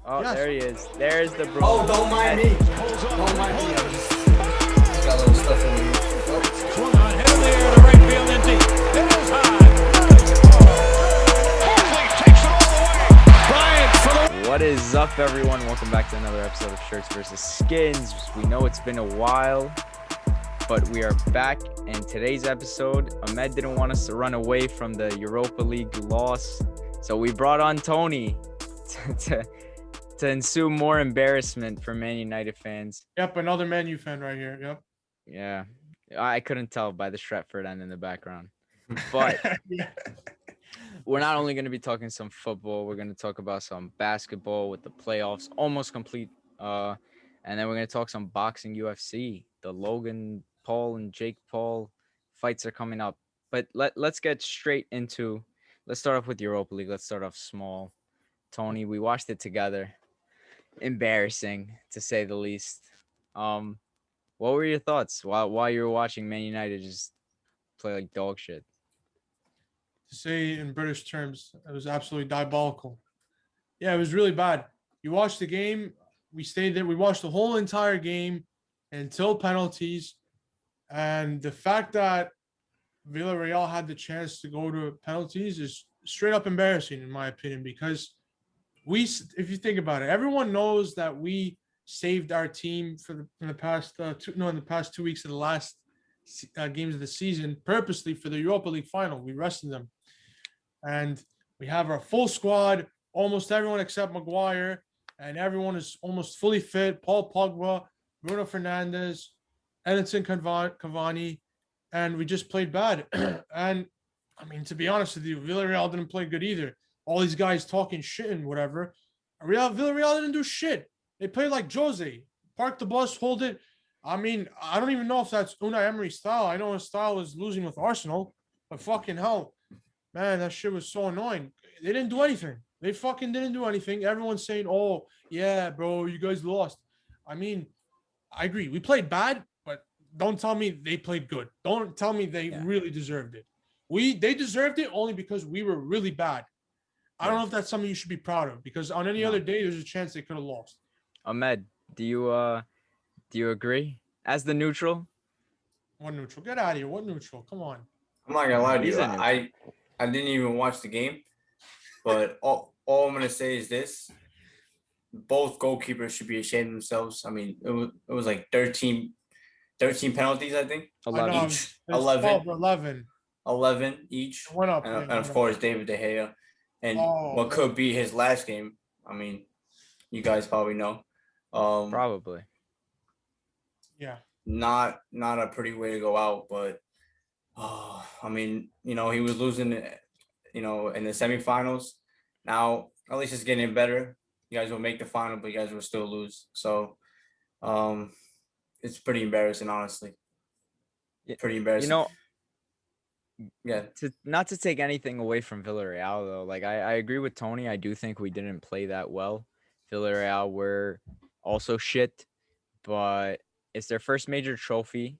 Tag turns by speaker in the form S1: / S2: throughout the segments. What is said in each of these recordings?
S1: Oh,
S2: Yes.
S1: there he is. There's the bro.
S2: Oh, don't mind me. Don't mind me. I just got a little stuff in here.
S3: Swung on, head in the air to right field and deep. It is high. Barkley takes it all the way. Bryant for the.
S1: What is up, everyone? Welcome back to another episode of Shirts vs. Skins. We know it's been a while, but we are back. And today's episode, Ahmed didn't want us to run away from the Europa League loss, so we brought on Tony to ensue more embarrassment for Man United fans.
S2: Yep, another Man U fan right here. Yep.
S1: Yeah, I couldn't tell by the Stretford end in the background. But
S2: Yeah.
S1: we're not only going to be talking some football, we're going to talk about some basketball with the playoffs almost complete. And then we're going to talk some boxing UFC. The Logan Paul and Jake Paul fights are coming up. But let's get straight into, let's start off with Europa League. Let's start off small. Tony, we watched it together. Embarrassing, to say the least. What were your thoughts while you were watching Man United just play like dog shit?
S2: To say in British terms, it was absolutely diabolical. Yeah, it was really bad. You watched the game. We stayed there. We watched the whole entire game until penalties. And the fact that Villareal had the chance to go to penalties is straight up embarrassing, in my opinion, because if you think about it, everyone knows that we saved our team in the past 2 weeks of the last games of the season purposely for the Europa League final. We rested them, and we have our full squad, almost everyone except Maguire, and everyone is almost fully fit. Paul Pogba, Bruno Fernandes, Edinson Cavani, and we just played bad. And I mean, to be honest with you, Villareal didn't play good either. All these guys talking shit and whatever. Villareal didn't do shit. They played like Jose. Park the bus, hold it. I mean, I don't even know if that's Unai Emery's style. I know his style is losing with Arsenal, but fucking hell, man, that shit was so annoying. They didn't do anything. They fucking didn't do anything. Everyone's saying, oh, yeah, bro, you guys lost. I mean, I agree. We played bad, but don't tell me they played good. Don't tell me they really deserved it. They deserved it only because we were really bad. I don't know if that's something you should be proud of, because on any other day, there's a chance they could have lost.
S1: Ahmed, do you agree? As the neutral?
S2: What neutral? Get out of here. What neutral? Come on.
S4: I'm not gonna lie to
S1: He's
S4: you.
S1: a neutral.
S4: I didn't even watch the game, but all I'm gonna say is this: both goalkeepers should be ashamed of themselves. I mean, it was like 13 penalties, I think.
S1: 11.
S4: Each. 11 each.
S2: It went up.
S4: And of course, David De Gea. And what could be his last game. I mean, you guys probably know.
S1: Probably.
S2: Yeah.
S4: Not a pretty way to go out, but I mean, he was losing, in the semifinals. Now, at least it's getting better. You guys will make the final, but you guys will still lose. So, it's pretty embarrassing, honestly. Pretty embarrassing. Yeah.
S1: Not to take anything away from Villareal, though. Like, I agree with Tony. I do think we didn't play that well. Villareal were also shit, but it's their first major trophy.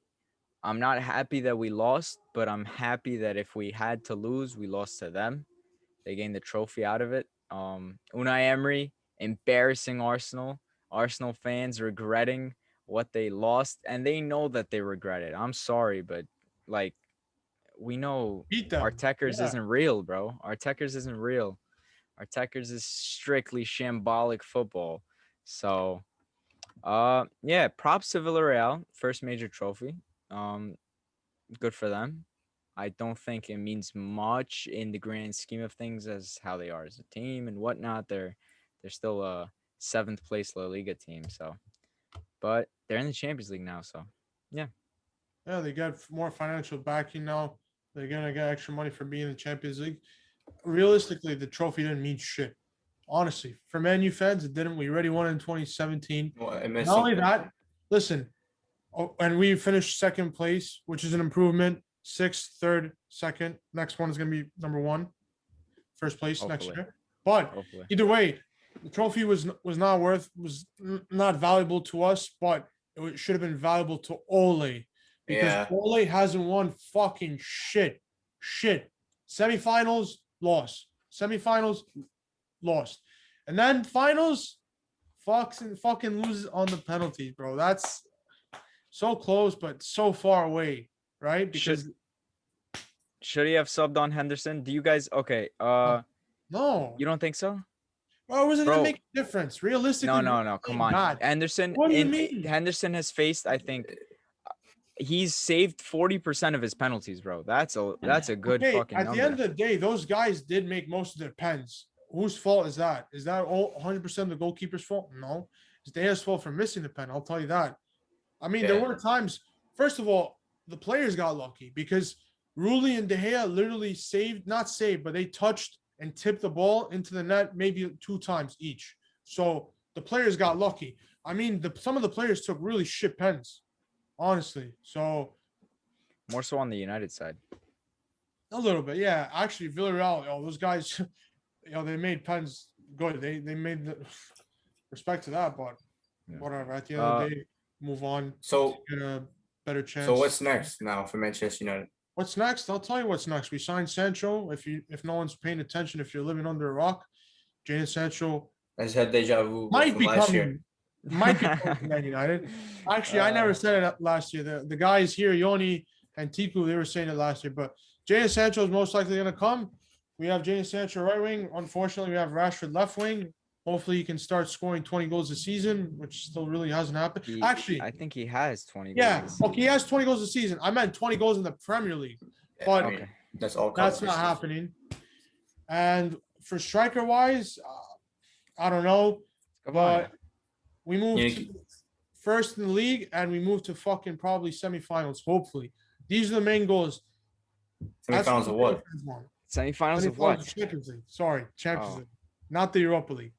S1: I'm not happy that we lost, but I'm happy that if we had to lose, we lost to them. They gained the trophy out of it. Unai Emery embarrassing Arsenal. Arsenal fans regretting what they lost, and they know that they regret it. I'm sorry, but like, we know Artekers isn't real, bro. Artekers isn't real. Artekers is strictly shambolic football. So, props to Villareal, first major trophy. Good for them. I don't think it means much in the grand scheme of things as how they are as a team and whatnot. They're still a 7th place La Liga team, so, but they're in the Champions League now, so yeah.
S2: Yeah, they got more financial backing now. They're going to get extra money for being in the Champions League. Realistically, the trophy didn't mean shit. Honestly, for Man U fans, it didn't. We already won in 2017. Not only that, listen, and we finished 2nd place, which is an improvement. 6th, 3rd, 2nd. Next one is going to be number 1. 1st place next year. But either way, the trophy was not valuable to us, but it should have been valuable to Ole. Because Ole hasn't won fucking shit. Semifinals, lost. And then finals, fucking loses on the penalties, bro. That's so close, but so far away, right? Because
S1: Should he have subbed on Henderson? Do you guys okay?
S2: no,
S1: You don't think so?
S2: bro, it wasn't
S1: Bro.
S2: gonna make a difference. Realistically,
S1: No. Come on.
S2: God.
S1: Henderson
S2: What do you mean?
S1: Henderson has faced, I think he's saved 40% of his penalties, bro. That's a good fucking
S2: at
S1: number.
S2: the end of the day, those guys did make most of their pens. Whose fault is that? Is that all 100% the goalkeeper's fault? No. It's De Gea's fault for missing the pen. I'll tell you that. I mean, there were times, first of all, the players got lucky because Rulli and De Gea literally not saved, but they touched and tipped the ball into the net maybe 2 times each. So the players got lucky. I mean, some of the players took really shit pens, honestly. So
S1: more so on the United side.
S2: a little bit, yeah. Actually, Villareal, those guys, they made pens good. They made the respect to that, but whatever. At the end of the day, move on.
S4: So
S2: Get a better chance.
S4: So what's next now for Manchester United?
S2: What's next? I'll tell you what's next. We signed Sancho. If no one's paying attention, if you're living under a rock, Jadon Sancho
S4: I just had deja vu
S2: might
S4: from
S2: be
S4: last year.
S2: coming. Might be coming to Man United. Actually, I never said it last year. The guys here, Yoni and Tiku, they were saying it last year. But Jadon Sancho is most likely going to come. We have Jadon Sancho right wing. Unfortunately, we have Rashford left wing. Hopefully, he can start scoring 20 goals a season, which still really hasn't happened. Actually,
S1: I think he has 20 goals.
S2: Yeah, okay, he has 20 goals a season. I meant 20 goals in the Premier League. But
S4: Okay. That's all.
S2: that's not happening. And for striker wise, I don't know. But we moved to first in the league and we moved to fucking probably semifinals, hopefully. These are the main goals.
S4: Semifinals of what?
S1: Semifinals of what?
S2: Champions League. Sorry, Champions League. Not the Europa League.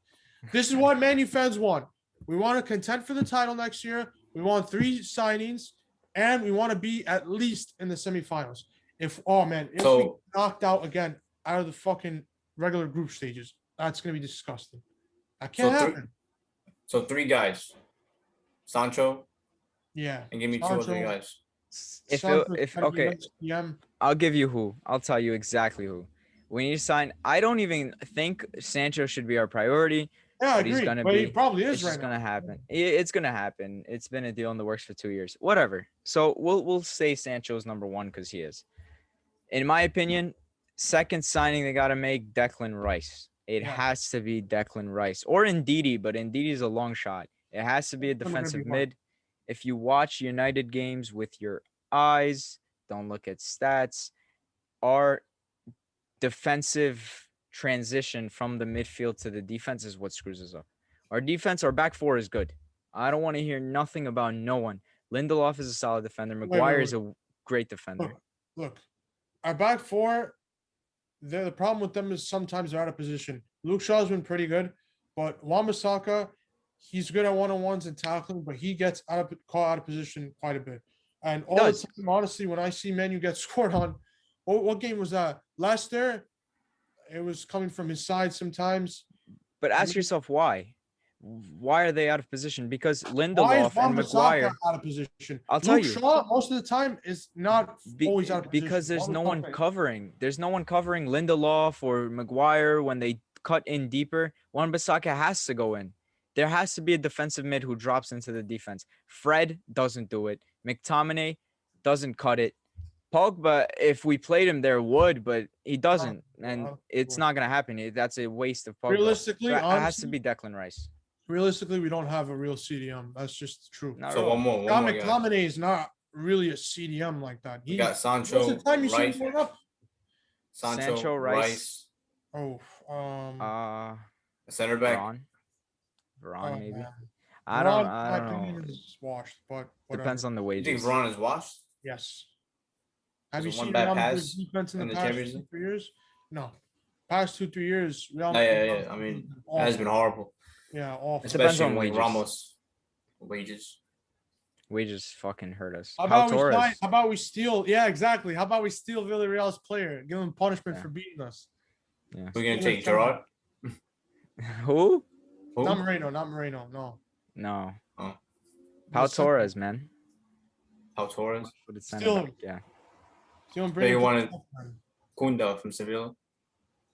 S2: This is what Man U fans want. We want to contend for the title next year. We want 3 signings, and we want to be at least in the semifinals. If we knocked out again out of the fucking regular group stages, that's gonna be disgusting. That can't happen.
S4: So 3 guys, Sancho.
S2: Yeah.
S4: And give me 2 or 3 guys.
S1: I'll give you who. I'll tell you exactly who. We need to sign. I don't even think Sancho should be our priority.
S2: Yeah, I
S1: but
S2: agree.
S1: But
S2: he probably is
S1: right now. It's gonna happen. It's gonna happen. It's been a deal in the works for 2 years. Whatever. So we'll say Sancho's number 1 because he is. In my opinion, second signing they gotta make Declan Rice. It has to be Declan Rice or Ndidi, but Ndidi's a long shot. It has to be a defensive mid. If you watch United games with your eyes, don't look at stats. Our defensive transition from the midfield to the defense is what screws us up. Our defense, our back 4 is good. I don't want to hear nothing about no one. Lindelof is a solid defender. Maguire is a great defender.
S2: Look, our back 4, the problem with them is sometimes they're out of position. Luke Shaw's been pretty good, but Wan-Bissaka, he's good at one-on-ones and tackling, but he gets caught out of position quite a bit. And all the time, honestly, when I see Man U get scored on, what game was that? Leicester, it was coming from his side sometimes.
S1: But ask yourself why. Why are they out of position? Because Lindelof and Maguire
S2: out of position.
S1: I'll tell you.
S2: Shaw most of the time is not always out of position.
S1: Because there's no one covering. There's no one covering Lindelof or Maguire when they cut in deeper. Wan-Bissaka has to go in. There has to be a defensive mid who drops into the defense. Fred doesn't do it. McTominay doesn't cut it. Pogba, if we played him there, would, but he doesn't, and it's not gonna happen. That's a waste of Pogba.
S2: Realistically,
S1: it has to be Declan Rice.
S2: Realistically, we don't have a real CDM. That's just true.
S4: So one more.
S2: McTominay is not really a CDM like that.
S4: You got Sancho,
S2: most of the time you see him
S4: Rice.
S2: going up.
S1: Sancho, Rice.
S4: Center back.
S1: Varane maybe.
S2: Man.
S1: I don't know.
S2: Is washed, but whatever.
S1: Depends on the wages.
S4: You think Varane is washed?
S2: Yes. Have you
S4: one
S2: seen
S4: bad
S2: Real
S4: pass
S2: Madrid's defense in
S4: in
S2: the
S4: the
S2: past
S4: Champions
S2: 2-3 years? No. Past 2-3 years, Real
S4: Yeah. I mean, that has been horrible.
S2: Yeah, awful.
S4: Especially
S1: on
S4: when
S1: wages.
S4: Ramos wages.
S1: Wages fucking hurt us.
S2: How about we steal? Yeah, exactly. How about we steal Villareal's player? Give him punishment for beating us.
S1: Yeah.
S4: We're gonna take Gerrard.
S1: Who?
S2: Not Moreno. No.
S1: No.
S4: Oh.
S1: Pau Torres, man.
S4: Pau Torres.
S2: Steal him.
S1: Yeah.
S2: Steal him.
S4: They wanted Kunda from Sevilla.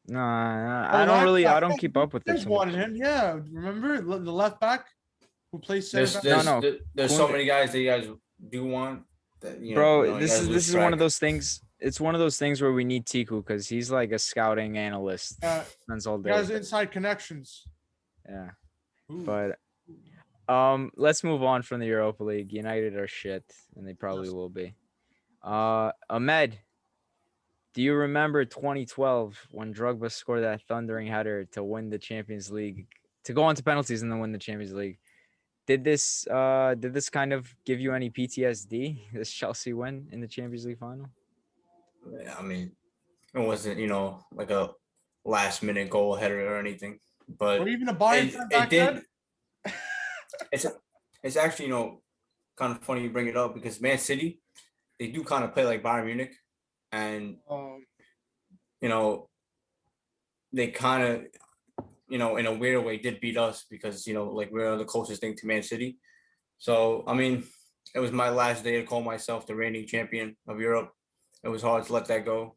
S1: Nah,
S2: Oh,
S1: I don't keep up with it
S2: There's
S1: too
S2: one
S1: much.
S2: in him. Yeah, remember the left back who plays center back?
S1: No.
S4: There's so
S1: Kunde.
S4: many guys that you guys do want that
S1: Bro,
S4: you guys lose
S1: this is one of
S4: track.
S1: those things. It's one of those things where we need Tiku because he's like a scouting analyst. Spends all
S2: He
S1: day.
S2: has inside connections.
S1: Yeah.
S2: Ooh.
S1: But let's move on from the Europa League. United are shit, and they probably
S2: Yes.
S1: will be. Ahmed, do you remember 2012 when Drogba scored that thundering header to win the Champions League, to go on to penalties and then win the Champions League? Did this kind of give you any PTSD? This Chelsea win in the Champions League final?
S4: Yeah, I mean, it wasn't like a last minute goal header or anything, but
S2: Or even a Bayern fan back
S4: did.
S2: then?
S4: It's actually kind of funny you bring it up because Man City, they do kind of play like Bayern Munich, and they kind of in a weird way did beat us because like we're the closest thing to Man City. So I mean, it was my last day to call myself the reigning champion of Europe. It was hard to let that go.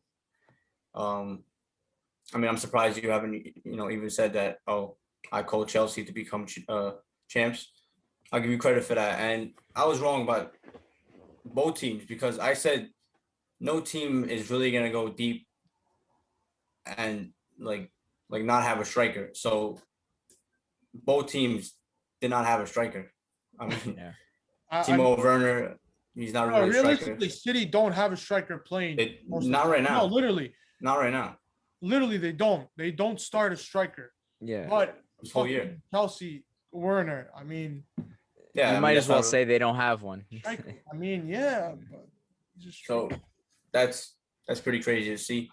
S4: I mean, I'm surprised you haven't even said that. Oh, I called Chelsea to become champs. I'll give you credit for that. And I was wrong about both teams because I said no team is really gonna go deep and like not have a striker. So both teams did not have a striker. I mean, Timo Werner, he's not really a striker.
S2: Realistically, City don't have a striker playing.
S4: Not right now.
S2: No, literally.
S4: Not right now.
S2: Literally, they don't. They don't start a striker.
S1: Yeah.
S2: But
S4: this whole year,
S2: Chelsea, Werner. I mean,
S1: yeah. You might as well say they don't have one.
S2: I mean, yeah. But
S4: so that's pretty crazy to see.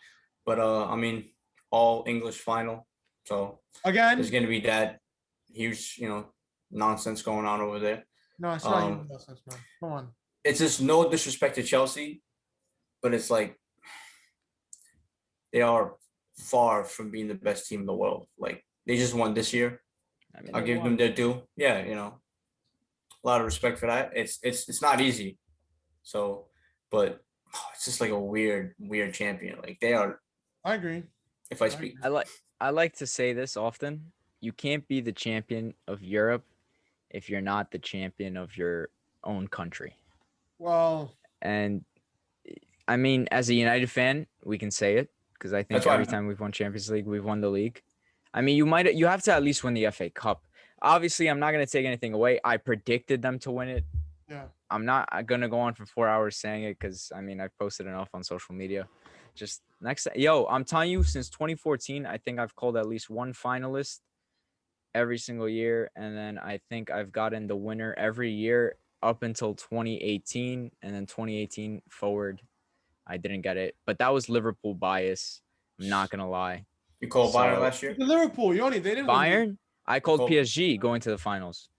S4: But I mean, all English final. So
S2: again,
S4: there's gonna be that huge nonsense going on over there.
S2: No, it's not even nonsense, man. Come on.
S4: It's just no disrespect to Chelsea, but it's like they are far from being the best team in the world. Like they just won this year. I mean, I'll give them their due. Yeah, a lot of respect for that. It's not easy. So, but it's just like a weird champion. Like they are.
S2: I agree.
S4: If I speak,
S1: I like to say this often. You can't be the champion of Europe if you're not the champion of your own country.
S2: Well,
S1: and I mean, as a United fan, we can say it because I think every time we've won Champions League, we've won the league. I mean, you have to at least win the FA Cup. Obviously, I'm not going to take anything away. I predicted them to win it.
S2: Yeah.
S1: I'm not going to go on for 4 hours saying it because, I mean, I've posted enough on social media. Just I'm telling you, since 2014, I think I've called at least one finalist every single year. And then I think I've gotten the winner every year up until 2018. And then 2018 forward, I didn't get it. But that was Liverpool bias. I'm not going to lie.
S4: You called Bayern last year?
S2: Liverpool, Yoni, they didn't
S1: Bayern?
S2: win.
S1: I called PSG going to the finals.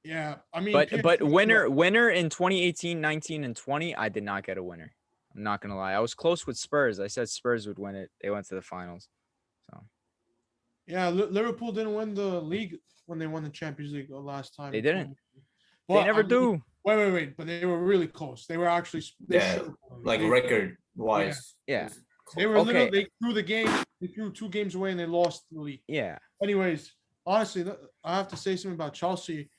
S2: Yeah, I mean,
S1: but winner in 2018, 19, and 20, I did not get a winner. I'm not gonna lie. I was close with Spurs. I said Spurs would win it. They went to the finals. So
S2: yeah, Liverpool didn't win the league when they won the Champions League last time.
S1: They didn't. They never do.
S2: Wait, but they were really close. They were actually
S4: record wise.
S1: Yeah.
S2: They were literally they threw the game. They threw 2 games away and they lost the league.
S1: Yeah.
S2: Anyways, honestly, I have to say something about Chelsea.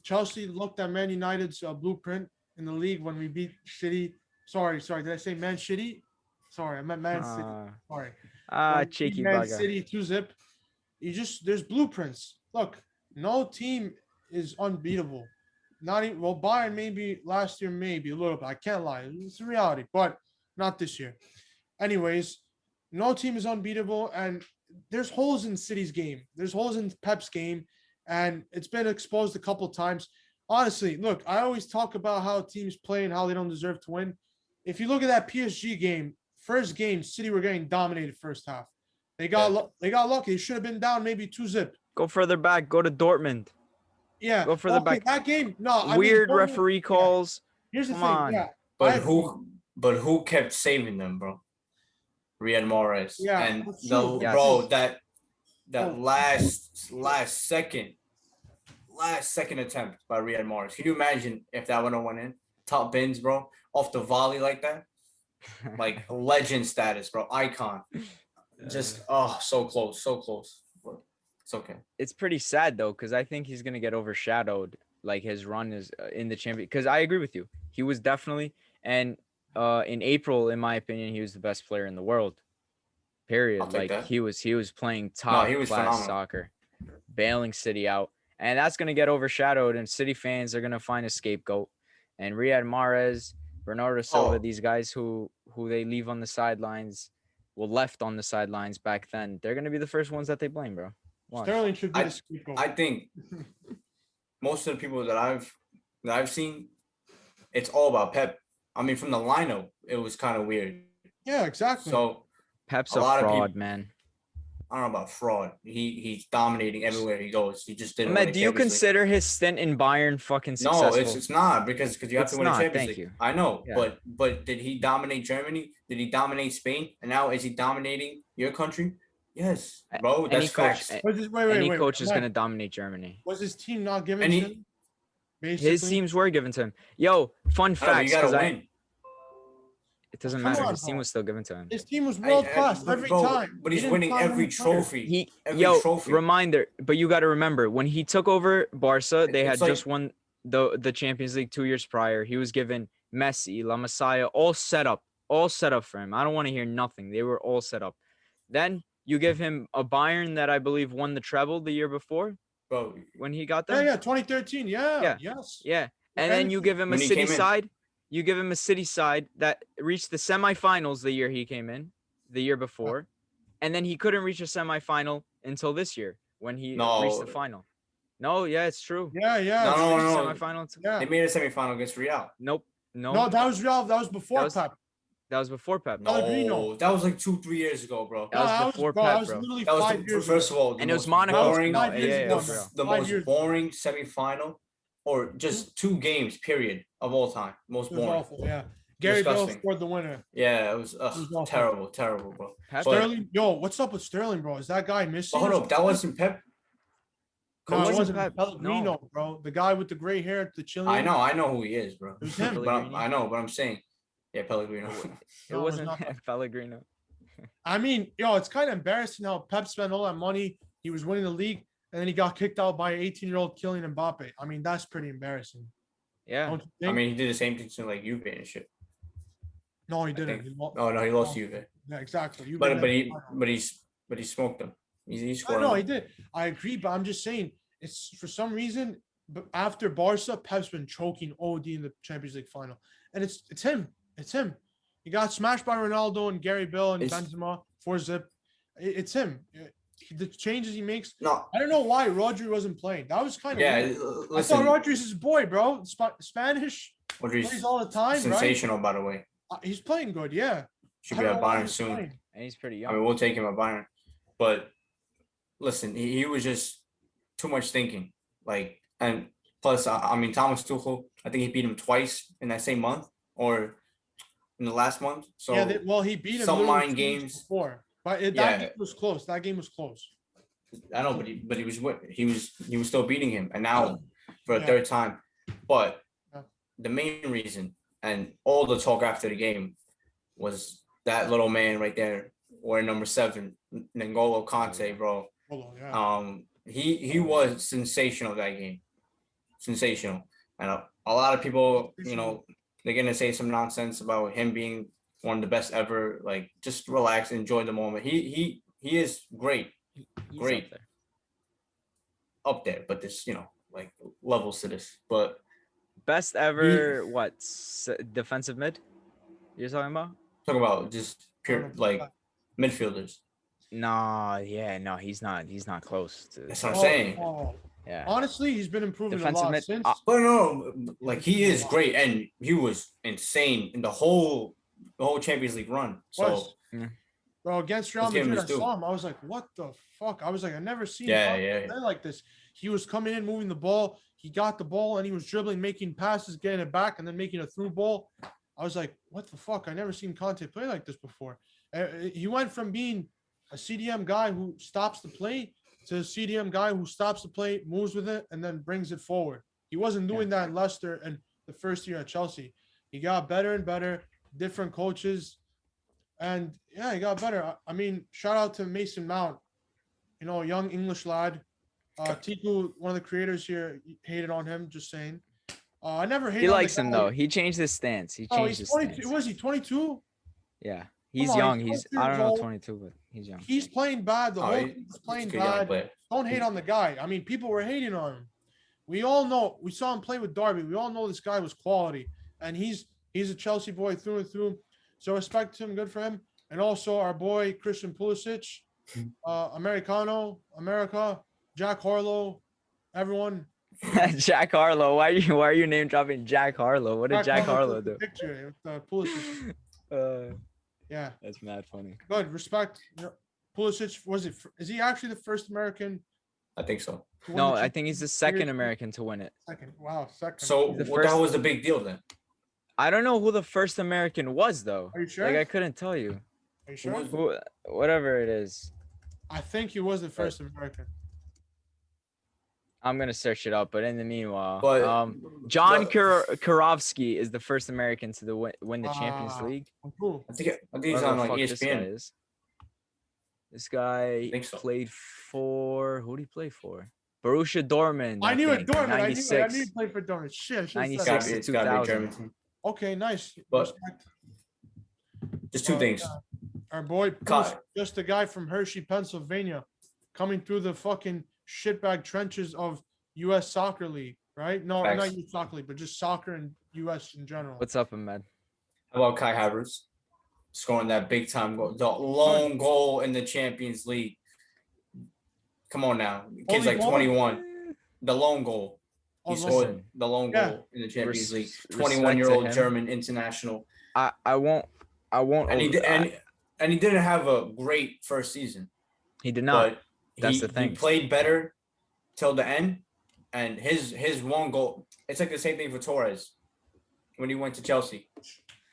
S2: Chelsea looked at Man United's blueprint in the league when we beat City. Sorry. Did I say Man City? Sorry, I meant Man City. Sorry.
S1: Cheeky
S2: Man
S1: bugger.
S2: City 2-0. There's blueprints. Look, no team is unbeatable. Not even Bayern maybe last year, maybe a little bit. I can't lie. It's a reality, but not this year. Anyways, no team is unbeatable, and there's holes in City's game. There's holes in Pep's game, and it's been exposed a couple of times. Honestly, look, I always talk about how teams play and how they don't deserve to win. If you look at that PSG game, first game, City were getting dominated first half. They got lucky. They should have been down maybe 2-0.
S1: Go further back. Go to Dortmund.
S2: Yeah.
S1: Go further back.
S2: That game, no.
S1: Weird referee calls.
S2: Yeah. Here's the thing. Yeah.
S4: But who kept saving them, bro? Riyad Mahrez.
S2: Yeah.
S4: And that last second attempt by Riyad Mahrez. Can you imagine if that one went in? Top bins, bro, off the volley like that. Like legend status, bro. Icon. Just so close. But it's okay.
S1: It's pretty sad though, because I think he's gonna get overshadowed. Like his run is in the champion. Because I agree with you. He was definitely in April, in my opinion, he was the best player in the world. Period.
S4: I'll take
S1: Like
S4: that.
S1: he was playing
S4: No,
S1: top
S4: he was
S1: class
S4: phenomenal.
S1: soccer, bailing City out, and that's gonna get overshadowed. And City fans are gonna find a scapegoat. And Riyad Mahrez, Bernardo Silva,
S4: Oh.
S1: these guys who they leave on the sidelines, left on the sidelines back then, they're gonna be the first ones that they blame, bro. Watch.
S2: Sterling should be the scapegoat.
S4: I think most of the people that I've seen, it's all about Pep. I mean, from the lineup, it was kind of weird.
S2: Yeah, exactly.
S4: So
S1: Pep's
S4: a
S1: a
S4: lot of
S1: fraud,
S4: people-
S1: man.
S4: I don't know about fraud. He's dominating everywhere he goes. He just didn't. win
S1: Ahmed,
S4: a
S1: do you
S4: Champions League.
S1: consider his stint in Bayern fucking
S4: No,
S1: successful?
S4: it's not because you have
S1: It's
S4: to win
S1: not,
S4: a Champions
S1: thank
S4: League.
S1: you.
S4: I know,
S1: Yeah.
S4: but did he dominate Germany? Did he dominate Spain? And now is he dominating your country? Yes, bro.
S1: Any
S4: That's facts.
S1: coach,
S2: Wait.
S1: any coach is
S2: Ahmed,
S1: gonna dominate Germany.
S2: Was his team not given
S4: And
S2: to
S4: he-
S2: him? Basically?
S1: His teams were given to him. Yo, fun
S4: No, but
S1: facts,
S4: you gotta
S1: because
S4: win.
S1: it doesn't
S2: Come
S1: matter.
S2: on,
S1: His team
S2: bro.
S1: was still given to him.
S2: His team was world class every
S4: bro,
S2: time.
S4: But
S2: He
S4: he's
S2: didn't
S4: winning
S2: find
S4: every
S2: any players.
S4: trophy. Every trophy.
S1: Reminder, but you got to remember when he took over Barca, they had
S4: It's like-
S1: just won the Champions League 2 years prior. He was given Messi, La Masia, all set up for him. I don't want to hear nothing. They were all set up. Then you give him a Bayern that I believe won the treble the year before
S4: Bro,
S1: when he got
S2: Yeah,
S1: there.
S2: 2013. Yeah. Yes.
S1: Yeah. And then you give him a
S4: When he
S1: City
S4: came in.
S1: side. You give him a City side that reached the semifinals the year he came in, the year before. And then he couldn't reach a semifinal until this year when he reached the
S4: No.
S1: final. No, yeah, it's true.
S2: Yeah.
S4: No,
S1: Reached
S4: no.
S1: Semifinal. until-
S2: Yeah.
S4: they made a semifinal against Real.
S1: Nope. No.
S2: No, that was Real. That was before
S1: That was-
S2: Pep.
S1: That was before Pep.
S4: No,
S2: Pellegrino.
S4: that was like 2-3 years ago, bro.
S1: That was before Pep,
S2: that was
S1: bro.
S2: literally
S4: That was
S2: 5 years
S4: first
S2: ago.
S4: of all, the
S1: And it was
S4: most
S1: Monaco.
S4: boring,
S1: No,
S2: 5 years
S1: yeah,
S2: ago,
S1: yeah,
S2: bro.
S4: the
S2: 5
S4: most
S2: years.
S4: boring semifinal, or just 2 games period of all time. Most
S2: It was
S4: boring.
S2: awful. Yeah. Gary Bell
S4: Disgusting.
S2: scored the winner.
S4: Yeah, it was
S2: awful.
S4: terrible, bro.
S1: Pep-
S4: But-
S2: Sterling, yo, what's up with Sterling, bro? Is that guy missing?
S4: But hold up, that wasn't Pep.
S2: No, it
S1: wasn't
S2: wasn't
S1: Pep.
S2: Pellegrino, bro. The guy with the gray hair, the Chilean.
S4: I know who he is, bro.
S2: It was him.
S4: But I'm saying, yeah, Pellegrino.
S1: It
S2: No, it was
S1: wasn't
S2: not Pep.
S1: Pellegrino.
S2: I mean, yo, it's kind of embarrassing how Pep spent all that money. He was winning the league, and then he got kicked out by an 18-year-old Kylian Mbappe. I mean, that's pretty embarrassing.
S1: Yeah.
S2: Don't you think?
S4: I mean, he did the same thing to like Juve and shit.
S2: no, he
S4: I
S2: didn't.
S4: think-
S2: He lo-
S4: Oh no, he lost
S2: Oh,
S4: Juve.
S2: Yeah, exactly. You
S4: But
S2: made
S4: but
S2: that
S4: he
S2: final.
S4: but he smoked them. He
S2: I
S4: scored.
S2: know
S4: them.
S2: he did. I agree, but I'm just saying it's for some reason. But after Barca, Pep's been choking OD in the Champions League final, and it's him. It's him. He got smashed by Ronaldo and Gary Bell and
S4: It's-
S2: Benzema for zip. It's him. The changes he makes.
S4: No,
S2: I don't know why Rodri wasn't playing. That was kind of
S4: yeah.
S2: weird. I
S4: Listen,
S2: thought Rodri's his boy, bro. Spanish plays
S4: Rodri's
S2: all the time,
S4: sensational, by the way.
S2: right? He's playing good, yeah.
S4: Should
S2: I
S4: be
S2: don't
S4: at
S2: know why
S4: Bayern
S2: he's
S4: soon.
S2: playing.
S1: And he's pretty
S4: I
S1: young.
S4: mean, we'll take him at Bayern. But listen, he was just too much thinking. Like, and plus, I mean, Thomas Tuchel, I think he beat him twice in that same month or in the last month. So
S2: Yeah, well, he beat him
S4: some
S2: literally
S4: mind
S2: 2 weeks
S4: games.
S2: before, but that
S4: Yeah.
S2: game was close. That game was close.
S4: I know, but he was still beating him, and now for a
S2: Yeah.
S4: third time. But
S2: Yeah.
S4: the main reason and all the talk after the game was that little man right there, wearing number 7, Ngolo Kante, bro.
S2: Hold on, yeah.
S4: He was sensational that game, sensational, and a lot of people, they're gonna say some nonsense about him being one of the best ever. Like, just relax, enjoy the moment. He is great.
S1: He's
S4: Great.
S1: up there.
S4: Up there, but there's like levels to this. But
S1: Best ever, defensive mid? You're talking about?
S4: talk about just pure like midfielders.
S1: No, he's not close to.
S4: That's what I'm saying.
S1: Yeah.
S2: Honestly, he's been improving
S1: Defensive
S2: a lot
S1: mid-
S2: since.
S4: But no, like he is great, and he was insane in the whole Champions League run. So
S2: Was. Bro, against Real
S4: Let's give him
S2: Madrid, I
S4: his due.
S2: saw him. I was like, what the fuck? I was like, I never seen
S4: Yeah,
S2: Kante
S4: yeah.
S2: play like this. He was coming in, moving the ball. He got the ball and he was dribbling, making passes, getting it back, and then making a through ball. I was like, what the fuck? I never seen Kante play like this before. He went from being a CDM guy who stops the play to a CDM guy who stops the play, moves with it, and then brings it forward. He wasn't doing that in Leicester and the first year at Chelsea. He got better and better, different coaches. And yeah, he got better. I mean, shout out to Mason Mount, you know, a young English lad. Tiku, one of the creators here, hated on him. Just saying. I never hated
S1: He
S2: on the
S1: likes him
S2: guy.
S1: though. He changed his stance. He
S2: Oh,
S1: changed
S2: he's
S1: his
S2: 22.
S1: stance.
S2: Was he 22?
S1: Yeah,
S2: Come
S1: he's
S2: on,
S1: young.
S2: he's
S1: He's
S2: 22
S1: I
S2: years
S1: don't know
S2: old.
S1: 22, but he's young.
S2: He's playing bad. The
S4: Oh,
S2: whole
S4: he-
S2: team's
S4: he's a
S2: playing
S4: good young
S2: bad.
S4: player.
S2: Don't hate on the guy. I mean, people were hating on him. We all know. We saw him play with Derby. We all know this guy was quality, and he's a Chelsea boy through and through. So respect to him. Good for him. And also our boy Christian Pulisic, Americano, America, Jack Harlow, everyone.
S1: Jack Harlow. Why are you name dropping Jack Harlow? What did Jack Harlow
S2: took the
S1: do?
S2: Picture with Pulisic. Yeah,
S1: That's mad funny.
S2: good respect. Pulisic is he actually the first American
S4: I think so.
S2: to win
S1: No,
S2: the
S1: I think he's the second
S2: Champions League?
S1: American to win it.
S2: Second. Wow, second.
S4: So
S1: He's the
S4: what the hell
S1: first-
S4: was the big deal then?
S1: I don't know who the first American was though.
S2: Are you sure?
S1: Like I couldn't tell you.
S2: Are you sure?
S1: Who, whatever it is.
S2: I think he was the first American.
S1: I'm gonna search it up, but in the meanwhile,
S4: But-
S1: John
S4: but-
S1: Karofsky is the first American to win the Champions
S2: Wow.
S1: League.
S2: Cool.
S4: I think he's
S1: Whatever
S4: on
S1: the
S4: like
S1: fuck this guy
S4: ESPN.
S1: is. This guy
S4: think so.
S1: played for who did he play for? Borussia Dortmund.
S2: I knew it,
S1: think,
S2: Dortmund. I knew
S1: 96.
S2: he played for Dortmund. Shit. I should've said
S1: 96.
S2: that.
S4: It's gotta be a
S1: 2000.
S4: German team.
S2: Okay, nice.
S4: But-
S2: Respect.
S4: Just two things.
S2: Our boy,
S4: Kai.
S2: just a guy from Hershey, Pennsylvania, coming through the fucking shitbag trenches of U.S. Soccer League, right? No,
S4: Facts.
S2: not U.S. Soccer League, but just soccer in U.S. in general.
S1: What's up, Ahmed?
S4: How about Kai Havertz scoring that big time goal, the lone goal in the Champions League? Come on now, kid's
S2: Only
S4: like
S2: goal?
S4: 21. The lone goal. He
S2: Oh,
S4: scored
S1: listen.
S4: the lone
S2: Yeah.
S4: goal in the Champions League.
S1: Respect to
S4: 21-year-old
S1: him.
S4: German international,
S1: I won't.
S4: and he didn't have a great first season,
S1: he did not.
S4: but
S1: That's
S4: he,
S1: the thing.
S4: he played better till the end, and his one goal. It's like the same thing for Torres when he went to Chelsea.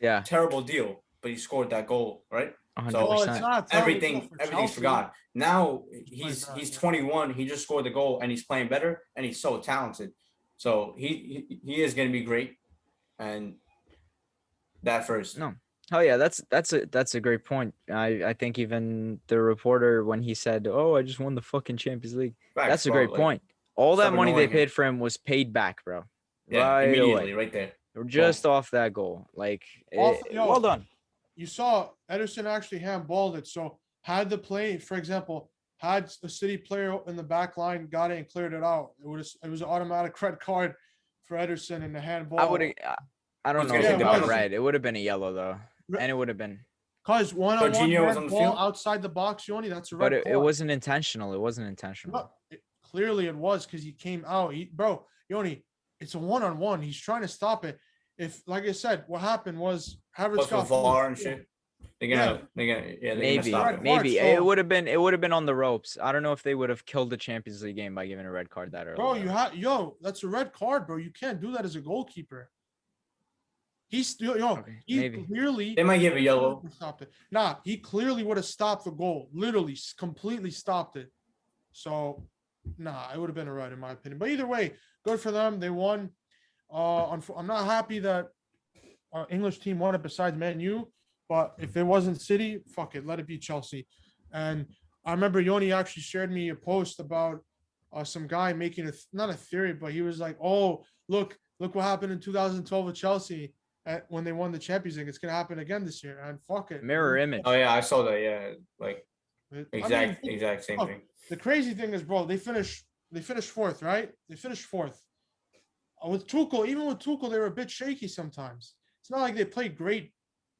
S1: Yeah,
S4: Terrible deal, but he scored that goal, right?
S1: 100%.
S2: Well, it's not terrible
S4: Everything
S2: for
S4: everything's
S2: Chelsea.
S4: forgotten. Now
S2: playing bad,
S4: he's
S2: yeah.
S4: 21. He just scored the goal and he's playing better and he's so talented. So he is going to be great. And that first.
S1: No. Oh yeah, that's a great point. I think even the reporter when he said, "Oh, I just won the fucking Champions League,"
S4: Facts,
S1: that's a
S4: bro,
S1: great
S4: like,
S1: point. All that
S4: stop
S1: money they
S4: ignoring him.
S1: paid for him was paid back, bro.
S4: Yeah,
S1: right
S4: immediately,
S1: away.
S4: right there.
S1: Just off that goal. Like,
S2: Yo,
S1: well done.
S2: You saw Ederson actually handballed it. So had the play, for example, had a City player in the back line got it and cleared it out, it was an automatic red card for Ederson in the handball.
S1: I would. I don't
S4: Who's
S1: know
S4: gonna
S1: if
S2: take
S1: it
S2: the
S1: got
S2: penalty?
S1: red. It would have been a yellow though,
S2: Re-
S1: and it would have been.
S2: Because one-on-one
S4: Jorginho was on the
S2: handball
S4: field?
S2: outside the box, Yoni, that's a red
S1: But it
S2: card.
S1: wasn't intentional. It wasn't intentional.
S2: No, clearly it was because he came out. Bro, Yoni, it's a one-on-one. He's trying to stop it. If, like I said, what happened was Havertz
S4: Plus
S2: got
S4: with VAR and shit. They're gonna
S1: Maybe,
S4: stop it.
S1: maybe
S2: so-
S1: it would have been on the ropes. I don't know if they would have killed the Champions League game by giving a red card that early.
S2: Bro,
S1: though.
S2: that's a red card, bro. You can't do that as a goalkeeper. He's still,
S1: Okay,
S2: he
S1: maybe.
S2: clearly
S4: They might give a yellow.
S2: stopped it. Nah, he clearly would have stopped the goal. Literally, completely stopped it. So, nah, it would have been a red in my opinion. But either way, good for them. They won. I'm not happy that our English team won it besides Man U. But if it wasn't City, fuck it, let it be Chelsea. And I remember Yoni actually shared me a post about some guy making not a theory, but he was like, "Oh, look what happened in 2012 with Chelsea when they won the Champions League. It's gonna happen again this year." And fuck it,
S1: Mirror image.
S4: Oh yeah, I saw that. Yeah, like
S2: I mean,
S4: exact same
S2: look,
S4: thing.
S2: the crazy thing is, bro, they finished fourth, right? They finished fourth. With Tuchel, even with Tuchel, they were a bit shaky sometimes. It's not like they played great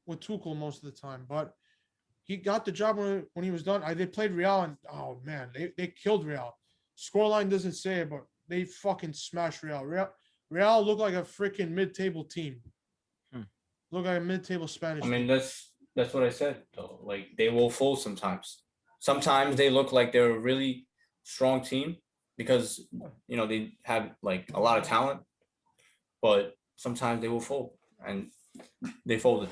S2: with Tuchel most of the time, but he got the job when he was done. They played Real, and oh man, they killed Real. Scoreline doesn't say it, but they fucking smashed Real. Real looked like a freaking mid-table team. Look like a mid-table Spanish
S4: I mean,
S2: team.
S4: that's what I said though. Like they will fold sometimes. Sometimes they look like they're a really strong team because they have like a lot of talent, but sometimes they will fold, and they folded.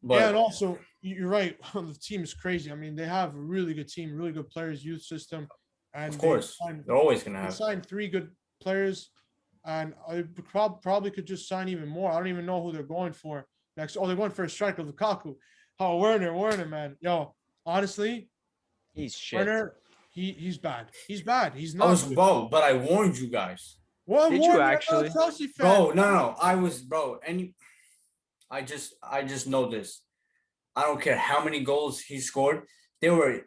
S4: But
S2: Yeah, and also you're right. The team is crazy. I mean, they have a really good team, really good players, youth system, and
S4: of course,
S2: they
S4: they're always gonna
S2: they
S4: have.
S2: signed 3 good players, and I probably could just sign even more. I don't even know who they're going for next. Oh, they're going for a striker, Lukaku. Oh, Werner, man. Yo, honestly,
S1: He's shit.
S2: Werner, he's bad. He's bad. He's
S4: I
S2: not.
S4: was
S2: good.
S4: but I warned you guys.
S2: What
S1: Did you
S2: Werner? I'm not
S1: actually?
S2: a Chelsea fan.
S4: Bro, no. I was, bro, and I just know this. I don't care how many goals he scored. There were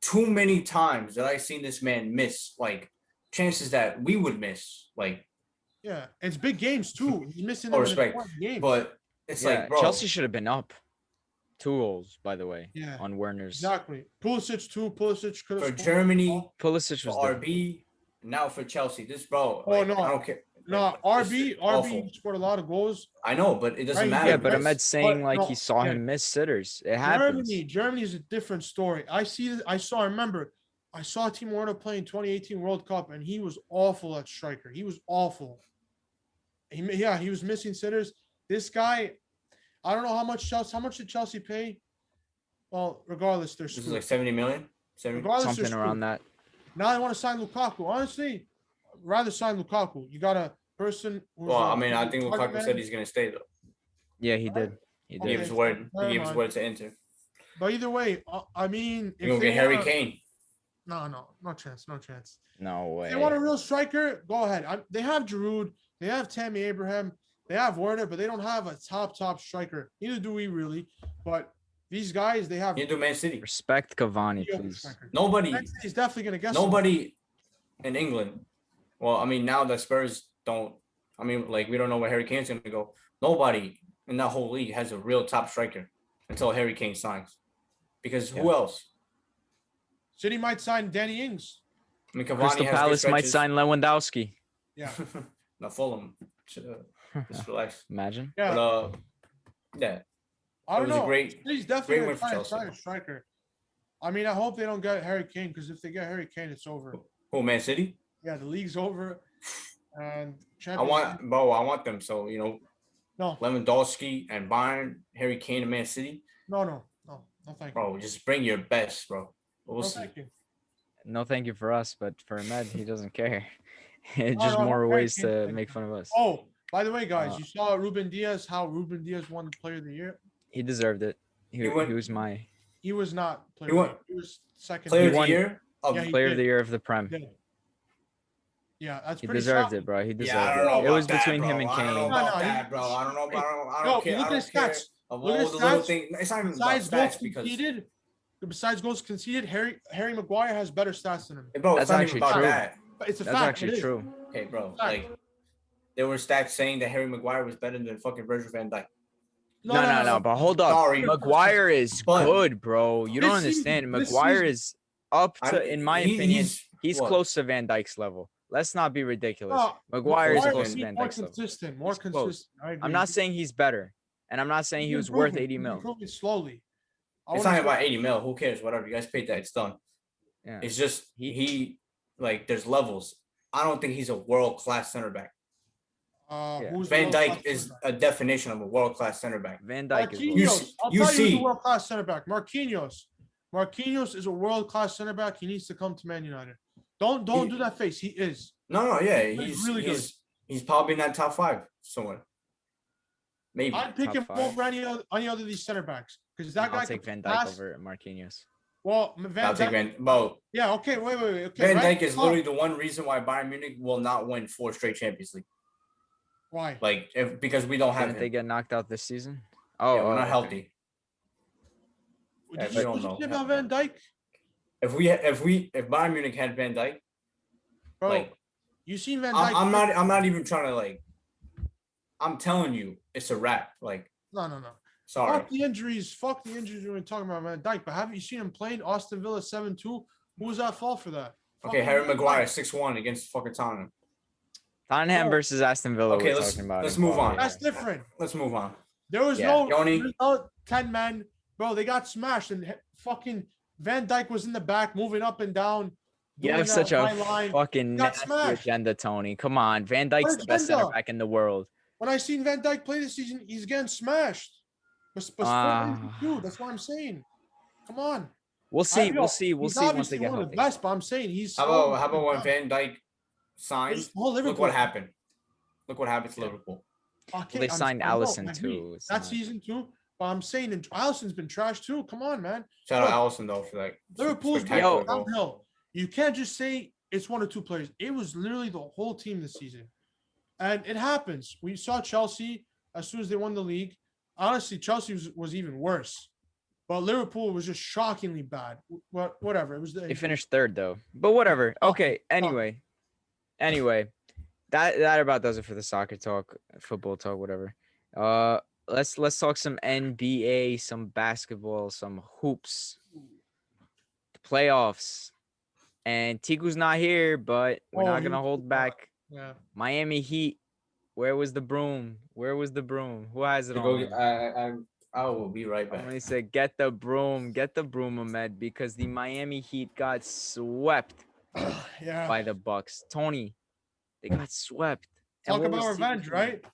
S4: too many times that I seen this man miss, like chances that we would miss. Like,
S2: Yeah, it's big games too. He's missing
S4: all
S2: them in
S4: respect,
S2: important games.
S4: but it's
S1: Yeah,
S4: like, bro,
S1: Chelsea should have been up 2 goals, by the way,
S2: Yeah.
S1: on Werner's.
S2: Exactly. Pulisic too. Pulisic could
S4: for
S2: have
S4: Germany,
S1: Pulisic
S4: for
S1: was the
S4: RB, now for Chelsea. This, bro,
S2: Oh,
S4: like,
S2: no.
S4: I don't care.
S2: No,
S4: Like,
S2: RB
S4: awful.
S2: scored a lot of goals.
S4: I know, but it doesn't
S2: Right,
S4: matter.
S1: yeah, but
S2: Yes,
S1: Ahmed's saying
S2: but
S1: like
S2: no,
S1: he saw
S2: yeah.
S1: him miss sitters. It happens.
S2: Germany is a different story. I remember I saw Timo Werner play in 2018 World Cup, and he was awful at striker. He was awful. He was missing sitters. This guy, I don't know how much did Chelsea pay? Well, regardless, they're
S4: This is
S2: screwed.
S4: like 70 million. 70.
S2: Regardless, they're
S1: Something around
S2: screwed.
S1: that.
S2: Now I want to sign Lukaku. Honestly, I'd rather sign Lukaku. You got a person who's
S4: Well, I mean, I think
S2: target
S4: Lukaku
S2: man.
S4: said he's gonna stay though.
S1: Yeah, he did. He
S4: He
S1: did.
S4: gave his word. He
S2: never
S4: gave his
S2: mind.
S4: word to Inter.
S2: But either way, I mean,
S4: You're gonna
S2: they
S4: get Harry
S2: wanna-
S4: Kane.
S2: no chance.
S1: No way.
S2: If they want a real striker, go ahead. They have Giroud, they have Tammy Abraham, they have Werner, but they don't have a top striker. Neither do we really. But these guys, they have.
S4: You do Man City.
S1: Respect Cavani,
S2: real
S1: please.
S2: striker.
S4: Nobody,
S2: Man City's definitely gonna guess.
S4: nobody in England. Well, I mean, now the Spurs don't. I mean, like, we don't know where Harry Kane's gonna go. Nobody in that whole league has a real top striker until Harry Kane signs. Because who else?
S2: City might sign Danny Ings.
S4: I mean, Cavani
S1: Crystal
S4: has good
S1: Palace might
S4: stretches.
S1: sign Lewandowski.
S2: Yeah,
S4: Now Fulham. Just relax.
S1: Imagine.
S2: yeah.
S4: But yeah,
S2: I don't
S4: it was a
S2: know.
S4: great-
S2: City's definitely
S4: great
S2: gonna
S4: win for
S2: try to
S4: Chelsea.
S2: sign a striker. I mean, I hope they don't get Harry Kane, because if they get Harry Kane, it's over.
S4: who, Man City?
S2: Yeah, the league's over. And
S4: I
S2: Champions League-
S4: want them. So,
S2: no,
S4: Lewandowski and Bayern, Harry Kane and Man City.
S2: no, thank you.
S4: Bro, just bring your best, bro. We'll
S2: No,
S4: see.
S2: thank you.
S1: No, thank you for us, but for Ahmed, he doesn't care. It's
S2: No,
S1: just
S2: no,
S1: more
S2: Harry
S1: ways
S2: Kane,
S1: to
S2: thank
S1: make
S2: you.
S1: fun of us.
S2: Oh, by the way, guys,
S1: Uh,
S2: you saw Ruben Diaz, how Ruben Diaz won Player of the Year?
S1: He deserved it. He
S4: He went-
S1: was my
S2: He was not Player
S4: He
S2: of the
S4: won-
S2: Year. He was second.
S4: Player of
S1: won-
S4: the year? Of,
S2: Yeah, he
S1: player of
S2: did.
S1: the year of the Prem.
S2: Yeah. Yeah, that's
S1: He
S2: pretty
S1: deserved
S2: solid.
S1: it, bro. He deserved
S4: yeah, I
S1: it.
S4: don't know
S2: It
S4: about
S1: was
S4: that,
S1: between
S4: bro.
S1: him and
S4: I don't know
S1: Kane.
S4: about
S2: No,
S4: that, bro. I don't know. I
S2: No,
S4: don't care.
S2: you look
S4: I
S2: at
S4: don't care.
S2: his stats.
S4: Of
S2: Look at
S4: all
S2: his
S4: the little
S2: stats.
S4: things. It's not even about
S2: Besides goals
S4: stats because,
S2: conceded, Harry Maguire has better stats than him.
S4: hey, bro, it's
S1: That's
S4: not
S1: actually
S4: even about
S1: true.
S4: that.
S2: But it's a
S1: That's
S2: fact. it
S1: actually
S2: is.
S1: true.
S4: Okay, bro.
S2: Fact.
S4: Like, there were stats saying that Harry Maguire was better than fucking Virgil van Dijk.
S1: No. But hold up.
S4: Sorry.
S1: Maguire is
S4: But-
S1: good, bro. You don't
S2: This season-
S1: understand.
S2: this
S1: Maguire
S2: season-
S1: is up to, in my opinion, he's
S4: what?
S1: close to Van Dyke's level. Let's not be ridiculous.
S2: No,
S1: Maguire is
S4: Maguire
S1: close
S4: is
S1: to Van
S2: more
S1: Dyke's level.
S2: consistent. More
S1: He's close.
S2: consistent. I agree.
S1: I'm not saying he's better, and I'm not saying he was worth 80 mil.
S2: Improving slowly.
S4: It's not about 80 mil. Who cares? Whatever. You guys paid that. It's done.
S1: Yeah.
S4: It's just he like there's levels. I don't think he's a world class center back.
S1: Yeah.
S2: Who's
S4: Van
S2: world-class
S4: Dijk is
S2: center back?
S4: a definition of a world class center back.
S1: Van Dyke is
S4: You
S2: Marquinhos.
S4: see-
S2: I'll
S4: you
S2: tell you who's
S4: see-
S2: a world class center back. Marquinhos is a world class center back. He needs to come to Man United. Don't do that face. He is.
S4: No, yeah,
S2: He's really good.
S4: he's probably in that top 5 somewhere. Maybe.
S2: I'd pick
S1: top
S2: him
S1: five.
S2: over any other of these center backs, because that guy
S1: I'll take
S2: can
S1: Van Dyke
S2: pass.
S1: over Marquinhos.
S2: Well,
S4: I'll take Van. Bro,
S2: Yeah. Okay. Wait. Okay.
S4: Van
S2: right?
S4: Dijk is literally the one reason why Bayern Munich will not win 4 straight Champions League.
S2: Why?
S4: Like, because we don't have
S1: Didn't they
S4: him.
S1: get knocked out this season?
S4: Yeah,
S1: Oh,
S4: we're not
S1: okay.
S4: healthy.
S2: Did
S4: we
S2: you
S4: don't
S2: what you
S4: know.
S2: say about Van Dyke,
S4: If Bayern Munich had Van Dijk,
S2: bro?
S4: like,
S2: You seen Van Dyke?
S4: I'm not even trying to like. I'm telling you, it's a wrap. Like,
S2: No.
S4: sorry.
S2: Fuck the injuries when we're talking about Van Dyke. But haven't you seen him playing Austin Villa 7-2? Who was at fault for that?
S4: Okay,
S2: Fucking
S4: Harry
S2: Van
S4: Maguire
S2: Dijk.
S4: 6-1 against fucking Tottenham.
S1: Tottenham
S2: Oh.
S1: versus Aston Villa.
S4: Okay,
S1: we're
S4: let's-
S1: talking about
S4: let's
S1: in
S4: move
S1: quality.
S4: on.
S2: That's different.
S4: Let's move on.
S2: There was
S1: Yeah.
S2: no,
S4: Yoni?
S2: there's no 10 men, bro. They got smashed, and fucking Van Dyke was in the back, moving up and down.
S1: You
S2: doing
S1: have
S2: that
S1: such a
S2: high line.
S1: fucking
S2: Got
S1: nasty
S2: smashed.
S1: agenda, Tony. Come on, Van Dyke's the best center
S2: agenda?
S1: back in the world.
S2: When I seen Van Dyke play this season, he's getting smashed. But
S1: Ah.
S2: dude, that's what I'm saying. Come on.
S1: We'll see.
S2: Yo,
S1: We'll see. We'll
S2: he's
S1: see once
S2: obviously
S1: they get
S2: one of the
S1: healthy.
S2: best, but I'm saying he's.
S4: How about when Van Dijk signed?
S2: It's all
S4: Look
S2: Liverpool.
S4: what happened. Look what happened to Liverpool.
S2: Okay,
S1: Well, they signed
S2: I know,
S1: Alisson
S2: I agree.
S1: too. It's
S2: That
S1: not-
S2: season too. But I'm saying Allison's been trash too. Come on, man.
S4: Shout out
S2: Look,
S4: Allison though for like
S2: Liverpool's been
S4: spectacular
S1: Yo.
S4: goal.
S2: downhill. You can't just say it's one or two players. It was literally the whole team this season. And it happens. We saw Chelsea as soon as they won the league. Honestly, Chelsea was even worse. But Liverpool was just shockingly bad. But whatever. It was
S1: They finished third though. But whatever. Okay. Anyway. That about does it for the soccer talk, football talk, whatever. Let's talk some NBA, some basketball, some hoops. The playoffs. And Tiku's not here, but we're not gonna hold back.
S2: Yeah.
S1: Miami Heat. Where was the broom? Where was the broom? Who has it
S4: Go,
S1: on?
S4: I will be right back.
S1: Somebody said, get the broom, Ahmed, because the Miami Heat got swept
S2: Yeah.
S1: by the Bucks. Tony, they got swept. And
S2: Talk
S1: what
S2: about
S1: was
S2: revenge,
S1: Tiku's
S2: right?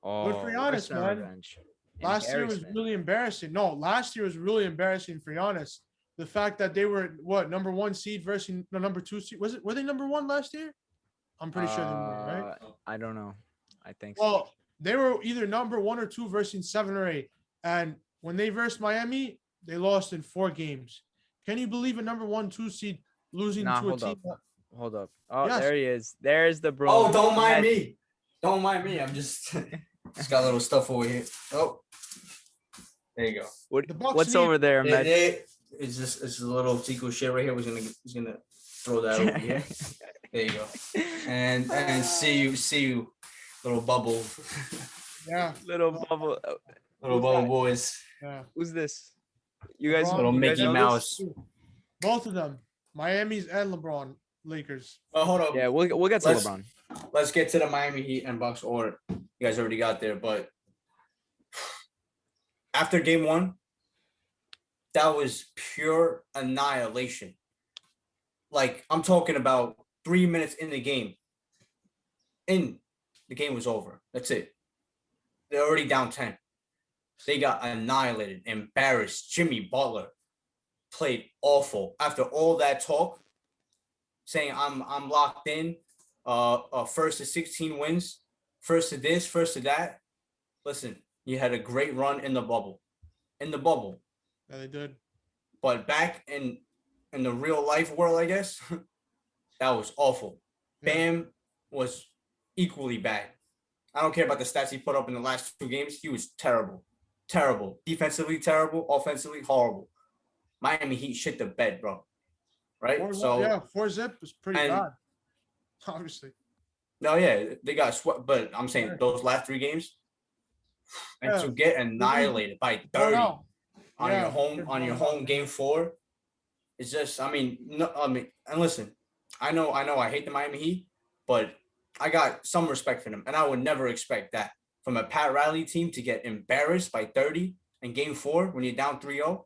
S1: Oh,
S2: Good for Giannis,
S1: where's that
S2: man.
S1: revenge?
S2: Last year was
S1: Embarrassment.
S2: really embarrassing. No, last year was really embarrassing for Giannis. The fact that they were number 1 seed versus the number 2 seed. Were they number 1 last year? I'm pretty sure they were, right?
S1: I don't know. I think so.
S2: Well, they were either number 1 or 2 versus 7 or 8. And when they versed Miami, they lost in 4 games. Can you believe a number 1, 2 seed losing to a
S1: hold
S2: team?
S1: up. Hold up. Oh,
S2: Yes.
S1: there he is. There's the broom.
S4: Oh, don't mind
S1: Ahmed.
S4: me. Don't mind me. I'm just got a little stuff over here. Oh, there you go.
S2: The Bucks
S1: What's
S2: need-
S1: over there, Ahmed?
S4: It's just a little Tico shit right here. He's gonna throw that over here. There you go. And see you, little bubble,
S2: Yeah.
S1: Little bubble.
S4: little bubble boys.
S2: Yeah.
S1: Who's this? You guys,
S2: LeBron,
S4: Little
S1: you guys
S4: Mickey
S1: know this?
S4: Mouse.
S2: Both of them. Miami's and LeBron. Lakers.
S4: Oh, hold up.
S1: Yeah, we'll get to
S4: Let's-
S1: LeBron.
S4: Let's get to the Miami Heat and Bucks order. You guys already got there, but after game 1, that was pure annihilation. Like, I'm talking about 3 minutes in the game. And the game was over. That's it. They're already down 10. They got annihilated, embarrassed. Jimmy Butler played awful. After all that talk, saying I'm locked in, first to 16 wins, first to this, first to that. Listen, you had a great run in the bubble.
S2: Yeah, they did.
S4: But back in the real life world, I guess, that was awful.
S2: Yeah.
S4: Bam was equally bad. I don't care about the stats he put up in the last 2 games. He was terrible. Terrible. Defensively terrible. Offensively horrible. Miami Heat shit the bed, bro. Right?
S2: 4-zip was pretty
S4: and-
S2: bad. Obviously.
S4: No, yeah, they got swept. But I'm saying those last 3 games, and
S2: Yeah.
S4: to get annihilated by 30
S2: Oh, no.
S4: on
S2: Yeah,
S4: your home game 4, it's just and listen, I know I hate the Miami Heat, but I got some respect for them, and I would never expect that from a Pat Riley team to get embarrassed by 30 in game 4 when you're down 3-0.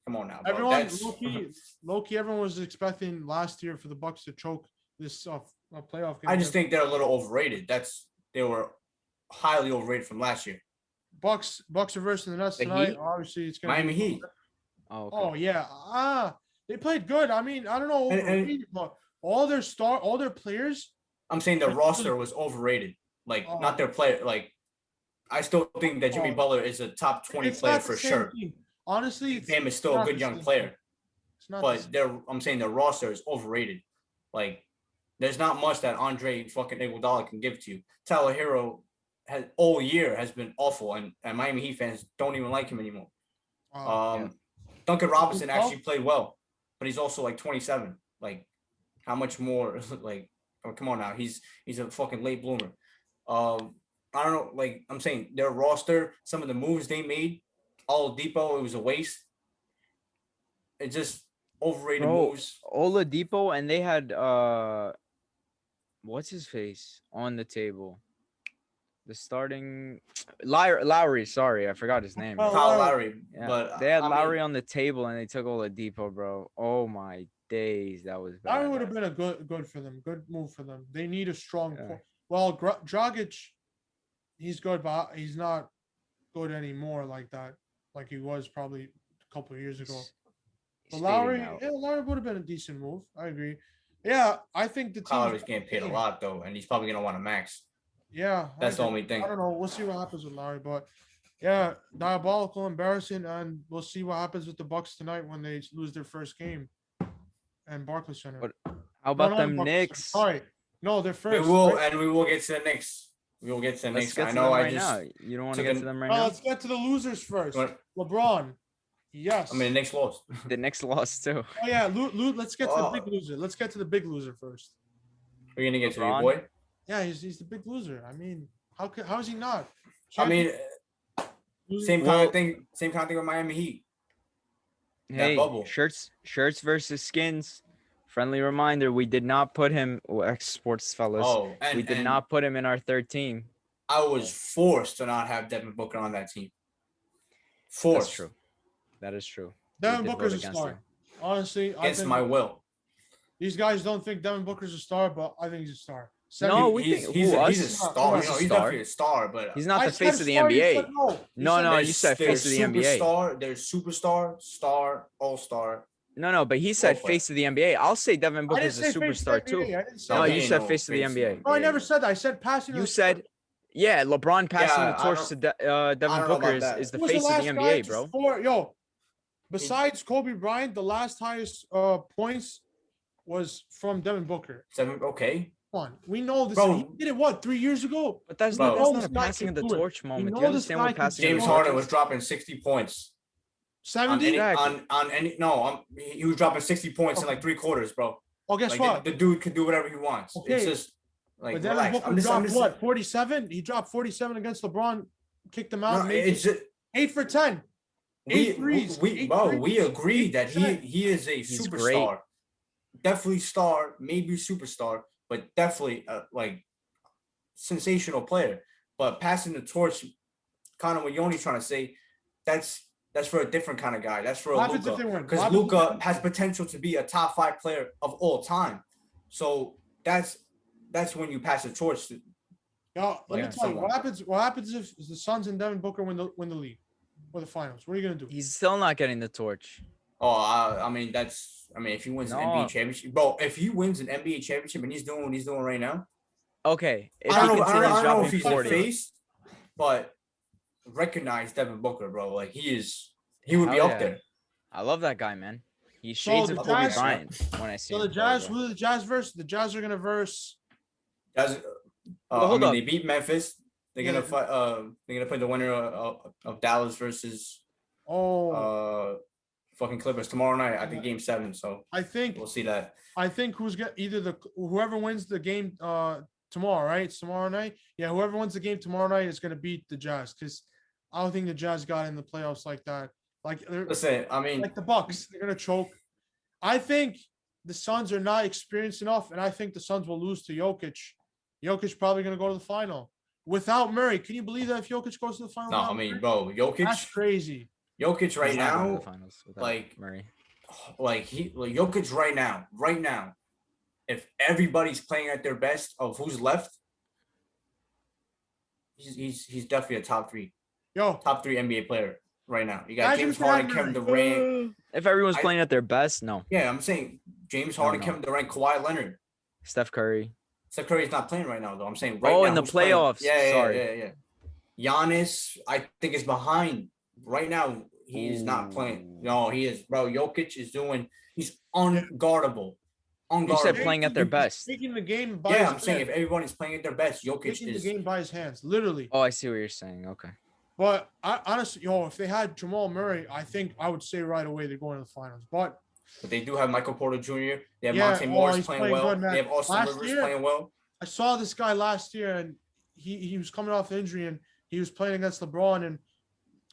S4: Come on now, bro.
S2: Everyone,
S4: That's
S2: low-key, everyone was expecting last year for the Bucks to choke this playoff game.
S4: I just think they're a little overrated. They were highly overrated from last year.
S2: Bucks are versus the Nets
S4: The
S2: tonight.
S4: Heat?
S2: Obviously, it's gonna
S4: Miami
S2: be
S4: Heat.
S1: Oh, okay.
S2: Oh yeah. They played good. I mean, I don't know,
S4: And-
S2: overrated, but all their players.
S4: I'm saying the roster was overrated. Like,
S2: Oh.
S4: not their player. Like, I still think that Jimmy
S2: Oh.
S4: Butler is a top 20
S2: it's
S4: player
S2: not the
S4: for
S2: same
S4: sure.
S2: team. Honestly,
S4: Bam is still a
S2: not
S4: good
S2: the
S4: young
S2: same
S4: player,
S2: team. It's not.
S4: but I'm saying the roster is overrated. Like, there's not much that Andre fucking Iguodala can give to you. Tyler Hero has all year has been awful, and Miami Heat fans don't even like him anymore. Duncan Robinson
S2: Well-
S4: actually played well, but he's also like 27. Like, how much more? Like, oh, come on now, he's a fucking late bloomer. I don't know. Like, I'm saying their roster, some of the moves they made, Oladipo, it was a waste. It just overrated
S1: Bro,
S4: moves.
S1: Oladipo, and they had what's his face on the table? The starting Lowry. Sorry, I forgot his name.
S2: Well,
S4: Kyle
S2: Lowry.
S4: Lowry,
S1: Yeah,
S4: but
S1: they had
S4: I mean,
S1: Lowry on the table, and they took Oladipo, bro. Oh my days, that was bad.
S2: That would have been a good for them. Good move for them. They need a strong.
S1: Yeah.
S2: Well, Dragic, he's good, but he's not good anymore like that. Like he was probably a couple of years ago.
S1: He's
S2: But Lowry,
S1: fading out.
S2: yeah, Lowry would have been a decent move. I agree. Yeah, I think the team.
S4: Kyle Lowry's getting paid a lot though, and he's probably gonna want a max.
S2: Yeah,
S4: That's the
S2: I
S4: only thing.
S2: don't know. We'll see what happens with Lowry, but Yeah, diabolical, embarrassing, and we'll see what happens with the Bucks tonight when they lose their first game. And Barclays Center.
S1: What- How
S2: No,
S1: about
S2: not
S1: them
S2: Barclays Center.
S1: Knicks?
S2: Sorry, no, they're
S4: We
S2: first.
S4: will,
S2: right?
S4: and we will get to the Knicks. We will get to the
S1: Let's
S4: Knicks.
S1: get
S4: I
S1: to
S4: know.
S1: them
S4: I
S1: right
S4: just.
S1: now. You don't want to
S4: took
S1: get
S4: an-
S1: to them right
S2: No,
S1: now?
S2: let's get to the losers first.
S4: What?
S2: LeBron. Yes.
S4: I mean, the Knicks lost.
S1: The Knicks lost too.
S2: Oh yeah, let's get to the
S4: Oh.
S2: big loser. Let's get to the big loser first.
S4: We're gonna get to your
S1: LeBron?
S4: boy.
S2: Yeah, he's the big loser. I mean, how is he not?
S4: I mean,
S2: Losing-
S4: same kind
S1: Well-
S4: of thing. Same kind of thing with Miami Heat.
S1: Hey,
S4: bubble.
S1: shirts versus skins. Friendly reminder: we did not put him. Sports fellas.
S4: Oh, and
S1: we did
S4: and
S1: not put him in our third team.
S4: I was forced to not have Devin Booker on that team. Forced.
S1: That's true. That is true.
S2: Devin
S1: We did
S2: Booker's a
S1: vote against
S2: star.
S1: him.
S2: Honestly, I
S4: Against
S2: think
S4: my will.
S2: these guys don't think Devin Booker's a star, but I think he's a star.
S1: No, we
S4: he's,
S1: think
S4: he's,
S1: who,
S4: a, he's a
S1: us?
S4: star.
S2: He's
S4: You know,
S1: a
S4: he's
S1: star.
S4: definitely a star, but
S1: He's not
S2: I
S1: the
S2: said
S1: face of the
S2: star, you
S1: NBA.
S2: said no. You
S1: No,
S2: said
S1: no,
S2: there's-
S1: you said
S4: there's
S1: face of the NBA.
S4: superstar, there's superstar, star, all-star.
S1: No, but he said
S4: Go for it.
S1: face of the NBA. I'll say Devin
S2: I didn't
S1: Booker's a
S2: say face of the
S1: superstar too.
S2: NBA. I didn't say
S1: No,
S4: No,
S2: that.
S4: he
S1: you
S4: ain't
S1: said
S4: no
S1: face of the NBA.
S2: No, I never said that. I said passing.
S1: You
S2: the
S1: said, yeah, LeBron passing
S4: Yeah,
S1: the
S4: I
S1: torch
S4: don't-
S1: to Devin
S4: I don't know
S1: Booker
S4: about that.
S1: is the
S2: Who was
S1: face of
S2: last
S1: the
S2: guy
S1: NBA,
S2: to
S1: bro.
S2: score- Yo, besides Kobe Bryant, the last highest points was from Devin Booker.
S4: Okay.
S2: Come on, we know this.
S4: Bro.
S2: He did it what 3 years ago?
S1: But that's
S4: Bro.
S1: not, that's
S2: We know
S1: not a
S2: this guy
S1: passing
S2: can
S1: of the
S2: do it.
S1: torch moment. Do
S2: know
S1: you
S2: this
S1: understand
S2: guy
S1: what
S2: can
S1: passing
S2: do
S1: of
S4: James
S1: the
S2: it.
S1: torch
S4: Harden
S1: is?
S4: was dropping 60 points.
S2: 70.
S1: Exactly.
S4: On any he was dropping 60 points in like 3 quarters, bro.
S2: Oh, guess
S4: Like
S2: what?
S4: the dude can do whatever he wants.
S2: Okay.
S4: It's just like
S2: But Devin
S4: relax.
S2: Booker
S4: I'm just
S2: dropped what? 47. He dropped 47 against LeBron, kicked him out.
S4: No,
S2: made
S4: it's just
S2: 8 for 10.
S4: we,
S2: Eight threes,
S4: we,
S2: eight
S4: bro,
S2: threes,
S4: we agree that
S2: 8%.
S4: he is a
S1: He's
S4: superstar. Definitely star, maybe superstar, but definitely like sensational player. But passing the torch, kind of what Yoni's trying to say, that's for a different kind of guy. That's for a
S2: What happens if
S4: Luka.
S2: they win?
S4: Because
S2: What happens
S4: Luka
S2: if-
S4: has potential to be a top 5 player of all time. So that's when you pass the torch to
S2: Yo, let
S4: Yeah,
S2: me tell you,
S4: someone.
S2: what happens if the Suns and Devin Booker win the league or the finals? What are you gonna do?
S1: He's still not getting the torch.
S4: I mean, if he wins an
S1: No.
S4: NBA championship, bro, if he wins an NBA championship and he's doing what he's doing right now,
S1: Okay. If
S4: I
S1: he
S4: don't know
S1: continues
S4: if
S1: dropping
S4: he's
S1: 40.
S4: a face, but recognize Devin Booker, bro. Like he would be
S1: Hell
S4: up
S1: yeah.
S4: there.
S1: I love that guy, man. He's
S2: So
S1: shades
S2: the
S1: of Kobe
S2: Jazz-
S1: Bryant when I see
S2: So
S1: him
S2: the
S1: play,
S2: Jazz,
S1: bro.
S2: who do the Jazz verse? The Jazz are gonna verse.
S4: That's,
S1: Well, hold up.
S4: they beat Memphis. They're
S2: Yeah.
S4: gonna fight. They're gonna play the winner of Dallas versus
S2: Oh,
S4: fucking Clippers tomorrow night at the Game 7. So
S2: I think
S4: we'll see that.
S2: who's get either whoever wins the game tomorrow, right? It's tomorrow night. Yeah, whoever wins the game tomorrow night is gonna beat the Jazz because I don't think the Jazz got in the playoffs like that. Like they're
S4: Listen, I mean,
S2: like the Bucks, they're gonna choke. I think the Suns are not experienced enough, and I think the Suns will lose to Jokic. Jokic probably gonna go to the final without Murray. Can you believe that if Jokic goes to the final?
S4: no,
S2: without
S4: I mean,
S2: Murray?
S4: bro,
S2: That's
S4: Jokic
S2: crazy.
S4: right
S1: He's not going to
S4: now,
S1: the finals without
S4: like,
S1: Murray.
S4: Jokic right now, if everybody's playing at their best of who's left, he's definitely a top 3
S2: Yo,
S4: NBA player right now. You got
S2: Imagine
S4: James
S2: if they had
S4: Harden, Kevin
S2: Murray.
S4: Durant.
S1: If everyone's
S4: I-
S1: playing at their best, no.
S4: Yeah, I'm saying James Harden,
S1: no.
S4: Kevin Durant, Kawhi Leonard.
S1: Steph Curry.
S4: Steph Curry's not playing right now, though. I'm saying right
S1: Oh,
S4: now.
S1: in the
S4: who's playing?
S1: playoffs.
S4: Yeah.
S1: Sorry.
S4: Giannis, I think, is behind. Right now, he is not playing.
S1: Ooh.
S4: No, he is. Bro, Jokic is he's unguardable.
S1: You said
S4: Unguardable.
S1: playing at their best.
S2: taking the game by
S4: Yeah,
S2: his
S4: I'm saying if
S2: hands.
S4: everybody's playing at their best, Jokic
S2: Taking the
S4: is.
S2: game by his hands, literally.
S1: Oh, I see what you're saying. Okay.
S2: But I honestly, if they had Jamal Murray, I think I would say right away they're going to the finals. But
S4: But they do have Michael Porter Jr. They have
S2: Yeah,
S4: Monte Morris
S2: he's
S4: playing
S2: playing
S4: well.
S2: good, man.
S4: They have Austin
S2: Last
S4: Rivers
S2: year-
S4: playing well.
S2: I saw this guy last year, and he was coming off injury, and he was playing against LeBron, and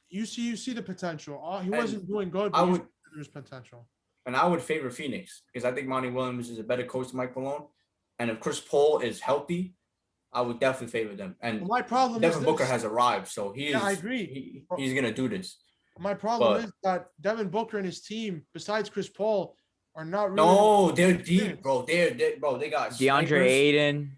S2: you see the potential. He wasn't doing good,
S4: I
S2: but
S4: would-
S2: there's potential.
S4: And I would favor Phoenix because I think Monty Williams is a better coach than Mike Malone. And if Chris Paul is healthy, I would definitely favor them. And
S2: But my problem is
S4: Devin Booker
S2: this.
S4: has arrived, so he is.
S2: Yeah, I agree.
S4: He's gonna do this.
S2: My problem
S4: but-
S2: is that Devin Booker and his team, besides Chris Paul, are not really.
S4: No, they're deep, bro. They got
S1: DeAndre
S4: snipers.
S1: Aiden.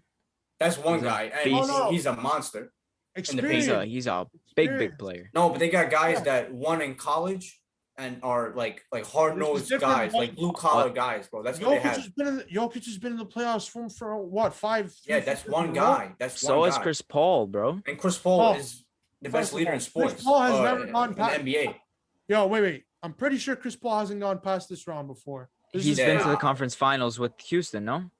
S4: That's one
S1: He's a
S4: guy, and
S1: beast.
S2: No.
S4: he's a monster.
S2: Experience.
S1: He's a big
S2: Experience.
S1: player.
S4: No, but they got guys
S2: Yeah.
S4: that won in college and are like hard nosed
S2: different
S4: guys, like blue collar guys, bro. That's what they have.
S2: Jokic has been in the playoffs for what 5?
S4: Yeah, that's one guy. That's
S1: So
S4: one
S1: is
S4: guy.
S1: Chris Paul, bro.
S4: And Chris Paul
S2: Oh.
S4: is the best leader in sports.
S2: Chris Paul has never gone
S4: in
S2: past
S4: the NBA.
S2: Yo, wait. I'm pretty sure Chris Paul hasn't gone past this round before.
S1: He's been to the conference finals with Houston, no?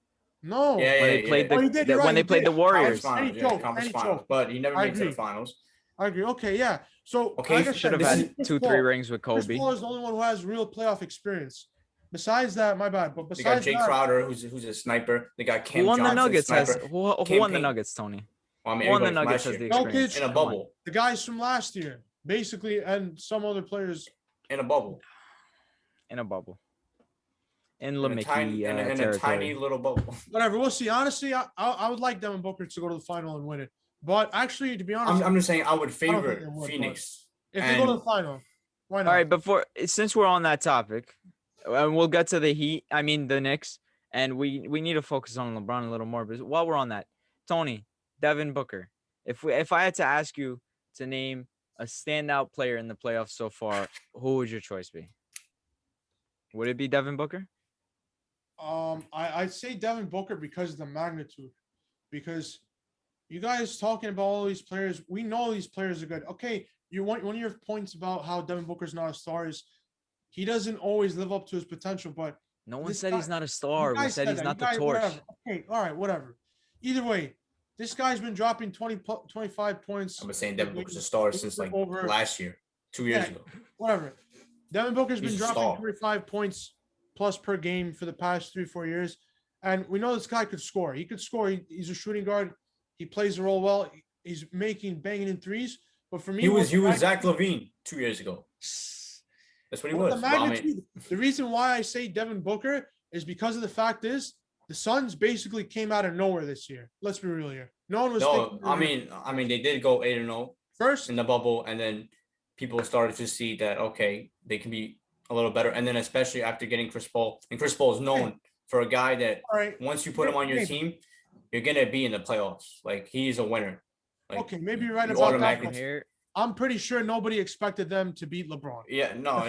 S2: No.
S4: Yeah,
S1: When they played when they played the Warriors.
S4: Conference finals, but he never made it to the finals.
S2: I agree. Okay, yeah. So
S4: Okay,
S2: like
S1: Should have had 2-3 rings with Kobe.
S2: Chris Paul is the only one who has real playoff experience. Besides that, my bad. But
S4: They got
S2: besides
S4: Jay
S2: that,
S4: Crowder, who's a sniper. They got Cam
S1: Who won
S4: Johnson,
S1: the Nuggets?
S4: sniper.
S1: Who won the Nuggets, Tony?
S4: Well, I mean,
S1: Who won the
S4: everybody from
S1: Nuggets
S4: last
S1: has the
S4: year.
S1: experience?
S4: In a bubble.
S2: the guys from last year, basically, and some other players.
S4: In a bubble.
S1: In a bubble. In
S4: In a tiny little bubble.
S2: Whatever. We'll see. Honestly, I would like Devin Booker to go to the final and win it. But actually, to be honest,
S4: I'm just saying I would
S2: think
S4: favor
S2: they would,
S4: Phoenix.
S2: if they go to the final, why not?
S1: All right, since we're on that topic, and we'll get to the the Knicks, and we need to focus on LeBron a little more. But while we're on that, Tony, Devin Booker, if I had to ask you to name a standout player in the playoffs so far, who would your choice be? Would it be Devin Booker?
S2: I'd say Devin Booker because of the magnitude. Because you guys talking about all these players, we know these players are good. Okay, you want one of your points about how Devin Booker's not a star is he doesn't always live up to his potential, but
S1: no one said he's not a star. We said he's not the torch.
S2: Whatever. Okay, all right, whatever. Either way, this guy's been dropping 25 points.
S4: I've been saying Devin Booker's a star since like last year, 2 years ago.
S2: Whatever. Devin Booker's been
S4: He's a
S2: dropping
S4: star.
S2: 25 points plus per game for the past 3-4 years. And we know this guy could score. He could score. He's a shooting guard. He plays the role well. He's banging in threes. But for me,
S4: he was Zach LaVine 2 years ago. That's what he was.
S2: The reason why I say Devin Booker is because of the fact is the Suns basically came out of nowhere this year. Let's be real here. No one was.
S4: I mean, they did go 8-0
S2: first
S4: in the bubble, and then people started to see that okay, they can be a little better, and then especially after getting Chris Paul, and Chris Paul is known for a guy that once you put him on your team, you're gonna be in the playoffs. Like he's a winner. Like,
S2: okay, maybe you're right about that. Here. I'm pretty sure nobody expected them to beat LeBron.
S4: Yeah, no.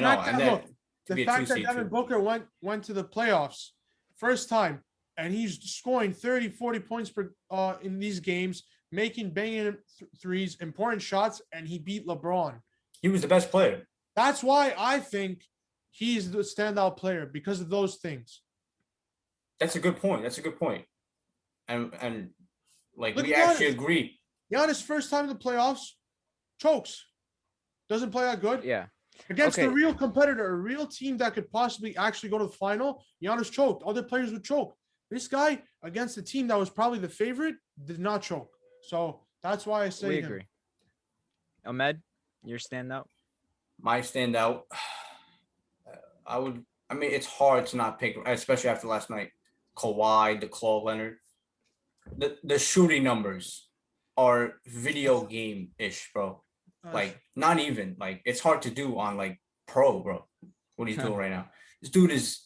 S2: The fact that Devin Booker went to the playoffs first time, and he's scoring 30, 40 points per in these games, banging threes, important shots, and he beat LeBron.
S4: He was the best player.
S2: That's why I think he's the standout player because of those things.
S4: That's a good point. And like we actually agree.
S2: Giannis first time in the playoffs, chokes. Doesn't play that good.
S1: Yeah.
S2: Against a real competitor, a real team that could possibly actually go to the final, Giannis choked. Other players would choke. This guy, against a team that was probably the favorite, did not choke. So that's why I say
S1: we agree. Ahmed, your standout? My
S4: standout, I mean, it's hard to not pick, especially after last night. Kawhi, the Claw Leonard. The shooting numbers are video game-ish, bro. Like, not even. Like, it's hard to do on, like, pro, bro. What he's doing right now. This dude is,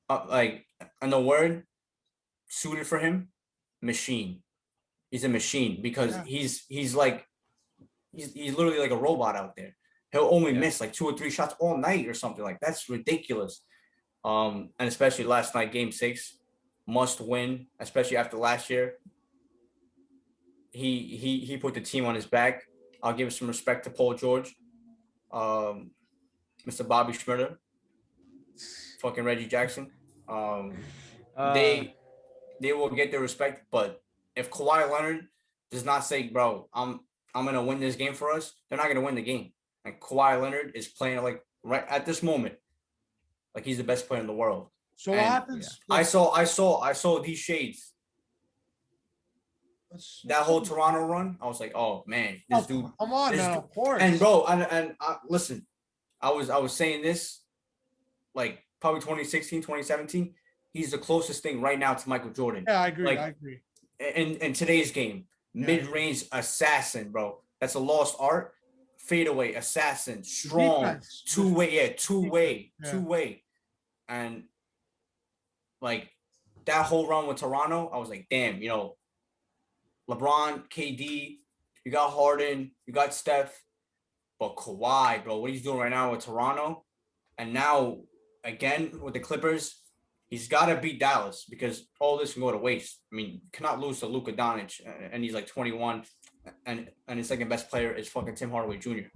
S4: like, in the word, suited for him, machine. He's a machine because he's literally like a robot out there. He'll only miss like 2 or 3 shots all night or something. Like, that's ridiculous. And especially last night, game 6, must win, especially after last year. He put the team on his back. I'll give some respect to Paul George, Mr. Bobby Schmurder, fucking Reggie Jackson. They will get their respect, but if Kawhi Leonard does not say, bro, I'm gonna win this game for us, they're not gonna win the game. Like, Kawhi Leonard is playing like right at this moment, like he's the best player in the world.
S2: So what happens?
S4: I saw these shades. That whole Toronto run, I was like, oh man, this dude.
S2: Come on now, of course.
S4: And bro, and listen, I was saying this, like probably 2016, 2017. He's the closest thing right now to Michael Jordan.
S2: Yeah, I agree.
S4: Like,
S2: I agree.
S4: In today's game, mid-range assassin, bro. That's a lost art. Fadeaway assassin, strong, two-way. And like that whole run with Toronto, I was like, damn, LeBron, KD, you got Harden, you got Steph, but Kawhi, bro, what he's doing right now with Toronto, and now again with the Clippers, He's got to beat Dallas because all this can go to waste. I mean, cannot lose to Luka Doncic, and he's like 21, and his second best player is fucking Tim Hardaway Jr.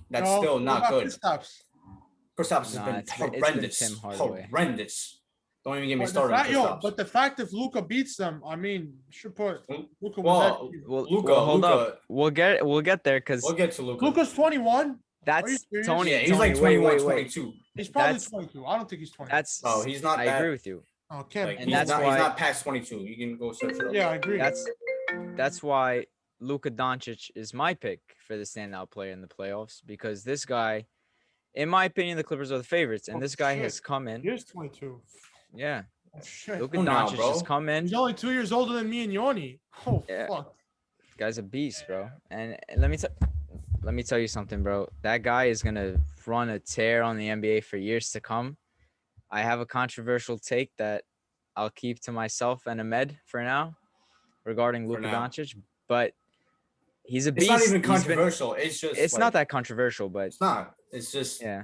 S4: That's still not good. Kristaps has been horrendous.
S1: Tim Hardaway.
S4: Horrendous. Don't even get me started on Kristaps.
S2: But the fact if Luka beats them, I mean, should put Luka.
S1: Well, hold up. We'll get there because
S4: we'll get to Luka.
S2: Luka's 21.
S1: That's Tony.
S4: Yeah, he's like 21, 22.
S2: He's probably 22. I don't think he's 20.
S4: He's not.
S1: I agree with you.
S2: Okay,
S4: like, he's not past 22. You can go search it up.
S2: Yeah, I agree.
S1: That's why Luka Doncic is my pick for the standout player in the playoffs, because this guy, in my opinion, the Clippers are the favorites, and this guy has come in.
S2: He's 22.
S1: Yeah.
S2: Shit.
S1: Luka Doncic has come in.
S2: He's only 2 years older than me and Yoni. Oh,
S1: yeah.
S2: Fuck.
S1: Guy's a beast, bro. And let me tell you something, bro. That guy is going to run a tear on the NBA for years to come. I have a controversial take that I'll keep to myself and Ahmed for now regarding Luka Doncic, but he's a beast.
S4: It's not even controversial. It's
S1: not that controversial, but
S4: it's not. It's just,
S1: yeah.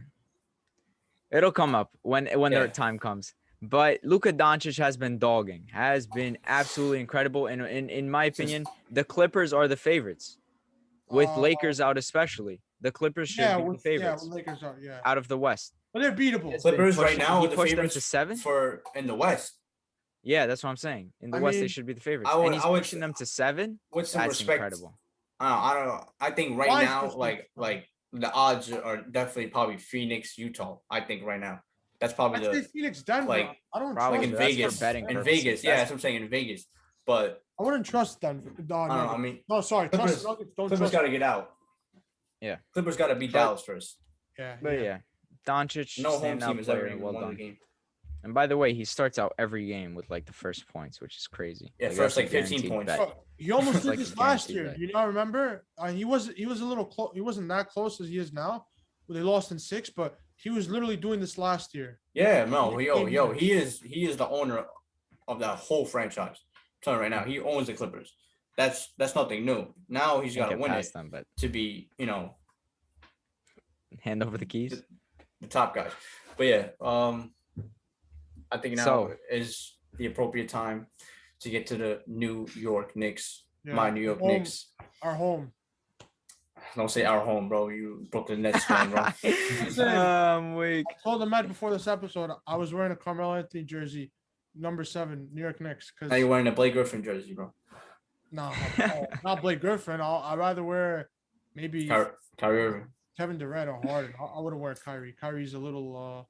S1: It'll come up when the time comes. But Luka Doncic has been absolutely incredible. And in my opinion, the Clippers are the favorites. With Lakers out especially. The Clippers should be the favorites.
S2: Yeah, Lakers out,
S1: out of the West.
S2: But they're beatable.
S4: Clippers right now are the
S1: favorites
S4: favorites
S1: to 7
S4: in the West.
S1: Yeah, that's what I'm saying. In the West, they should be the favorites. And he's pushing them to 7.
S4: With some
S1: that's
S4: respect,
S1: incredible.
S4: I don't know. I think right now, like the odds are definitely probably Phoenix, Utah. I think right now. That's probably
S2: the Phoenix, Denver.
S4: Like,
S2: I don't
S4: probably
S2: trust
S4: in Vegas. In Vegas, yeah, that's what I'm saying. In Vegas, but
S2: I wouldn't trust Denver.
S4: I don't know. I mean,
S2: no, sorry.
S4: Clippers got to get out.
S1: Yeah,
S4: Clippers got to beat Dallas first.
S2: Yeah,
S1: but yeah, Doncic,
S4: no home team has ever
S1: well
S4: won
S1: done.
S4: the game.
S1: And by the way, he starts out every game with like the first points, which is crazy.
S4: Yeah, first like 15 points.
S2: He almost did this last year. You know, remember? He was a little close. He wasn't that close as he is now. They lost in 6, but he was literally doing this last year.
S4: Yeah, no, he is the owner of that whole franchise. I'm telling you right now, he owns the Clippers. That's nothing new. Now he's got to win it to be,
S1: hand over the keys.
S4: The top guys. But yeah, I think now is the appropriate time to get to the New York Knicks. Yeah, my New York Knicks.
S2: Our home.
S4: Don't say our home, bro. You Brooklyn Nets fan, bro.
S1: I'm weak.
S2: I told the Matt before this episode I was wearing a Carmelo Anthony jersey, number 7, New York Knicks.
S4: Now you're wearing a Blake Griffin jersey, bro.
S2: No, not Blake Griffin. I'd rather wear maybe
S4: Kyrie Irving,
S2: Kevin Durant or Harden. I wouldn't wear Kyrie. Kyrie's a little.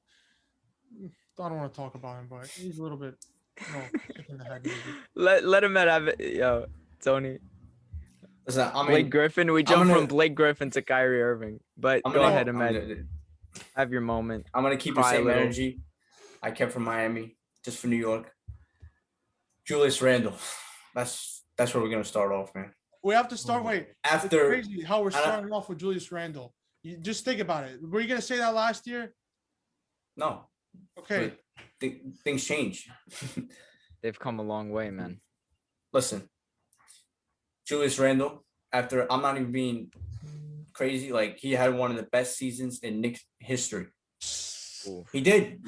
S2: I don't want to talk about him, but he's a little bit. Sick in the head. Maybe.
S1: Let him have it, yo, Tony.
S4: Listen,
S1: Blake Griffin. We jumped from Blake Griffin to Kyrie Irving, but go ahead, Ahmed. Have your moment.
S4: I'm gonna keep the same energy I kept from Miami, just for New York. Julius Randle. That's where we're gonna start off, man.
S2: We have to start. Wait,
S4: after
S2: it's crazy how we're starting off with Julius Randle. You just think about it. Were you gonna say that last year?
S4: No.
S2: Okay.
S4: Things change.
S1: They've come a long way, man.
S4: Listen, Julius Randle, after I'm not even being crazy, like he had one of the best seasons in Knicks history. Ooh. He did,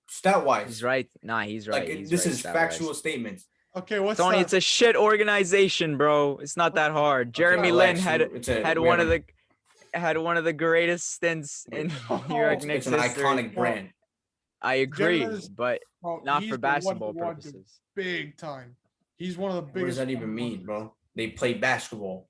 S4: stat wise.
S1: He's right. Nah, he's right.
S4: Like this is factual statements.
S2: Okay, what's
S1: Tony? It's a shit organization, bro. It's not that hard. Jeremy Lin had one of the greatest stints in New York Knicks history.
S4: It's an iconic brand.
S1: I agree, but not for basketball purposes.
S2: Big time. He's one of the biggest.
S4: What does that even mean, bro? They play basketball.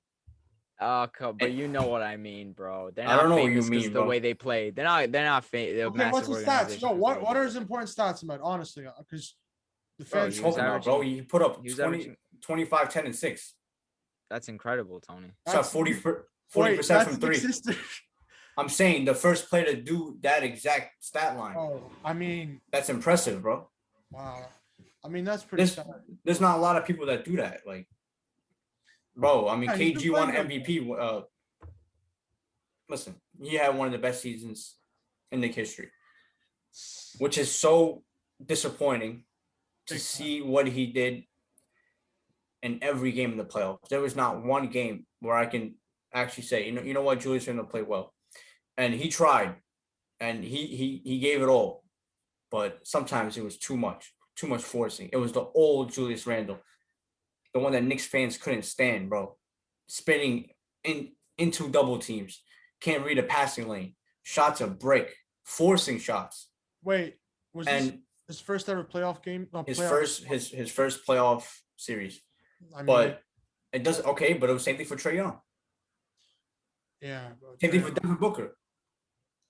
S1: But you know what I mean, bro. They're
S4: not
S1: not
S4: famous
S1: what you mean,
S4: the
S1: way they play. They're not famous.
S2: Okay, what's the stats? No, what are his important stats about? Honestly, because the fans
S4: talking about, bro. He put up 25, 10, and 6.
S1: That's incredible, Tony.
S4: Shot 40% from 3. I'm saying the first player to do that exact stat line.
S2: Oh, I mean,
S4: that's impressive, bro.
S2: Wow. I mean, that's pretty.
S4: There's not a lot of people that do that. Like, bro, I mean, KG won MVP. Listen, he had one of the best seasons in Knicks history, which is so disappointing to see what he did in every game in the playoffs. There was not one game where I can actually say, you know what, Julius Randle played well. And he tried, and he gave it all. but sometimes it was too much forcing. It was the old Julius Randle, the one that Knicks fans couldn't stand, bro. Spinning into double teams, can't read a passing lane, shots a brick, forcing shots.
S2: Wait, was this
S4: And
S2: his first ever playoff game? No,
S4: his
S2: playoff.
S4: first playoff series.
S2: I mean,
S4: But it doesn't okay, but it was same thing for Trae Young.
S2: yeah.
S4: Same thing for Devin Booker.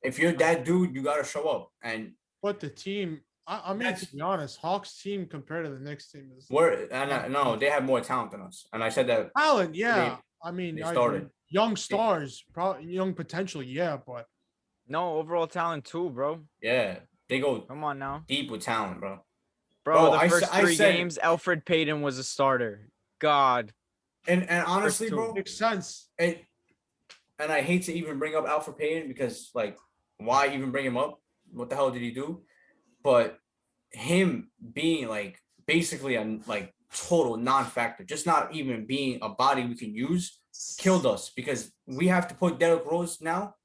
S4: If you're that dude, you gotta show up. And
S2: But the team, I mean, to be honest, Hawks team compared to the Knicks team is
S4: no, they have more talent than us. And I said that
S2: talent. Yeah, I mean,
S4: they
S2: I
S4: started.
S2: agree. Young stars, probably young potential. Yeah, but
S1: No, overall talent too, bro.
S4: yeah, they go
S1: Come on now.
S4: deep with talent, bro.
S1: Bro,
S4: Bro,
S1: the first
S4: I
S1: three
S4: said-
S1: games, Alfred Payton was a starter. God.
S4: And honestly,
S1: two.
S4: bro,
S2: makes sense.
S4: and I hate to even bring up Alfred Payton because like why even bring him up? What the hell did he do? But him being like basically a like total non-factor, just not even being a body we can use, killed us because we have to put Derrick Rose now,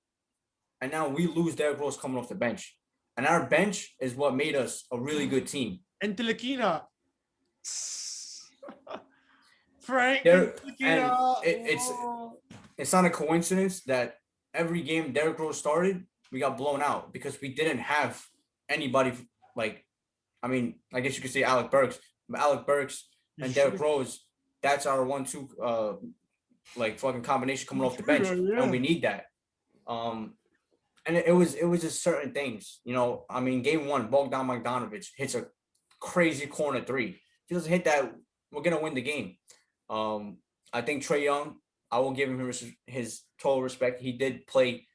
S4: and now we lose Derrick Rose coming off the bench. And our bench is what made us a really good team.
S2: And Telekina. Frank
S4: There-
S2: Ntilikina.
S4: and it's not a coincidence that every game Derrick Rose started, we got blown out because we didn't have anybody like, I mean, I guess you could say Alec Burks, but Alec Burks and Derrick Rose, that's our 1-2 like fucking combination coming off the bench, and we need that. And it was just certain things, you know. I mean, game one, Bogdan Bogdanovic hits a crazy corner three. If he doesn't hit that, we're gonna win the game. I think Trae Young, I will give him his total respect. He did play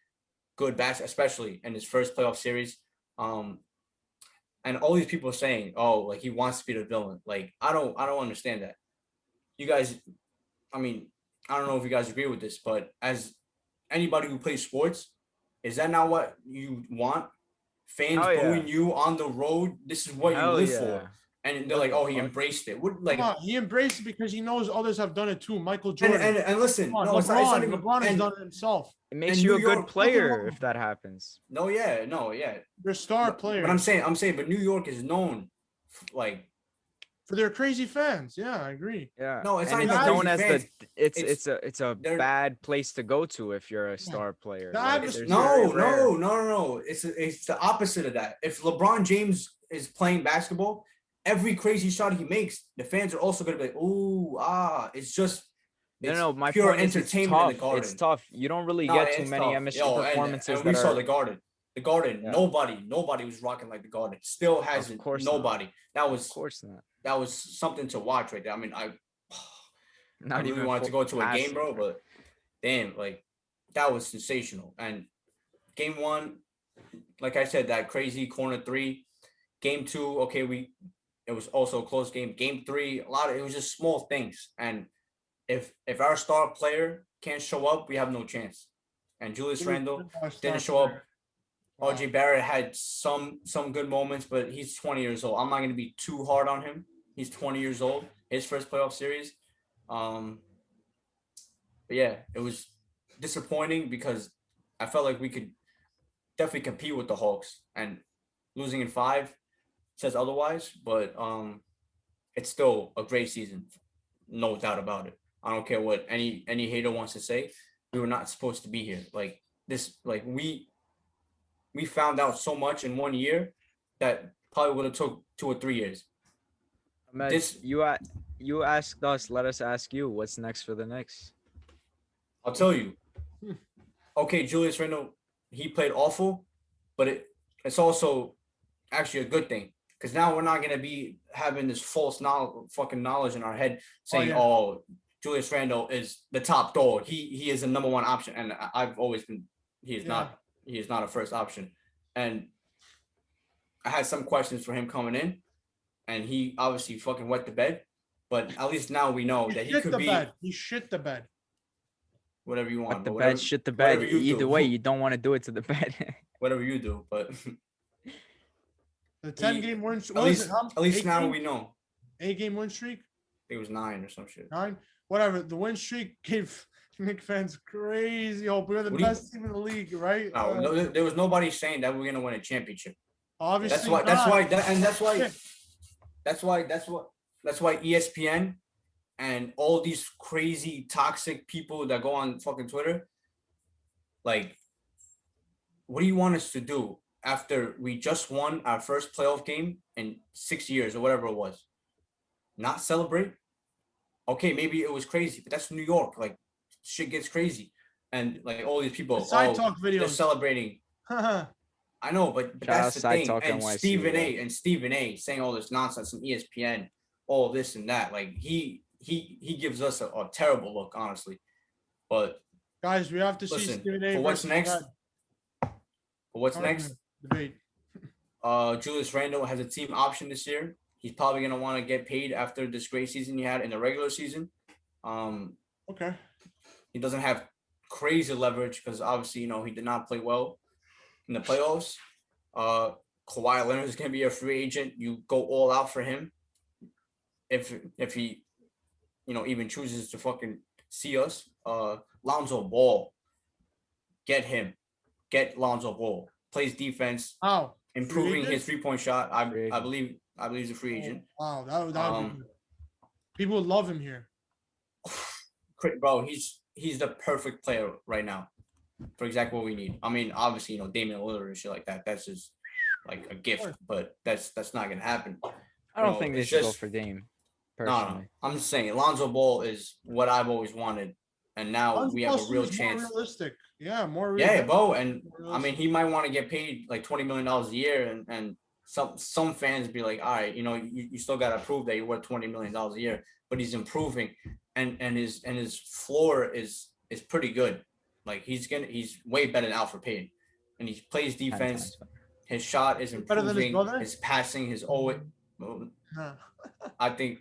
S4: good basketball, especially in his first playoff series. And all these people are saying, "Oh, like he wants to be the villain." Like I don't understand that. You guys, I mean, I don't know if you guys agree with this, but as anybody who plays sports, is that not what you want? Fans booing you on the road. This is what you live for. And they're like, "Oh, he embraced it." What like?
S2: He embraced it because he knows others have done it too. Michael Jordan
S4: And listen, no,
S2: LeBron,
S4: it's not even,
S2: LeBron has
S4: and-
S2: done it himself.
S1: It makes
S4: And
S1: you
S4: New
S1: a good
S4: York-
S1: player if that happens.
S4: No, yeah.
S2: They're star players.
S4: But I'm saying, but New York is known, like,
S2: for their crazy fans. Yeah, I agree.
S1: Yeah.
S4: No, it's
S1: and
S4: not
S1: it's
S4: even
S1: known as
S4: crazy
S1: the it's a
S4: they're-
S1: bad place to go to if you're a star player.
S2: The
S1: Like,
S2: atmosphere-
S1: there's
S4: no.
S1: very rare.
S4: It's the opposite of that. If LeBron James is playing basketball, every crazy shot he makes, the fans are also gonna be like, "Ooh, ah!" It's just
S1: No, my
S4: pure
S1: point is it's
S4: entertainment in the
S1: tough.
S4: Garden.
S1: It's tough. You don't really
S4: No,
S1: get too
S4: it's
S1: many
S4: tough.
S1: MSG
S4: Yo,
S1: performances
S4: and we
S1: that
S4: saw
S1: are.
S4: the Garden. The Garden,
S1: Yeah.
S4: nobody was rocking like the Garden. Still hasn't.
S1: course not.
S4: Nobody. That
S1: Of
S4: was
S1: course not.
S4: something to watch right there. I mean, I
S1: Not
S4: really
S1: even
S4: wanted to go to a game,
S1: passing.
S4: bro, but damn, like that was sensational. And game one, like I said, that crazy corner three. Game two, okay, it was also a close game. Game three, it was just small things. And if our star player can't show up, we have no chance. And Julius Randle didn't show up. RJ Barrett had some good moments, but he's 20 years old. I'm not gonna be too hard on him. He's 20 years old. His first playoff series. But yeah, it was disappointing because I felt like we could definitely compete with the Hawks, and losing in 5 says otherwise. But it's still a great season, no doubt about it. I don't care what any hater wants to say. We were not supposed to be here. Like this, like we found out so much in 1 year that probably would have took 2 or 3 years.
S1: Ahmed, you asked us. Let us ask you. What's next for the Knicks?
S4: I'll tell you. Okay, Julius Randle, he played awful, but it's also actually a good thing because now we're not gonna be having this false knowledge in our head saying, "Oh, Julius Randle is the top dog. He is the number one option," and I've always been. He is not. He is not a first option, and I had some questions for him coming in, and he obviously fucking wet the bed. But at least now we know that he could be.
S2: He shit the bed.
S4: Whatever you want.
S1: Wet the
S4: but
S1: bed,
S4: whatever-
S1: shit the bed.
S4: whatever you
S1: Either
S4: do.
S1: way, you don't want to do it to the bed.
S4: Whatever you do, but
S2: The 10-game win streak.
S4: at least now we know.
S2: 8-game win streak.
S4: It was 9 or some shit.
S2: 9. Whatever. The win streak gave Knick fans crazy hope. We're the
S4: What do you-
S2: best team in the league, right?
S4: No, there was nobody saying that we're gonna win a championship.
S2: Obviously,
S4: That's why. That's why ESPN and all these crazy toxic people that go on fucking Twitter, like, what do you want us to do after we just won our first playoff game in 6 years or whatever it was? Not celebrate? Okay, maybe it was crazy, but that's New York. Like, shit gets crazy, and like all these people,
S2: side talk
S4: they're
S2: videos.
S4: celebrating. I know, but that's the
S1: Side
S4: thing.
S1: Talk
S4: And
S1: NYC,
S4: Stephen A. saying all this nonsense on ESPN, all this and that. Like he gives us a terrible look, honestly. But
S2: Guys, we have to see
S4: listen,
S2: Stephen A.
S4: for what's
S2: versus
S4: next?
S2: Brad.
S4: For what's
S2: Not
S4: next?
S2: even a debate.
S4: Julius Randle has a team option this year. He's probably gonna want to get paid after this great season he had in the regular season.
S2: Okay.
S4: He doesn't have crazy leverage because obviously, he did not play well in the playoffs. Kawhi Leonard is going to be a free agent. You go all out for him. If he, even chooses to fucking see us. Lonzo Ball, get him. Get Lonzo Ball. Plays defense.
S2: Wow.
S4: Improving his 3-point shot. I believe he's a free agent.
S2: Wow, that would be good. People would love him here.
S4: Bro, he's the perfect player right now for exactly what we need. I mean, obviously, Damian Lillard and shit like that. That's just like a gift, but that's not gonna happen.
S1: I don't think they should go for Dame. Personally.
S4: No. I'm just saying, Lonzo Ball is what I've always wanted, and now we have a real chance.
S2: More realistic, yeah, more realistic.
S4: Yeah, bro, and I mean, he might want to get paid like $20 million a year, and some fans be like, all right, you still gotta prove that you're worth $20 million a year, but he's improving, and his floor is pretty good. Like he's way better than Alfred Payton, and he plays defense. His shot is improving. His passing, his I think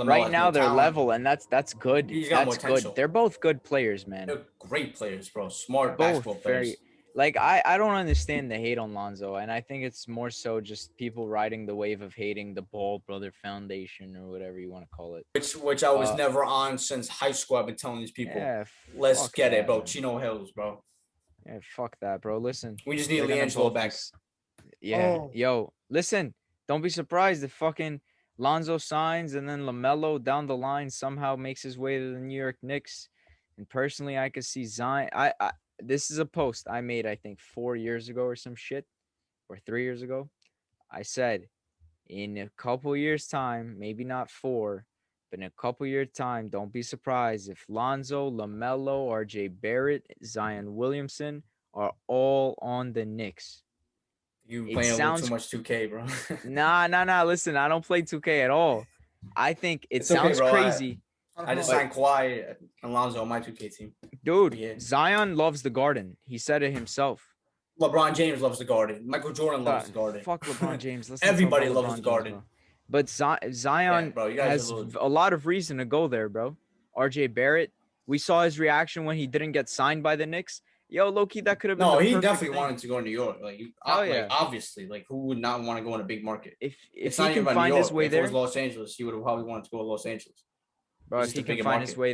S1: right now they're level, and that's good.
S4: He's got
S1: that's
S4: potential.
S1: Good. They're both good players, man.
S4: They're great players, bro. Smart basketball players.
S1: I don't understand the hate on Lonzo, and I think it's more so just people riding the wave of hating the Ball Brother Foundation or whatever you want to call it.
S4: Which I was never on since high school. I've been telling these people, let's get it, bro. Man. Chino Hills, bro.
S1: Yeah, fuck that, bro. Listen,
S4: we just need LiAngelo back.
S1: Yeah, yo, listen. Don't be surprised if fucking Lonzo signs and then LaMelo down the line somehow makes his way to the New York Knicks. And personally, I could see Zion. This is a post I made, I think, 4 years ago or some shit, or 3 years ago. I said, in a couple years' time, maybe not 4, but in a couple years' time, don't be surprised if Lonzo, LaMelo, RJ Barrett, Zion Williamson are all on the Knicks.
S4: You playing a little too much 2K, bro.
S1: Nah. Listen, I don't play 2K at all. I think it sounds crazy.
S4: I just signed Kawhi and Lonzo on my 2K team.
S1: Dude, Zion loves the Garden. He said it himself.
S4: LeBron James loves the Garden. Michael Jordan loves the Garden.
S1: Fuck LeBron James.
S4: Everybody loves the Garden.
S1: James, but Zion has a lot of reason to go there, bro. RJ Barrett, we saw his reaction when he didn't get signed by the Knicks. Yo, low-key, that could have been
S4: he definitely wanted to go to New York. Like, obviously, like, who would not want to go in a big market?
S1: If he can find his way there,
S4: if it was Los Angeles, he would have probably wanted to go to Los Angeles.
S1: Bro, if he can find his way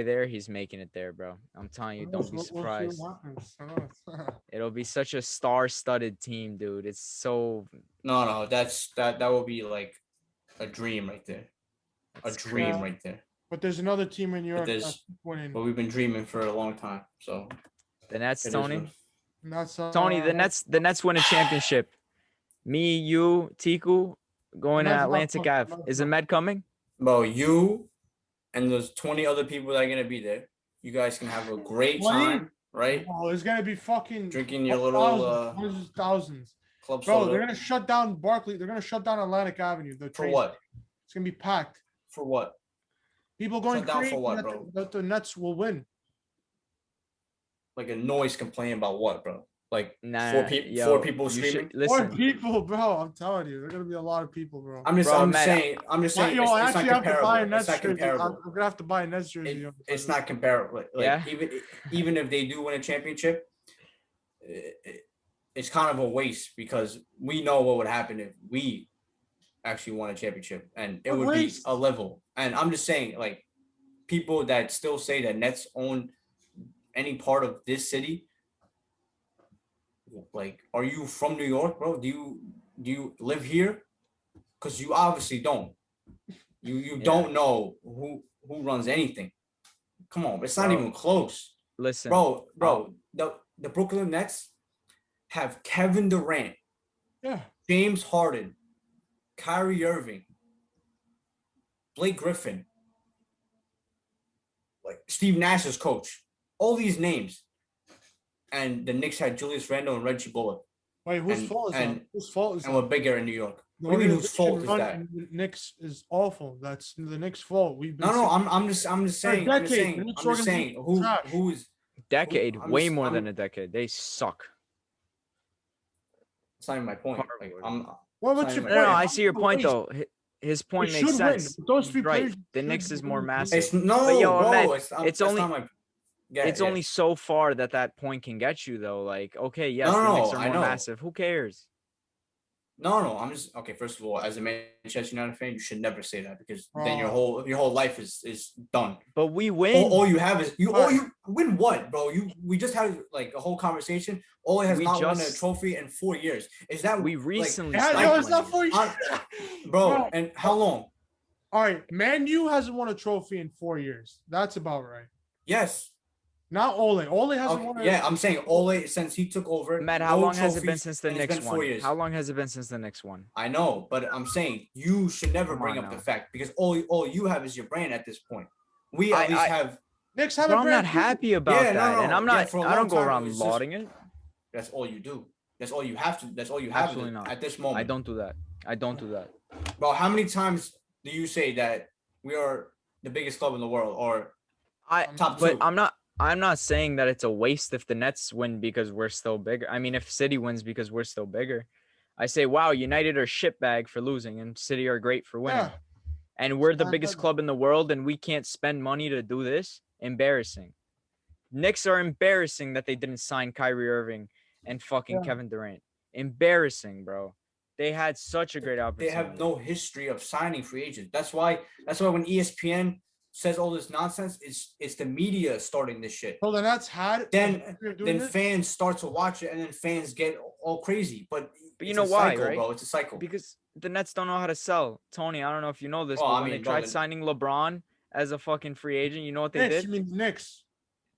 S1: there, he's making it there, bro. I'm telling you, don't be surprised. It'll be such a star-studded team, dude. It's so.
S4: No, that will be like a dream right there. Right there.
S2: But there's another team in New York that's winning.
S4: But we've been dreaming for a long time. So
S1: the Nets, Tony.
S2: Tony,
S1: the Nets win a championship. Me, you, Tiku, going to Atlantic Ave. Is Ahmed coming?
S4: Bro, you and those 20 other people that are gonna be there. You guys can have a great time, right?
S2: Oh, there's gonna be fucking
S4: drinking your little
S2: thousands.
S4: Club
S2: bro,
S4: soda.
S2: They're gonna shut down Barclay. They're gonna shut down Atlantic Avenue.
S4: For what?
S2: It's gonna be packed.
S4: For what?
S2: People going
S4: down
S2: crazy
S4: for what, bro?
S2: That the Nets will win.
S4: Like a noise complaint about what, bro? Like four people screaming.
S2: Four people, bro. I'm telling you, there's gonna be a lot of people, bro.
S4: I'm just saying. Yo,
S2: I actually have to buy a Nets
S4: jersey.
S2: I'm gonna have to buy a Nets jersey.
S4: It's not comparable. Like even if they do win a championship, it's kind of a waste because we know what would happen if we actually won a championship, and it would be a level. And I'm just saying, like, people that still say that Nets own any part of this city, like, are you from New York, bro? Do you live here? Because you obviously don't. You don't know who runs anything. Come on, it's not
S1: Bro,
S4: even close.
S1: listen,
S4: Bro, the Brooklyn Nets have Kevin Durant,
S2: Yeah.
S4: James Harden, Kyrie Irving, Blake Griffin, like Steve Nash's coach. All these names. And the Knicks had Julius Randle and Reggie Bullock.
S2: Wait, whose fault is that? Whose fault is
S4: And
S2: that?
S4: we're bigger in New York.
S2: The
S4: What do you mean whose fault is
S2: organization
S4: that?
S2: run in the Knicks is awful. That's the Knicks' fault. We've been
S4: No,
S2: saying
S4: I'm just saying.
S2: for a
S4: I'm just
S2: decade,
S4: saying.
S2: the Knicks
S4: I'm just saying.
S2: organization is trash.
S4: Who is
S1: decade,
S4: I'm
S1: way
S4: just-
S1: more
S4: I'm-
S1: than a decade. They suck.
S4: It's not even my point. Like,
S1: Horrible.
S2: Well,
S4: Sorry,
S2: what's your
S1: No,
S2: point?
S1: no, I see your point
S2: Waste.
S1: though. His point
S2: They
S1: makes
S2: should win,
S1: sense.
S2: but those three
S1: He's right.
S2: players
S1: The
S2: should
S1: Knicks is more
S2: win.
S1: massive.
S4: it's no,
S1: But yo,
S4: bro.
S1: Ahmed,
S4: It's
S1: it's
S4: that's
S1: only-
S4: not my. Yeah,
S1: It's only so far that point can get you though. Like, okay, yes,
S4: No,
S1: the Knicks
S4: no,
S1: are
S4: I
S1: more
S4: know.
S1: massive. Who cares?
S4: No. I'm just okay. First of all, as a Manchester United fan, you should never say that because then your
S2: Bro.
S4: whole life is done.
S1: But we win.
S4: All you have is you. All
S2: Alright.
S4: you win what, bro? We just had like a whole conversation. All has
S1: We
S4: not won a
S1: just-
S4: trophy in 4 years. Is that
S1: We
S4: like,
S1: recently
S2: Yeah,
S1: stopped
S2: yo, it's not
S1: winning.
S2: for you.
S4: bro? And how long?
S2: All right, Man U hasn't won a trophy in 4 years. That's about right.
S4: Yes.
S2: Not Ole. Ole hasn't
S4: Okay,
S2: won.
S4: yeah, I'm saying Ole since he took over.
S1: Matt, how
S4: no
S1: long has it been
S4: trophies,
S1: since the
S4: and it's
S1: Knicks
S4: been 4
S1: won?
S4: years.
S1: How long has it been since the Knicks won?
S4: I know, but I'm saying you should never
S1: Come
S4: bring
S1: on
S4: up the
S1: now.
S4: fact because all you have is your brand at this point. We at least have.
S2: Knicks
S1: But
S2: haven't.
S1: I'm not happy about
S4: Yeah, no,
S1: that, and
S4: no.
S1: I'm
S4: Yeah,
S1: not.
S4: for a
S1: I
S4: long
S1: don't go
S4: time, it
S1: around
S4: was just-
S1: lauding it.
S4: That's all you do. That's all you have to. That's all you have
S1: Absolutely not.
S4: at this moment.
S1: I don't do that. I don't do that.
S4: Bro, how many times do you say that we are the biggest club in the world or top
S1: But
S4: two?
S1: I'm not saying that it's a waste if the Nets win because we're still bigger. I mean, if City wins because we're still bigger, I say, wow, United are shitbag for losing and City are great for winning.
S2: Yeah.
S1: And we're the
S2: Fine,
S1: biggest
S2: but-
S1: club in the world and we can't spend money to do this. Embarrassing. Knicks are embarrassing that they didn't sign Kyrie Irving and fucking
S2: Yeah.
S1: Kevin Durant. Embarrassing, bro. They had such a great
S4: They
S1: opportunity.
S4: have no history of signing free agents. That's why when ESPN says all this nonsense, it's the media starting this shit.
S2: So the Nets had.
S4: Then
S2: doing this?
S4: fans start to watch it and then fans get all crazy. But
S1: But you
S4: it's
S1: know
S4: a
S1: why,
S4: cycle,
S1: right?
S4: bro. It's a cycle.
S1: Because the Nets don't know how to sell. Tony, I don't know if you know this,
S4: Well,
S1: but
S4: I
S1: when they
S4: mean, bro,
S1: tried
S4: the-
S1: signing LeBron as a fucking free agent, you know what they
S2: Knicks,
S1: did?
S2: you mean Knicks?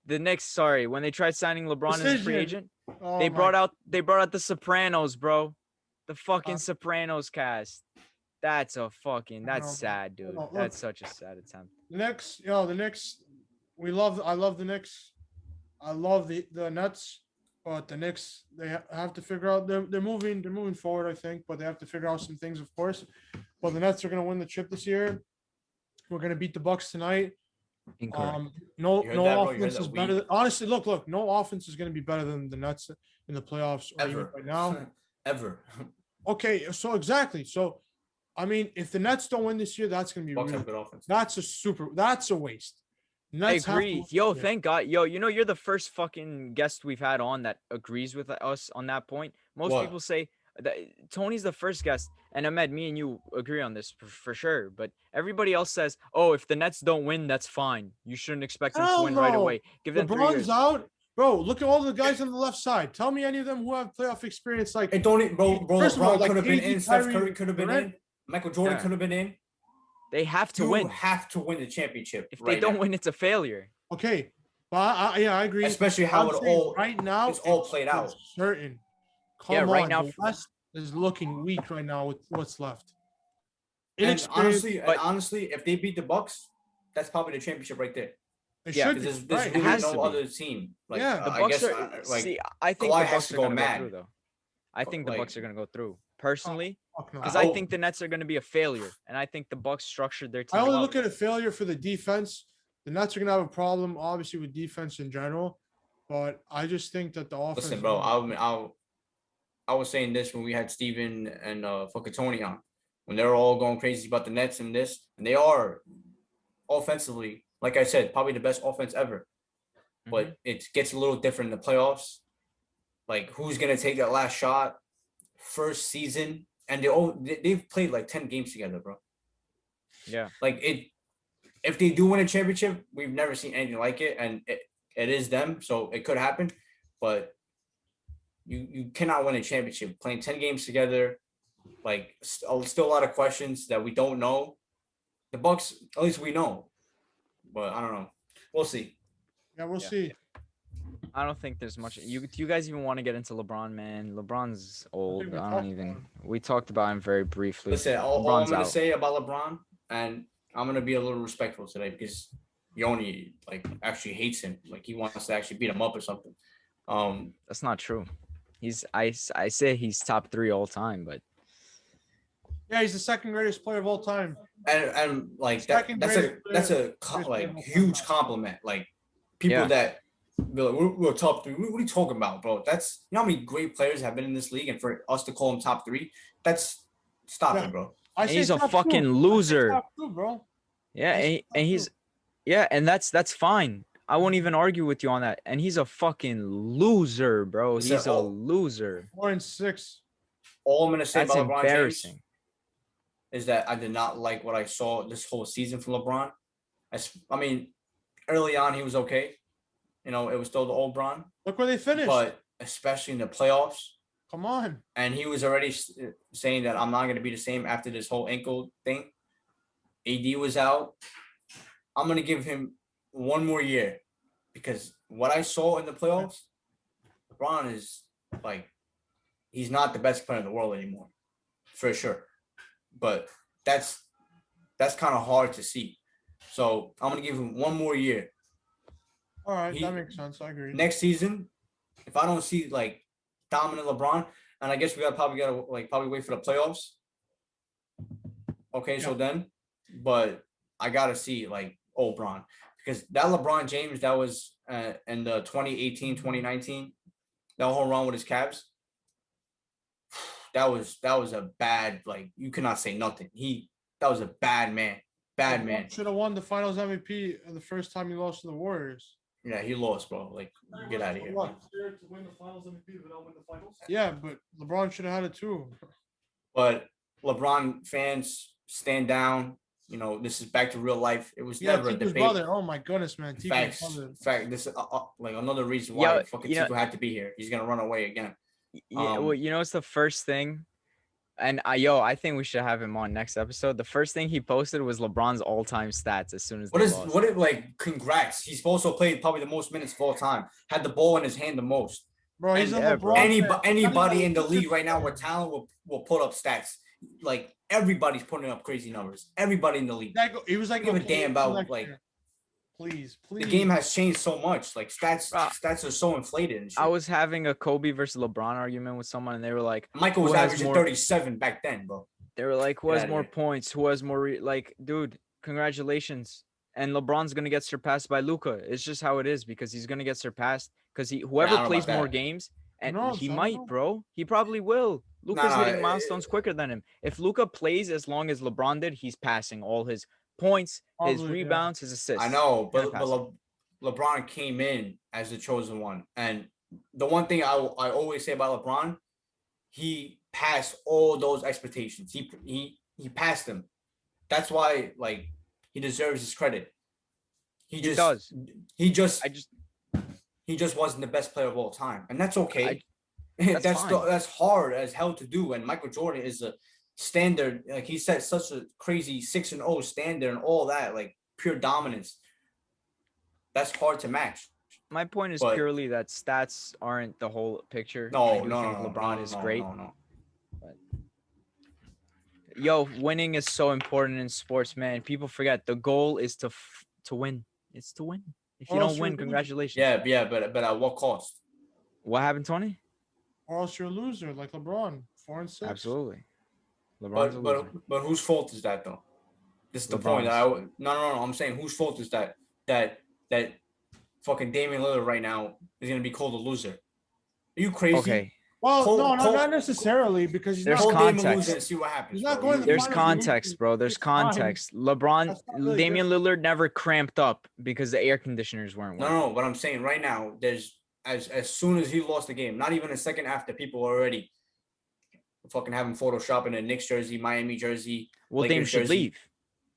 S1: The Knicks, sorry, when they tried signing LeBron as a free
S2: Decision.
S1: agent,
S2: Oh
S1: they
S2: my-
S1: brought out the Sopranos, bro. The fucking
S2: Uh,
S1: Sopranos cast. That's
S2: No,
S1: sad, dude.
S2: look.
S1: That's such a sad attempt.
S2: the Knicks. Yo, the Knicks. I love the Knicks. I love the Nets, but the Knicks they have to figure out. They're moving forward, I think, but they have to figure out some things, of course. But the Nets are gonna win the chip this year. We're gonna beat the Bucks tonight.
S1: Incorrect.
S2: No
S4: You heard that, bro? You heard
S2: offense
S4: that?
S2: is better. Honestly, look. No offense is gonna be better than the Nets in the playoffs or even
S4: Ever.
S2: right now.
S4: Ever.
S2: Okay, so exactly. So, I mean, if the Nets don't win this year, that's gonna be
S4: Bucks
S2: really,
S4: have good offense.
S2: that's a waste.
S1: I
S2: Nets have to
S1: agree.
S2: win
S1: Yo,
S2: this year.
S1: thank God. Yo, you know, you're the first fucking guest we've had on that agrees with us on that point. Most
S4: What?
S1: people say that Tony's the first guest, and Ahmed, me and you agree on this for sure. But everybody else says, oh, if the Nets don't win, that's fine. You shouldn't expect them to
S2: Hell
S1: win right
S2: no.
S1: away. Give them 3
S2: LeBron's
S1: years.
S2: out, bro. Look at all the guys on the left side. Tell me any of them who have playoff experience. Like,
S4: And don't bro,
S2: First of all,
S4: LeBron
S2: like
S4: could have been
S2: KD,
S4: in, Steph
S2: Kyrie,
S4: Curry could have been
S2: Durant.
S4: in, Michael Jordan
S1: Yeah.
S4: could have been in.
S1: They have to
S4: You
S1: win.
S4: have to win the championship.
S1: If
S4: right
S1: they don't
S4: now.
S1: win, it's a failure.
S2: okay, but I agree.
S4: Especially how
S2: I'm
S4: it
S2: saying
S4: all
S2: right now
S4: it's all played out.
S2: it's certain. Come
S1: Yeah, right
S2: on,
S1: now-
S2: the West is looking weak right now with what's left.
S4: And
S2: Inexperienced,
S4: honestly, if they beat the Bucks, that's probably the championship right there.
S2: it
S1: yeah,
S2: should
S4: Because
S2: be.
S4: there's
S2: Right.
S4: really
S1: has
S4: no
S1: to be.
S4: other team. Like,
S2: Yeah,
S1: The
S4: I
S1: Bucks
S4: guess,
S1: are.
S4: like,
S1: See, I think
S4: Kawhi
S1: the
S4: has
S1: Bucks
S4: to
S1: are
S4: go
S1: gonna go
S4: mad.
S1: through though. I think the
S4: Like-
S1: Bucks are gonna go through personally
S2: Fuck no.
S1: because
S4: I
S1: I
S4: hope-
S1: think the Nets are gonna be a failure, and I think the Bucks structured their team.
S2: I only
S1: well.
S2: look at a failure for the defense. The Nets are gonna have a problem, obviously, with defense in general. But I just think that the offense.
S4: listen, bro. I was saying this when we had Steven and fucking Tony on, when they were all going crazy about the Nets and this, and they are offensively, like I said, probably the best offense ever. But it gets a little different in the playoffs. Like, who's gonna take that last shot? First season, and they've played like 10 games together, bro.
S1: Yeah.
S4: Like it, if they do win a championship, we've never seen anything like it, and it is them, so it could happen. But You cannot win a championship playing 10 games together. Like still a lot of questions that we don't know. The Bucks, at least we know, but I don't know. We'll see.
S2: Yeah, we'll
S1: Yeah.
S2: see.
S1: I don't think there's much. Do you guys even want to get into LeBron, man? LeBron's old.
S2: we
S1: I
S2: talked
S1: don't
S2: about
S1: even.
S2: him.
S1: We talked about him very briefly.
S4: Listen, all I'm
S1: LeBron's
S4: gonna
S1: out.
S4: say about LeBron, and I'm gonna be a little respectful today because Yoni like actually hates him. Like he wants to actually beat him up or something.
S1: That's not true. I say he's top 3 all time, but
S2: Yeah, he's the second greatest player of all time.
S4: and like
S2: Second
S4: that's
S2: greatest
S4: a huge compliment. Like people
S1: Yeah.
S4: that be like, we're top 3. What are you talking about, bro? That's you know how many great players have been in this league, and for us to call him top 3, that's stop
S2: Yeah.
S4: it, bro.
S2: I
S1: And
S2: say
S1: he's a
S2: top
S1: fucking
S2: 2.
S1: loser.
S2: Top 2, bro.
S1: yeah,
S2: He's top
S1: and he's
S2: 2.
S1: yeah, and that's fine. I won't even argue with you on that. And he's a fucking loser, bro.
S4: Listen,
S1: He's a loser.
S2: 4-6.
S4: All I'm gonna say
S1: That's
S4: about LeBron
S1: embarrassing.
S4: James is that I did not like what I saw this whole season from LeBron. I mean, early on he was okay. You know, it was still the old Bron,
S2: Look where they finished.
S4: but especially in the playoffs,
S2: Come on.
S4: and he was already saying that I'm not going to be the same after this whole ankle thing. AD was out. I'm going to give him one more year because what I saw in the playoffs, LeBron is like, he's not the best player in the world anymore, for sure. But that's kind of hard to see. So I'm going to give him one more year.
S2: All right, that makes sense. I agree.
S4: Next season, if I don't see like dominant LeBron, and I guess we probably wait for the playoffs. Okay, so then, but I gotta see like old Bron because that LeBron James that was in the 2018, 2019, that whole run with his Cavs. That was a bad, like you cannot say nothing. That was a bad man. Bad man.
S2: Should have won the Finals MVP the first time he lost to the Warriors.
S4: Yeah, he lost, bro. Like, get out of here.
S2: What?
S5: To win the Finals MVP but not win the finals.
S2: Yeah, but LeBron should have had it too.
S4: But LeBron fans stand down. You know, this is back to real life. It was
S2: Yeah,
S4: never a
S2: Tico's
S4: debate.
S2: brother. Oh my goodness, man. Tico's
S4: Facts.
S2: brother.
S4: Fact. This is like another reason why
S1: Yeah,
S4: fucking
S1: you know-
S4: Tico had to be here. He's gonna run away again.
S1: Yeah, well, you know, it's the first thing. And I think we should have him on next episode. The first thing he posted was LeBron's all-time stats as soon as they lost.
S4: Like congrats. He's also played probably the most minutes of all time. Had the ball in his hand the most.
S2: Bro, he's a
S1: Yeah, bro.
S2: LeBron fan.
S4: Anybody in the league right now with talent will put up stats. Like everybody's putting up crazy numbers. Everybody in the league.
S2: He was like,
S4: Give a
S2: okay,
S4: damn about,
S2: next
S4: like,
S2: year. Please.
S4: The game has changed so much. Like stats are so inflated and shit.
S1: I was having a Kobe versus LeBron argument with someone, and they were like,
S4: Michael was
S1: who has
S4: averaging
S1: more-
S4: 37 back then, bro.
S1: They were like, who
S4: Get
S1: has
S4: outta
S1: more
S4: here.
S1: points? Who has more? Like, dude, congratulations. And LeBron's gonna get surpassed by Luka. It's just how it is because he's gonna get surpassed because
S4: I don't
S1: whoever
S4: know
S1: plays
S4: about
S1: more
S4: that.
S1: games, and
S2: knows?
S1: he
S2: I don't
S1: might,
S2: know.
S1: bro. He probably will. Luka's
S4: Nah,
S1: hitting milestones quicker than him. If Luka plays as long as LeBron did, he's passing all his points, his
S2: Probably, yeah.
S1: rebounds, his assists.
S4: I know,
S1: Gonna
S4: but
S1: pass him.
S4: LeBron came in as the chosen one, and the one thing I always say about LeBron, he passed all those expectations. He passed them. That's why like he deserves his credit. He
S1: does.
S4: He just
S1: I just
S4: wasn't the best player of all time, and that's okay.
S1: that's fine.
S4: That's hard as hell to do. And Michael Jordan is a standard. Like he set such a crazy 6-0 standard and all that, like pure dominance. That's hard to match.
S1: My point is
S4: But-
S1: purely that stats aren't the whole picture. I
S4: No,
S1: do
S4: no,
S1: think
S4: no,
S1: LeBron
S4: no,
S1: is
S4: no,
S1: great.
S4: No.
S1: Yo, winning is so important in sports, man. People forget the goal is to win. It's to win. If you
S2: Or else
S1: don't
S2: you're a
S1: win,
S2: loser.
S1: congratulations.
S4: Yeah, but at what cost?
S1: What happened, Tony?
S2: Or else you're a loser, like LeBron. 4-6.
S1: Absolutely. LeBron's a loser.
S4: But whose fault is that though? This is the point.
S1: LeBron's.
S4: No. I'm saying whose fault is that fucking Damian Lillard right now is gonna be called a loser? Are you crazy?
S1: Okay.
S2: Well,
S4: Cole-
S2: no,
S4: Cole-
S2: not necessarily because he's
S1: There's
S2: not
S4: Call Damian
S1: context.
S4: loser and see what happens.
S2: He's not
S4: bro.
S2: going to the
S1: There's
S2: finals.
S1: context, bro. There's
S2: It's fine.
S1: context. LeBron,
S2: That's not really
S1: Damian Lillard never cramped up because the air conditioners weren't working.
S4: No. What I'm saying right now, there's as soon as he lost the game, not even a second after, people were already fucking having Photoshop in a Knicks jersey, Miami jersey.
S1: Well,
S4: Lakers
S1: Dame should
S4: jersey.
S1: leave.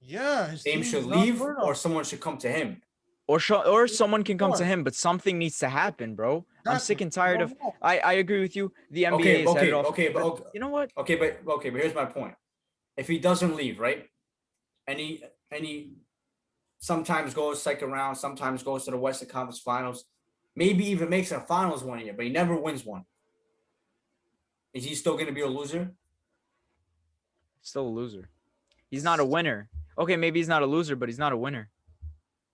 S2: Yeah, his
S4: Dame
S2: team
S4: should
S2: is not
S4: leave
S2: good
S4: or
S2: enough.
S4: someone should come to him.
S1: or someone can come to
S2: Sure.
S1: him, but something needs to happen, bro. I'm
S2: Exactly.
S1: sick and tired
S2: We
S1: of.
S2: don't know.
S1: I agree with you. The NBA
S4: Okay,
S1: is headed
S4: okay,
S1: off.
S4: okay, but
S1: but you know what?
S4: but here's my point. If he doesn't leave, right? And he sometimes goes second round, sometimes goes to the Western Conference Finals, maybe even makes a finals one year, but he never wins one. Is he still gonna be a loser?
S1: Still a loser. He's not a winner. Okay, maybe he's not a loser, but he's not a winner.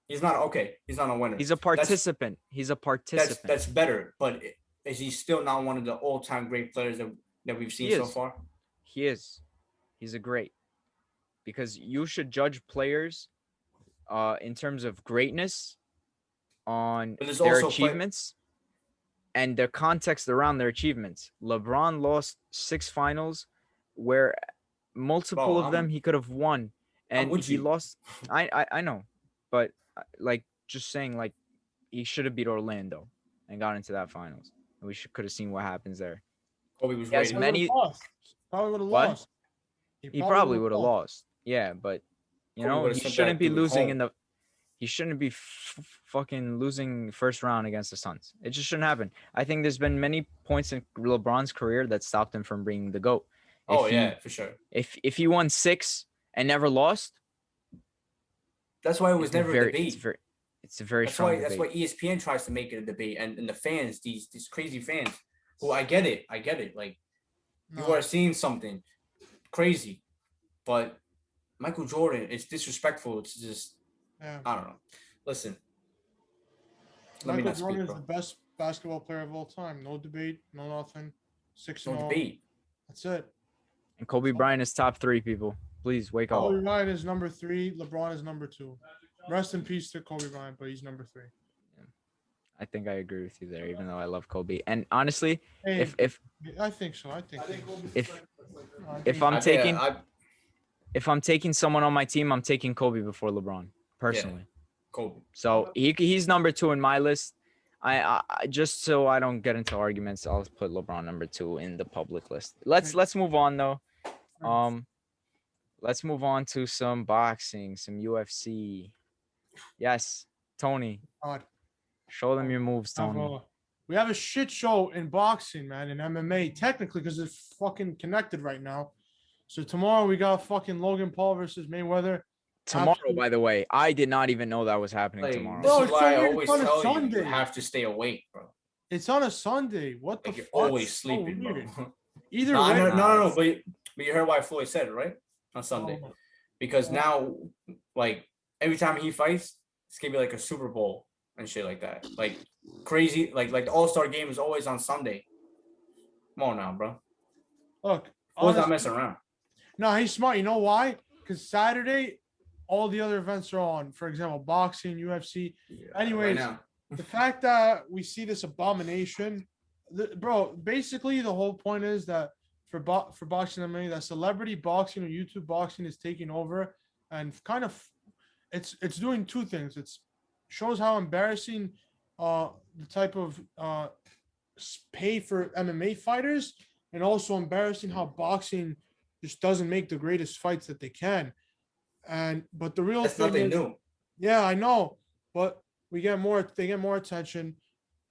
S4: He's not okay. He's not a winner.
S1: He's a participant. He's a participant.
S4: That's better. But is he still not one of the all-time great players that we've seen so far?
S1: He is. He's a great. Because you should judge players in terms of greatness on their achievements and the context around their achievements. LeBron lost 6 finals where multiple of them he could have won. And he lost. I know. But like just saying, like, he should have beat Orlando and got into that finals. And we could have seen what happens there.
S4: Kobe was
S2: Probably would have lost.
S1: He probably would have lost. Yeah, but you know, he shouldn't be losing in the. He shouldn't be fucking losing first round against the Suns. It just shouldn't happen. I think there's been many points in LeBron's career that stopped him from being the GOAT.
S4: For sure.
S1: If he won 6 and never lost,
S4: that's why it was never a debate.
S1: It's a very strong debate.
S4: That's why ESPN tries to make it a debate, and the fans, these crazy fans, who I get it. Like, you are seeing something crazy, but Michael Jordan, it's disrespectful. It's just, I don't know. Listen,
S2: Michael Jordan is the best basketball player of all time. No debate, no nothing. 6-0.
S4: No debate.
S2: That's it.
S1: And Kobe Bryant is top 3, people. Please wake up.
S2: Kobe Bryant is number 3. LeBron is number 2. Rest in peace to Kobe Bryant, but he's number 3.
S1: I think I agree with you there, even though I love Kobe. And honestly, if
S2: I think so,
S1: if I'm taking someone on my team, I'm taking Kobe before LeBron personally.
S4: Yeah, Kobe.
S1: So he's number 2 in my list. I just so I don't get into arguments, I'll put LeBron number 2 in the public list. Let's move on though. Let's move on to some boxing, some UFC. Yes, Tony. Show them your moves, Tony.
S2: We have a shit show in boxing, man, in MMA, technically, because it's fucking connected right now. So tomorrow we got fucking Logan Paul versus Mayweather.
S1: Tomorrow, by the way, I did not even know that was happening tomorrow.
S4: This is why I always tell you have to stay awake, bro.
S2: It's on a Sunday. What the fuck?
S4: You're always sleeping, bro.
S2: Either way.
S4: No. But you heard why Floyd said it, right? On Sunday. Because now, like, every time he fights, it's going to be like a Super Bowl and shit like that. Like, crazy. Like the All-Star game is always on Sunday. Come on now, bro.
S2: Look.
S4: Floyd's not messing around.
S2: No, he's smart. You know why? Because Saturday, all the other events are on. For example, boxing, UFC. Anyways,
S4: right
S2: the fact that we see this abomination, bro, basically the whole point is that for boxing MMA, that celebrity boxing or YouTube boxing is taking over, and kind of it's doing 2 things. It's shows how embarrassing the type of pay for MMA fighters, and also embarrassing how boxing just doesn't make the greatest fights that they can. But the real
S4: That's
S2: thing
S4: nothing
S2: is,
S4: new.
S2: Yeah, I know, but they get more attention,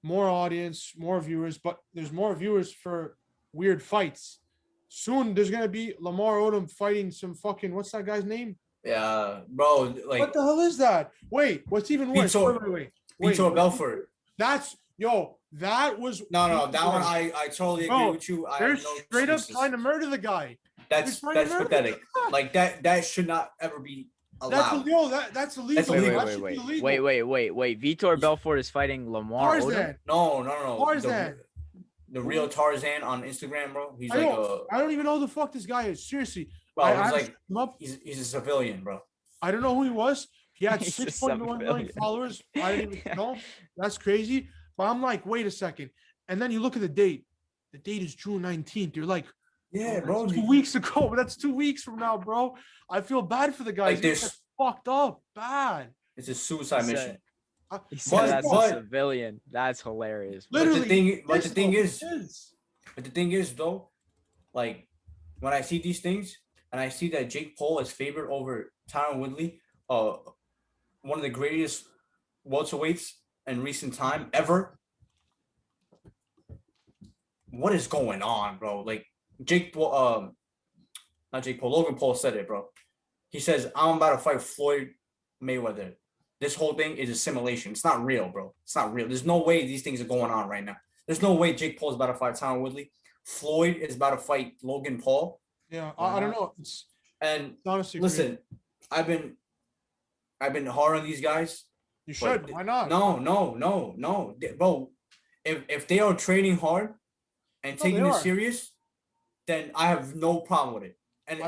S2: more audience, more viewers, but there's more viewers for weird fights. Soon there's gonna be Lamar Odom fighting some fucking, what's that guy's name?
S4: Yeah, bro. Like,
S2: what the hell is that? Wait, what's even worse? Wait.
S4: Vitor Belfort.
S2: That was
S4: no. That one I totally agree with you.
S2: They're straight up trying to murder the guy.
S4: That's pathetic. Like that should not ever be allowed.
S2: That's illegal.
S1: Wait. Vitor Belfort is fighting Lamar Odom?
S4: No.
S2: Tarzan.
S4: The real Tarzan on Instagram, bro. He's
S2: I don't even know who the fuck this guy is. Seriously.
S4: Bro, he's a civilian, bro.
S2: I don't know who he was. He had 6.1 million followers. I didn't even know. That's crazy. But I'm like, wait a second. And then you look at the date. The date is June 19th. You're like,
S4: yeah, bro.
S2: 2 weeks ago. But that's 2 weeks from now, bro. I feel bad for the guy.
S4: Like this,
S2: fucked up. Bad.
S4: It's a suicide mission.
S1: He said that's a civilian. That's hilarious.
S2: Literally.
S4: But the thing is, though, like, when I see these things and I see that Jake Paul is favored over Tyron Woodley, one of the greatest welterweights in recent time ever. What is going on, bro? Like not Jake Paul, Logan Paul said it, bro. He says, I'm about to fight Floyd Mayweather. This whole thing is a simulation. It's not real, bro. It's not real. There's no way these things are going on right now. There's no way Jake Paul's about to fight Tyron Woodley. Floyd is about to fight Logan Paul.
S2: Yeah, I don't know.
S4: And
S2: honestly,
S4: listen, I've been hard on these guys.
S2: You should. Why not?
S4: No, bro. If they are training hard and taking it serious, then I have no problem with it. And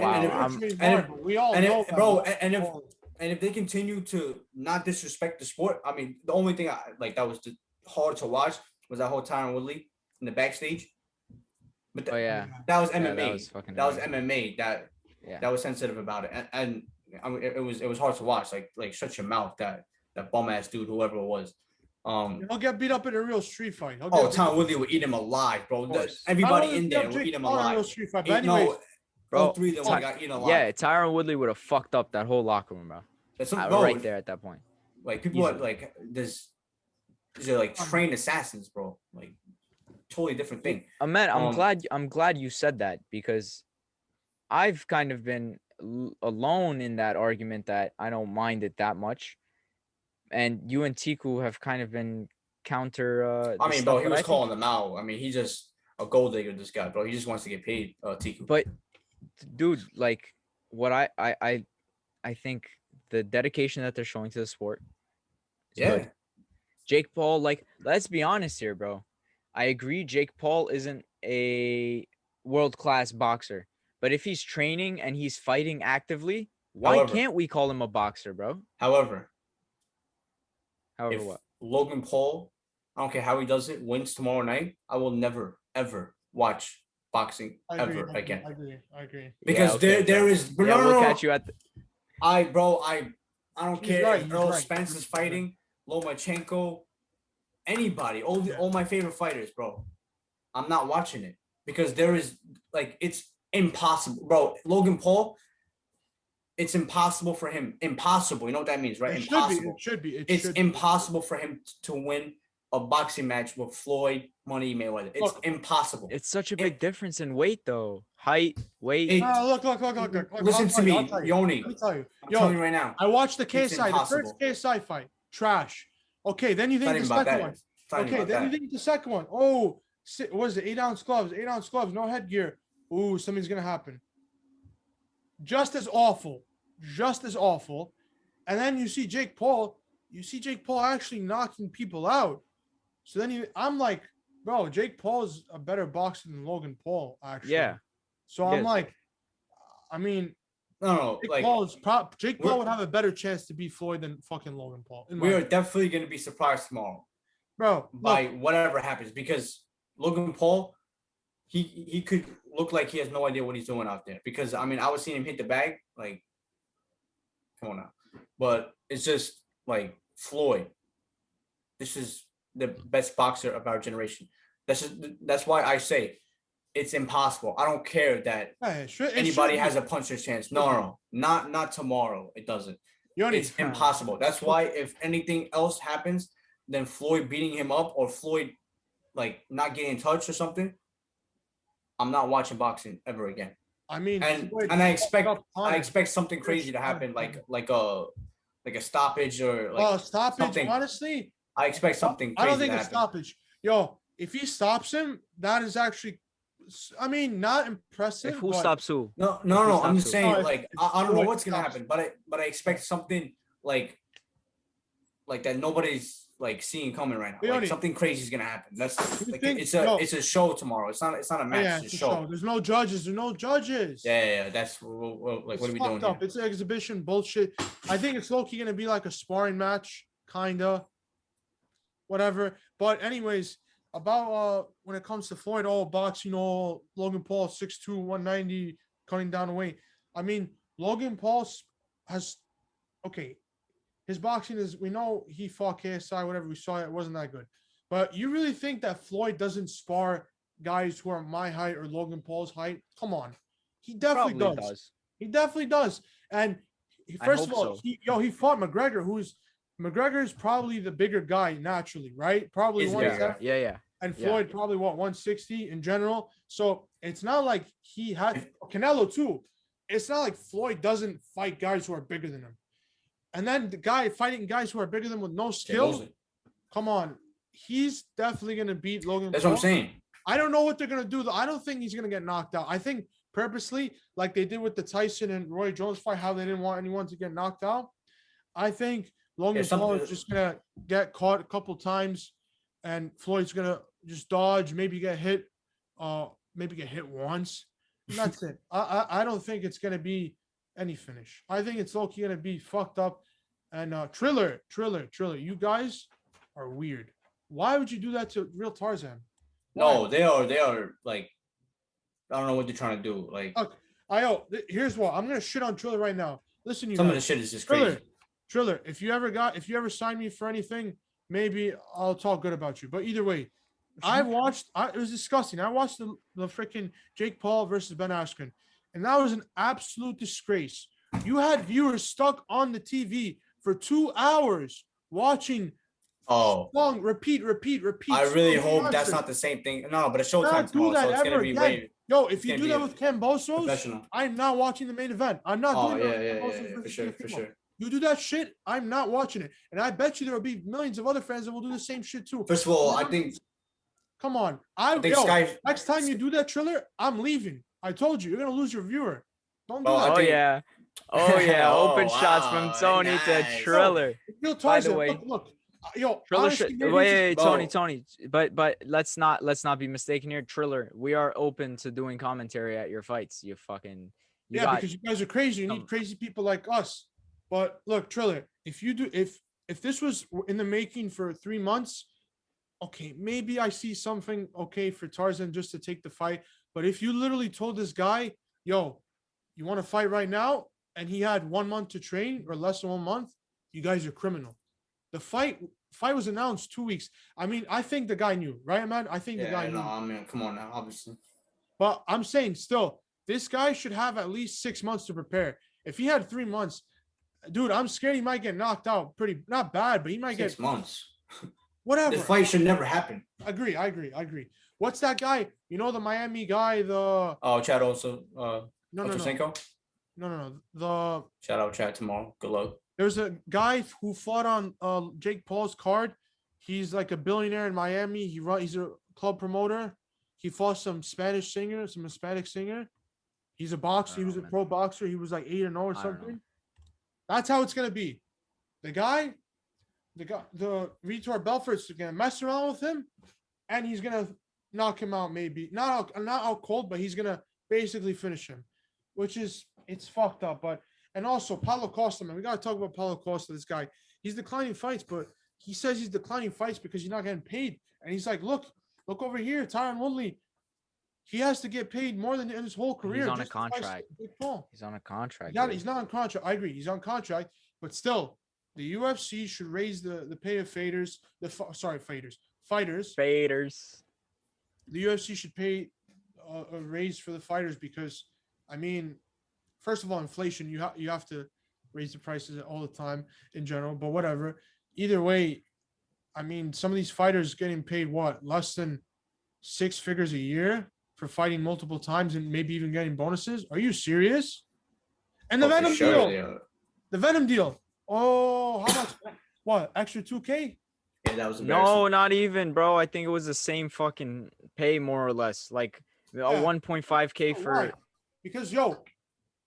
S4: if they continue to not disrespect the sport, I mean, the only thing that was hard to watch was that whole Tyron Woodley in the backstage. But that was MMA. That was MMA. That was sensitive about it, and I mean, it was hard to watch. Like shut your mouth, that bum ass dude, whoever it was.
S2: He'll get beat up in a real street fight.
S4: Tyron Woodley would eat him alive, bro. Everybody in there would eat him alive.
S2: But anyways,
S4: all three of them got eaten alive.
S1: Yeah, Tyron Woodley would have fucked up that whole locker room, bro. Right there at that point.
S4: Like people are like these are like trained assassins, bro. Like totally different thing.
S1: Ahmed, I'm glad you said that, because I've kind of been alone in that argument that I don't mind it that much. And you and Tiku have kind of been counter.
S4: I mean, bro, he was calling them out. I mean, he's just a gold digger, this guy, bro. He just wants to get paid, Tiku.
S1: But, dude, like, what I think the dedication that they're showing to the sport is good. Jake Paul, like, let's be honest here, bro. I agree Jake Paul isn't a world-class boxer. But if he's training and he's fighting actively, why can't we call him a boxer, bro?
S4: However,
S1: if
S4: what? Logan Paul, I don't care how he does it, wins tomorrow night, I will never, ever watch boxing again.
S2: I agree.
S4: Because there is...
S1: we'll catch you at the...
S4: I don't care if Earl Spence is fighting, Lomachenko, anybody, all my favorite fighters, bro. I'm not watching it. Because there is, like, it's impossible. Bro, Logan Paul, it's impossible for him. Impossible. You know what that means, right? Impossible.
S2: It should be.
S4: It's impossible for him to win a boxing match with Floyd Money Mayweather. It's impossible.
S1: It's such a big difference in weight, though. Height, weight.
S2: Look.
S4: Listen to me, Yoni.
S2: Let me tell you.
S4: I'm telling you right now.
S2: I watched the KSI, the first KSI fight. Trash. Okay, then you think the second one. Okay, then you think the second one. Oh, what is it? 8-ounce gloves. 8-ounce gloves. No headgear. Ooh, something's gonna happen. Just as awful. And then you see Jake Paul. You see Jake Paul actually knocking people out. So then I'm like, bro, Jake Paul is a better boxer than Logan Paul, actually.
S1: Yeah.
S2: So I'm like, I mean,
S4: no,
S2: Jake Paul would have a better chance to beat Floyd than fucking Logan Paul.
S4: We are definitely gonna be surprised tomorrow,
S2: bro,
S4: by whatever happens, because Logan Paul, he could look like he has no idea what he's doing out there. Because I mean, I was seeing him hit the bag, like, come on now. But it's just like Floyd. This is the best boxer of our generation. That's why I say it's impossible. I don't care that anybody has a puncher's chance. No, not tomorrow. It doesn't. It's impossible. That's why if anything else happens, then Floyd beating him up or Floyd like not getting in touch or something, I'm not watching boxing ever again.
S2: I mean,
S4: and I expect something crazy to happen, like a stoppage or like
S2: stoppage.
S4: Something.
S2: Honestly,
S4: I expect something crazy.
S2: I don't think
S4: to
S2: a
S4: happen.
S2: stoppage. Yo, if he stops him, that is actually, I mean, not impressive.
S1: If who stops who?
S4: No. I'm just saying, like, I don't know what's gonna happen, but I expect something like that nobody's like seeing coming right now. Like something crazy is gonna happen. That's like, it's a show tomorrow. It's not a match.
S2: Yeah,
S4: it's a show.
S2: There's no judges.
S4: Yeah. That's like, what are we doing here?
S2: It's an exhibition bullshit. I think it's low-key gonna be like a sparring match, kinda. Whatever. But anyways, about when it comes to Floyd, boxing, Logan Paul 6'2", 190, cutting down the weight. I mean, Logan Paul has his boxing is, we know he fought KSI, whatever, we saw it wasn't that good. But you really think that Floyd doesn't spar guys who are my height or Logan Paul's height? Come on. He definitely does. He definitely does. And first of all, he fought McGregor, who's McGregor is probably the bigger guy naturally, right? Probably
S4: He's
S2: one
S4: bigger.
S2: set,
S1: Yeah.
S2: and
S1: Yeah.
S2: Floyd probably 160 in general. So it's not like he had Canelo too. It's not like Floyd doesn't fight guys who are bigger than him. And then the guy fighting guys who are bigger than him with no skill. Come on, he's definitely gonna beat Logan
S4: That's
S2: Paul.
S4: what I'm saying.
S2: I don't know what they're gonna do though. I don't think he's gonna get knocked out. I think purposely, like they did with the Tyson and Roy Jones fight, how they didn't want anyone to get knocked out. I think Logan Paul is just gonna get caught a couple times, and Floyd's gonna just dodge, maybe get hit once, and that's it. I don't think it's gonna be any finish. I think it's low-key gonna be fucked up. And Triller, you guys are weird. Why would you do that to real Tarzan?
S4: No, they are like, I don't know what they're trying to do. Like,
S2: here's what I'm gonna shit on Triller right now. Listen, you
S4: some
S2: guys.
S4: of the shit is just
S2: Triller,
S4: crazy.
S2: Triller, if you ever sign me for anything, maybe I'll talk good about you. But either way, it was disgusting. I watched the freaking Jake Paul versus Ben Askren, and that was an absolute disgrace. You had viewers stuck on the TV for 2 hours watching long repeat.
S4: I really hope that's not the same thing. No, but it's Showtime tomorrow, so it's gonna be rated.
S2: Yo, if you do that with Ken Bosos,
S4: professional.
S2: I'm not watching the main event. I'm not doing that.
S4: Yeah, for sure.
S2: You do that shit, I'm not watching it. And I bet you there will be millions of other fans that will do the same shit too.
S4: First of all, I think.
S2: Come on. Next time you do that, Triller, I'm leaving. I told you, you're gonna lose your viewer. Don't do that.
S1: Oh yeah. Open shots from Tony to Triller. By the way,
S2: look, yo,
S1: Triller wait, Tony. But let's not be mistaken here. Triller, we are open to doing commentary at your fights. Because
S2: you guys are crazy. You need crazy people like us. But look, Triller, if this was in the making for 3 months, okay, maybe I see something okay for Tarzan just to take the fight. But if you literally told this guy, yo, you want to fight right now, and he had 1 month to train or less than 1 month, you guys are criminal. The fight was announced 2 weeks. I mean, I think the guy knew, right, man? I think the guy knew.
S4: I mean, come on now, obviously.
S2: But I'm saying still, this guy should have at least 6 months to prepare. If he had 3 months, dude, I'm scared he might get knocked out. Not bad, but he might get
S4: 6 months.
S2: Whatever.
S4: The fight should never happen.
S2: I agree. What's that guy? You know the Miami guy,
S4: Chad also.
S2: No.
S4: Shout out Chad tomorrow. Good luck.
S2: There's a guy who fought on Jake Paul's card. He's like a billionaire in Miami. He's a club promoter. He fought some Hispanic singer. He's a boxer. He was a pro boxer. He was like 8-0 or something. That's how it's gonna be. The Vitor Belfort's gonna mess around with him, and he's gonna knock him out. Maybe not out cold, but he's gonna basically finish him, which is it's fucked up. And also Paulo Costa, man, we gotta talk about Paulo Costa. This guy, he's declining fights, but he says he's declining fights because he's not getting paid. And he's like, look over here, Tyron Woodley. He has to get paid more than in his whole career.
S1: He's on a contract. He's on a contract.
S2: Yeah, he's not on contract. I agree. He's on contract, but still, the UFC should raise the pay of fighters. Fighters. The UFC should pay a raise for the fighters because, I mean, first of all, inflation. You have to raise the prices all the time in general. But whatever. Either way, I mean, some of these fighters getting paid less than 6 figures a year for fighting multiple times and maybe even getting bonuses. Are you serious? And the Venom deal. Yeah. The Venom deal. Oh, how much? What? Extra 2K?
S4: Yeah, that was embarrassing.
S1: No, not even, bro. I think it was the same fucking pay, more or less. Like a 1.5K for.
S2: Why? Because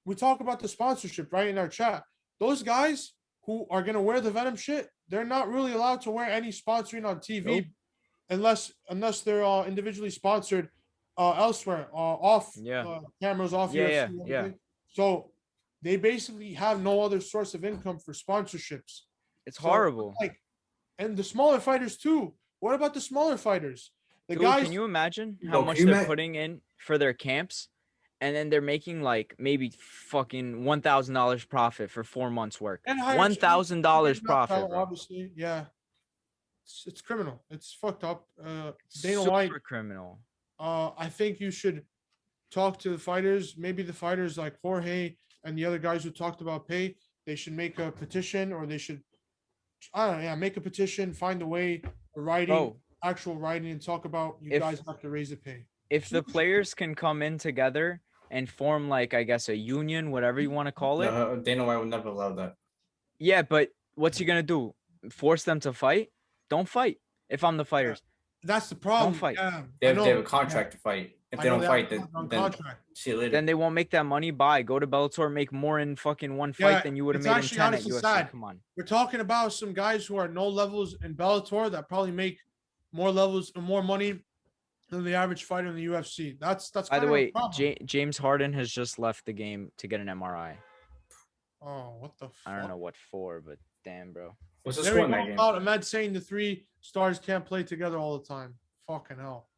S2: we talk about the sponsorship right in our chat. Those guys who are gonna wear the Venom shit, they're not really allowed to wear any sponsoring on TV, unless they're individually sponsored elsewhere, off cameras, off.
S1: Yeah.
S2: So they basically have no other source of income for sponsorships.
S1: It's horrible.
S2: And the smaller fighters too. What about the smaller fighters?
S1: Dude, can you imagine how much they're putting in for their camps, and then they're making like maybe fucking $1,000 profit for 4 months work? $1,000 profit, bro.
S2: Obviously, yeah. It's criminal. It's fucked up. Dana
S1: Super
S2: White,
S1: criminal.
S2: I think you should talk to the fighters. Maybe the fighters like Jorge and the other guys who talked about pay, they should make a petition, or they should I don't know, yeah, make a petition, find a way,
S1: Bro,
S2: actual writing, and talk about you
S1: If-
S2: guys have to raise the pay.
S1: if the players can come in together and form like I guess a union, whatever you want to call it.
S4: No, Dana White would never allow that.
S1: Yeah, but what's he gonna do? Force them to fight? Don't fight. If I'm the fighters,
S2: That's the problem.
S1: fight.
S2: Yeah,
S4: They
S2: I
S4: have,
S2: know.
S4: they have a contract to fight. If
S2: I
S4: they
S2: know
S4: don't
S2: they
S4: fight,
S2: have on
S4: then
S2: contract.
S4: see you later.
S1: then they won't make that money. Bye. Go to Bellator, make more in fucking one fight
S2: Yeah,
S1: than you would have
S2: it's
S1: made in
S2: actually
S1: 10 at
S2: honestly
S1: UFC.
S2: sad.
S1: Come on.
S2: We're talking about some guys who are no levels in Bellator that probably make more levels and more money than the average fighter in the UFC. That's
S1: By
S2: kind
S1: the
S2: of a
S1: way,
S2: problem.
S1: James Harden has just left the game to get an MRI.
S2: Oh, what the fuck?
S1: I don't know what for, but damn, bro.
S4: What's the
S2: There
S4: score
S2: we
S4: in
S2: go
S4: that game?
S2: about Ahmed saying the 3 stars can't play together all the time. Fucking hell.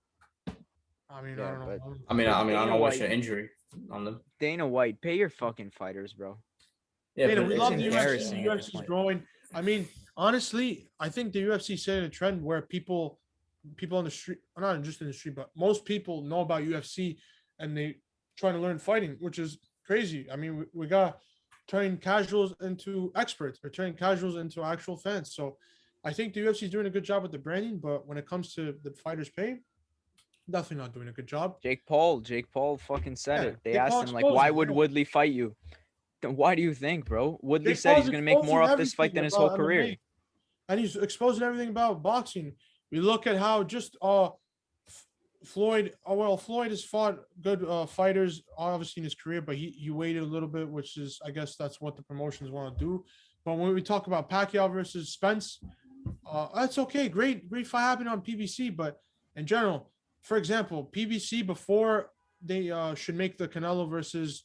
S2: I mean, I
S1: Yeah,
S2: don't know.
S1: but-
S4: I mean, I
S1: Dana
S4: don't wish
S1: White-
S4: an injury on them.
S1: Dana White, pay your fucking fighters, bro.
S4: Yeah,
S2: Dana,
S4: but
S2: we
S4: it's
S2: love the
S1: embarrassing
S2: UFC.
S1: at this
S2: UFC's
S1: point.
S2: growing. I mean, honestly, I think the UFC setting a trend where people on the street, not just in the street, but most people know about UFC and they trying to learn fighting, which is crazy. I mean, we got turning casuals into experts or turning casuals into actual fans. So I think the UFC is doing a good job with the branding, but when it comes to the fighters' pay, definitely not doing a good job.
S1: Jake Paul fucking said
S2: Yeah,
S1: it. They
S2: Jake
S1: asked
S2: Paul
S1: him like,
S2: exposed
S1: why
S2: him,
S1: would
S2: yeah.
S1: Woodley fight you? Then why do you think, bro? Woodley
S2: Jake
S1: said he's
S2: Paul's
S1: gonna make more
S2: exposing
S1: off this fight
S2: everything
S1: than his
S2: about
S1: whole career.
S2: MMA. And he's exposing everything about boxing. We look at how just Floyd. Oh well, Floyd has fought good fighters obviously in his career, but he waited a little bit, which is I guess that's what the promotions want to do. But when we talk about Pacquiao versus Spence, that's okay. Great fight happened on PBC, but in general, for example, PBC before they should make the Canelo versus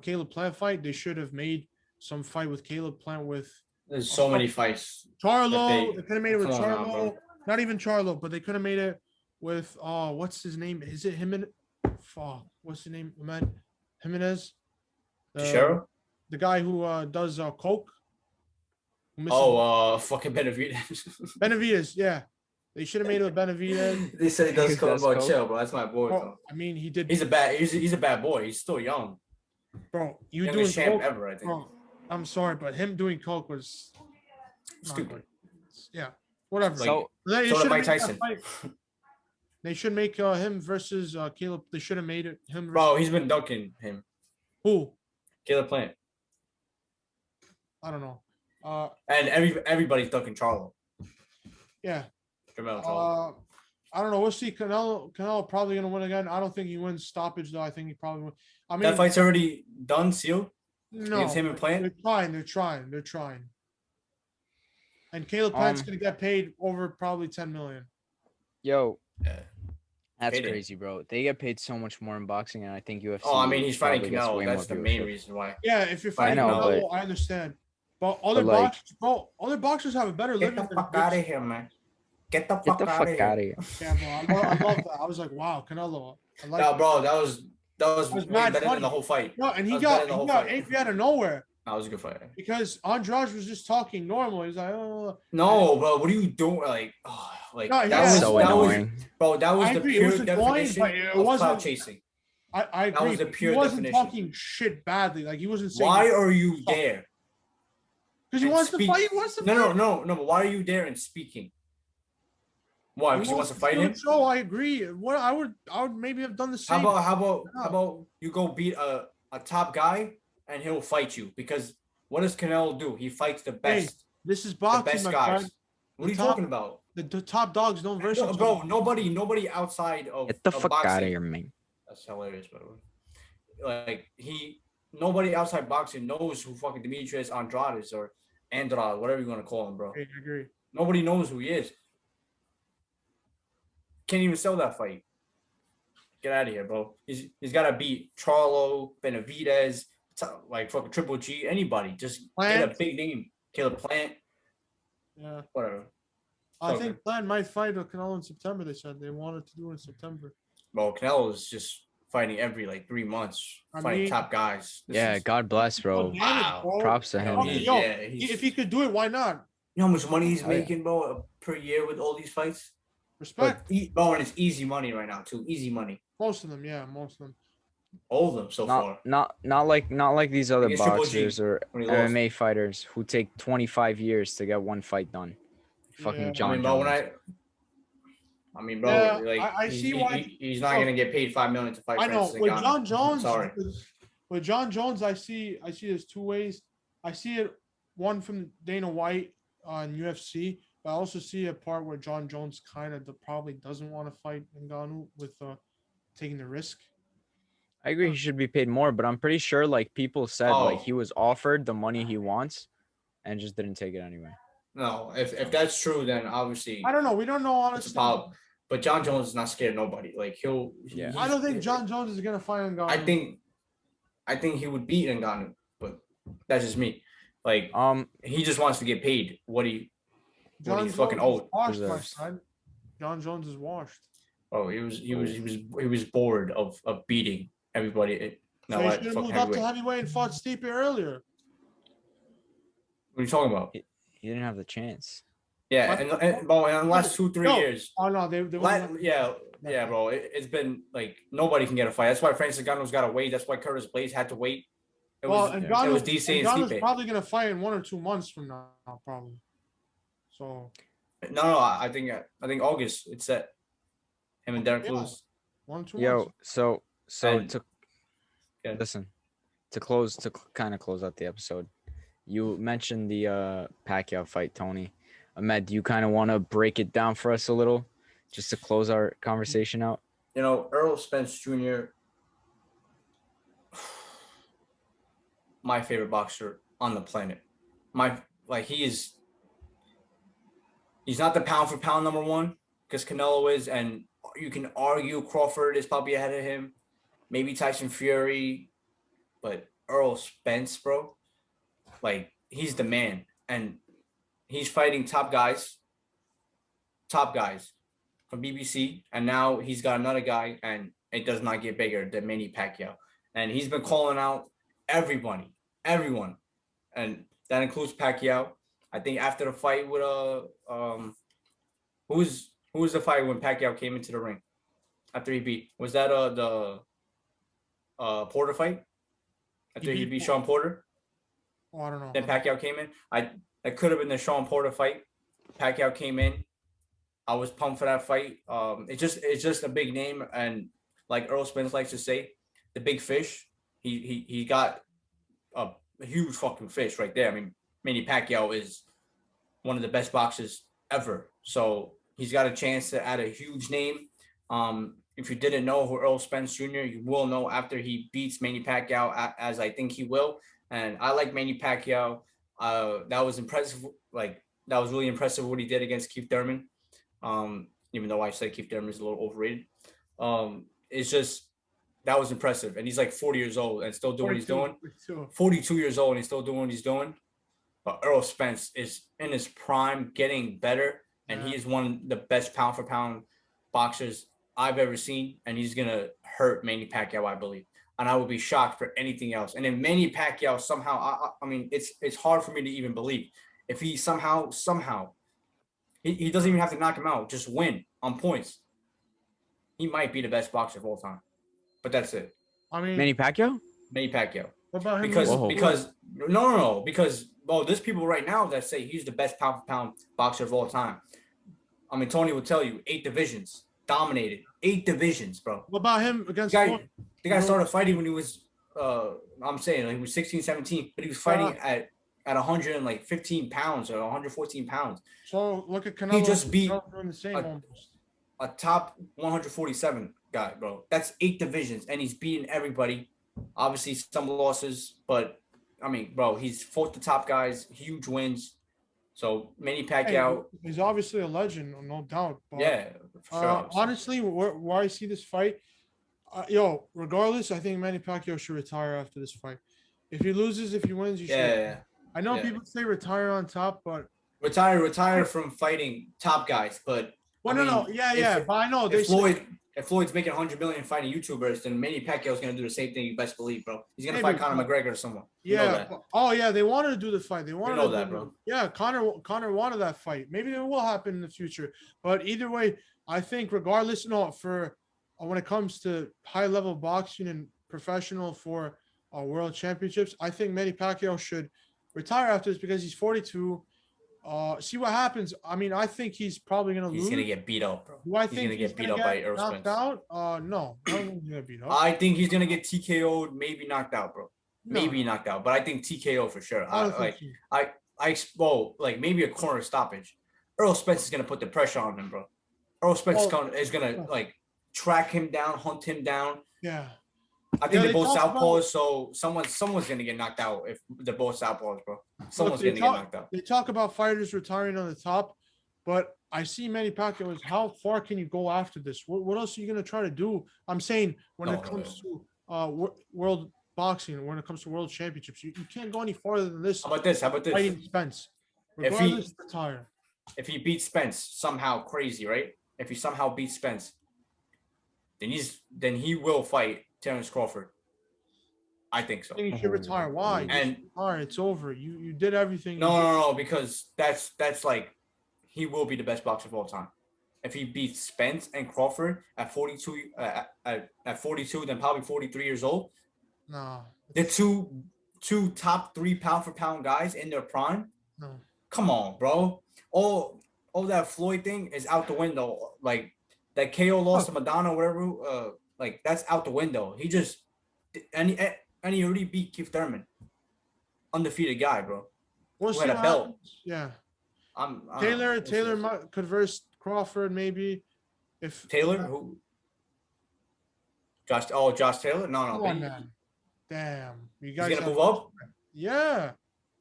S2: Caleb Plant fight, they should have made some fight with Caleb Plant with
S4: There's so many fights.
S2: Charlo.
S4: They-
S2: They could have made it with
S4: come on now,
S2: Charlo.
S4: bro.
S2: Not even Charlo, but they could have made it with what's his name? Is it him and what's his name? Ahmed Jimenez?
S4: Cheryl?
S2: The guy who does coke. Who misses-
S4: Fucking Benavidez.
S2: Benavidez, yeah. They should have made it with Benavidez.
S4: They said he does
S1: He
S4: come
S1: does
S4: about
S1: coke.
S4: chill, bro. That's my boy.
S2: Oh,
S4: Though.
S2: I mean, he did.
S4: He's a bad boy. He's still young.
S2: Bro, you doing
S4: Youngest champ
S2: coke?
S4: ever, I think.
S2: Bro, I'm sorry, but him doing coke was not
S4: Stupid.
S2: good. Yeah, whatever.
S4: Like,
S1: So
S2: They
S4: so did
S2: should've
S4: Mike
S2: made that
S4: Tyson.
S2: fight. They should make him versus Caleb. They should have made it him. Versus
S4: Bro, he's been dunking him.
S2: who?
S4: Caleb Plant.
S2: I don't know.
S4: And everybody's dunking Charlo.
S2: Yeah.
S4: Jermell Charlo.
S2: I don't know. We'll see. Canelo probably gonna win again. I don't think he wins stoppage though. I think he probably win. I mean,
S4: That fight's already done, sealed.
S2: no.
S4: against him and Plant?
S2: They're trying. And Caleb Plant's
S1: Um,
S2: gonna get paid over probably 10 million.
S1: yo,
S4: Yeah.
S1: that's
S4: Paid him.
S1: crazy, bro. They get paid so much more in boxing, and I think UFC.
S4: Oh, I mean, he's fighting
S1: probably gets
S4: Canelo.
S1: way
S4: That's
S1: more
S4: the main
S1: viewership.
S4: reason why.
S2: Yeah, if you're
S4: I
S2: fighting
S1: know,
S2: Canelo, I understand. But other
S1: like-
S2: boxers, bro, other boxers have a better
S4: Get
S2: living
S4: the
S2: than
S4: fuck out of here, man. Get the
S1: Get
S4: fuck
S1: the
S4: out
S1: fuck
S4: of
S1: out
S4: here.
S1: of here.
S2: Yeah, bro. I love that. I was like, wow, Canelo. I like
S4: No,
S2: that.
S4: bro, that was
S2: was
S4: way
S2: mad
S4: better
S2: funny.
S4: than the whole fight.
S2: No, and
S4: That
S2: he
S4: was
S2: got
S4: better than the whole fight.
S2: angry out of nowhere
S4: That was a good fight.
S2: because Andrade was just talking normal. He's like, oh,
S4: No, bro, what are you doing? Like,
S2: No,
S4: that
S2: yeah,
S4: was
S1: So
S2: that was-
S1: annoying.
S4: bro. That was
S2: I
S4: the
S2: agree, it
S4: pure
S2: was annoying,
S4: definition
S2: but it
S4: of clout
S2: wasn't-
S4: chasing.
S2: I agree.
S4: was the
S2: but
S4: pure
S2: he wasn't
S4: definition.
S2: talking shit badly. Like he wasn't saying
S4: Why are you there?
S2: because he
S4: and
S2: wants
S4: speak?
S2: to fight. He wants to
S4: No,
S2: fight.
S4: But why are you there and speaking? Why? Because he wants to fight
S2: do
S4: him.
S2: it, So I agree. What I would maybe have done the
S4: How
S2: same.
S4: about you go beat a top guy and he'll fight you? Because what does Canelo do? He fights the best,
S2: This is
S4: the
S2: boxing,
S4: best
S2: my
S4: guys.
S2: friend.
S4: What are you
S2: top-
S4: talking about?
S2: The top dogs don't verse each
S4: Bro,
S2: other.
S4: nobody outside of
S1: Get the
S4: of
S1: fuck out
S4: boxing.
S1: of here, man.
S4: That's hilarious, by the way. Like nobody outside boxing knows who fucking Demetrius Andrade is or Andrade, whatever you want to call him, bro.
S2: I agree.
S4: Nobody knows who he is. Can't even sell that fight. Get out of here, bro. He's got to beat Charlo, Benavidez, like fucking Triple G, anybody. Just get
S2: Plant.
S4: a big name. Caleb Plant,
S2: Yeah.
S4: whatever.
S2: I
S4: Okay.
S2: think Plan might fight with Canelo in September. They said they wanted to do it in September.
S4: Bro, Canelo is just fighting every 3 months,
S2: I
S4: fighting
S2: mean-
S4: top guys. This
S1: Yeah,
S4: is-
S1: God bless, bro.
S2: Damn it,
S4: Wow.
S2: bro.
S1: Props to him.
S2: Okay,
S4: He-
S2: yo,
S4: yeah, he's-
S2: if he could do it, why not?
S4: You know how much money he's
S1: Oh, yeah.
S4: making, bro, per year with all these fights?
S2: Respect.
S4: Bro, and it's easy money right now, too. Easy money.
S2: Most of them, yeah, most of them.
S4: All of them so far.
S1: Not like these other
S4: Against Triple G,
S1: boxers or
S4: when he lost.
S1: MMA fighters who take 25 years to get one fight done. Fucking
S2: Yeah.
S1: John
S4: Bro,
S1: Jones.
S4: bro,
S2: Yeah,
S4: like
S2: I see why
S4: he's not gonna get paid $5 million to fight
S2: I know
S4: Francis
S2: with
S4: Ngannou.
S2: John Jones.
S4: Sorry.
S2: With John Jones, I see there's two ways. I see it one from Dana White on UFC, but I also see a part where John Jones kind of probably doesn't want to fight Ngannou with taking the risk.
S1: I agree he should be paid more, but I'm pretty sure like people said like
S4: Oh.
S1: he was offered the money he wants and just didn't take it anyway.
S4: No, if that's true, then obviously
S2: I don't know. We don't know
S4: it's a
S2: honestly.
S4: problem. But John Jones is not scared of nobody. Like
S1: Yeah.
S2: I don't think John Jones is gonna fight Ngannou.
S4: I think he would beat Ngannou, but that's just me. Like he just wants to get paid what he fucking owed.
S2: Washed, my son. John Jones is washed.
S4: Oh, he was bored of beating everybody.
S2: So he should have moved up to heavyweight and fought Stipe earlier.
S4: What are you talking about?
S1: He didn't have the chance.
S4: Yeah, and in the last 2-3 years.
S2: Oh no, they
S4: yeah, bro. It's been like nobody can get a fight. That's why Francis Ngannou's got to wait. That's why Curtis Blades had to wait. It was DC and Stipe.
S2: Probably gonna fight in 1 or 2 months from now, probably. So.
S4: No, I think August. It's set. Him and Derek Lewis.
S2: 1 or 2 months.
S1: Yo, so
S4: And-
S1: to
S4: Yeah.
S1: listen to kind of close out the episode. You mentioned the Pacquiao fight, Tony. Ahmed, do you kind of want to break it down for us a little, just to close our conversation out?
S4: You know, Errol Spence Jr., my favorite boxer on the planet. He's not the pound for pound number one because Canelo is, and you can argue Crawford is probably ahead of him, maybe Tyson Fury, but Errol Spence, bro, like he's the man, and he's fighting top guys from BBC, and now he's got another guy, and it does not get bigger than Manny Pacquiao, and he's been calling out everyone, and that includes Pacquiao. I think after the fight with who was the fight when Pacquiao came into the ring after he beat? Was that the Porter fight? After he beat Sean Porter?
S2: Oh, I don't know.
S4: Then Pacquiao came in. That could have been the Sean Porter fight. Pacquiao came in. I was pumped for that fight. It's just a big name, and like Earl Spence likes to say, the big fish. He got a huge fucking fish right there. I mean, Manny Pacquiao is one of the best boxers ever. So he's got a chance to add a huge name. If you didn't know who Earl Spence Jr., you will know after he beats Manny Pacquiao, as I think he will. And I like Manny Pacquiao. That was impressive. Like, that was really impressive what he did against Keith Thurman. Even though I said Keith Thurman is a little overrated. It's just, that was impressive. And he's like 40 years old and still doing what he's doing. 42 years old and he's still doing what he's doing. But Earl Spence is in his prime, getting better. And he is one of the best pound for pound boxers I've ever seen. And he's going to hurt Manny Pacquiao, I believe. And I would be shocked for anything else. And if Manny Pacquiao somehow, I mean, it's hard for me to even believe. If he somehow, he doesn't even have to knock him out, just win on points, he might be the best boxer of all time. But that's it.
S2: I mean,
S1: Manny Pacquiao?
S4: Manny Pacquiao.
S2: What about him?
S4: Because there's people right now that say he's the best pound for pound boxer of all time. I mean, Tony will tell you 8 divisions, dominated 8 divisions, bro.
S2: What about him against
S4: the guy started fighting when he was I'm saying like he was 16, 17, but he was fighting at 115 pounds or 114 pounds.
S2: So look at Canelo.
S4: He just beat
S2: the same
S4: a top 147 guy, bro. That's 8 divisions, and he's beating everybody. Obviously, some losses, but I mean, bro, he's fought the top guys, huge wins. So Manny Pacquiao,
S2: he's obviously a legend, no doubt. But,
S4: yeah, for sure.
S2: Honestly, where I see this fight, regardless, I think Manny Pacquiao should retire after this fight. If he loses, if he wins, you should.
S4: Yeah.
S2: I know people say retire on top, but
S4: retire from fighting top guys, but
S2: but I know
S4: if Floyd's making 100 million fighting YouTubers, then Manny Pacquiao's gonna do the same thing. You best believe, bro. He's gonna fight Conor McGregor or someone.
S2: They wanted to do the fight. They wanted
S4: to know that, bro.
S2: Yeah, Conor wanted that fight. Maybe it will happen in the future, but either way, I think regardless, when it comes to high level boxing and professional for world championships. I think Manny Pacquiao should retire after this because he's 42. See what happens. I mean, I think he's probably gonna lose.
S4: He's gonna get beat up, bro.
S2: Do I
S4: He's
S2: think
S4: gonna get beat up by Earl
S2: knocked
S4: Spence.
S2: out? No, I don't think he's gonna beat up.
S4: I think he's gonna get TKO'd, maybe knocked out, bro.
S2: No.
S4: Maybe knocked out, but I think TKO for sure.
S2: I don't think so.
S4: Like maybe a corner stoppage. Earl Spence is gonna put the pressure on him, bro. Earl Spence is gonna like track him down, hunt him down.
S2: Yeah.
S4: I think they're
S2: they
S4: both
S2: talk
S4: southpaws, so someone's gonna get knocked out if they're both southpaws, bro. Someone's gonna get knocked out.
S2: They talk about fighters retiring on the top, but I see Manny Pacquiao as how far can you go after this? What else are you gonna try to do? I'm saying when it comes to world boxing, when it comes to world championships, you can't go any farther than this.
S4: How about this?
S2: Fighting Spence, regardless, retire.
S4: If he beats Spence somehow crazy, right? If he somehow beats Spence, then he will fight Terrence Crawford. I think so.
S2: I think he should retire. Why?
S4: And
S2: retire. It's over. You did everything.
S4: No, because that's like he will be the best boxer of all time. If he beats Spence and Crawford at 42, at 42, then probably 43 years old.
S2: No.
S4: The two top 3 pound for pound guys in their prime.
S2: No.
S4: Come on, bro. All that Floyd thing is out the window. Like that KO loss to Madonna, whatever. Like that's out the window. He just and he already beat Keith Thurman, undefeated guy, bro.
S2: We'll
S4: who
S2: see
S4: had a
S2: what
S4: belt.
S2: happens. Yeah.
S4: Taylor
S2: might could verse Crawford maybe. If
S4: Taylor who? Josh Taylor? No.
S2: Come on, man. Damn. You guys
S4: He's gonna move up?
S2: Yeah.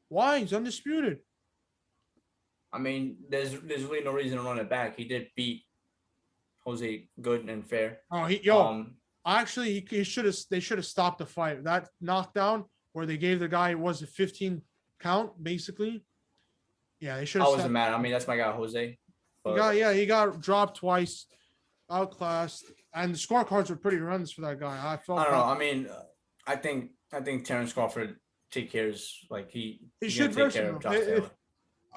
S2: Why? He's undisputed.
S4: I mean, there's really no reason to run it back. He did beat Jose good and fair.
S2: Oh, actually they should have stopped the fight. That knockdown where they gave the guy was a 15 count basically. Yeah, they should have.
S4: I wasn't mad. I mean, that's my guy Jose.
S2: He got dropped twice, outclassed, and the scorecards were pretty horrendous for that guy. I don't
S4: know. I mean, I think Terrence Crawford take cares like he
S2: should
S4: take care of Josh Taylor.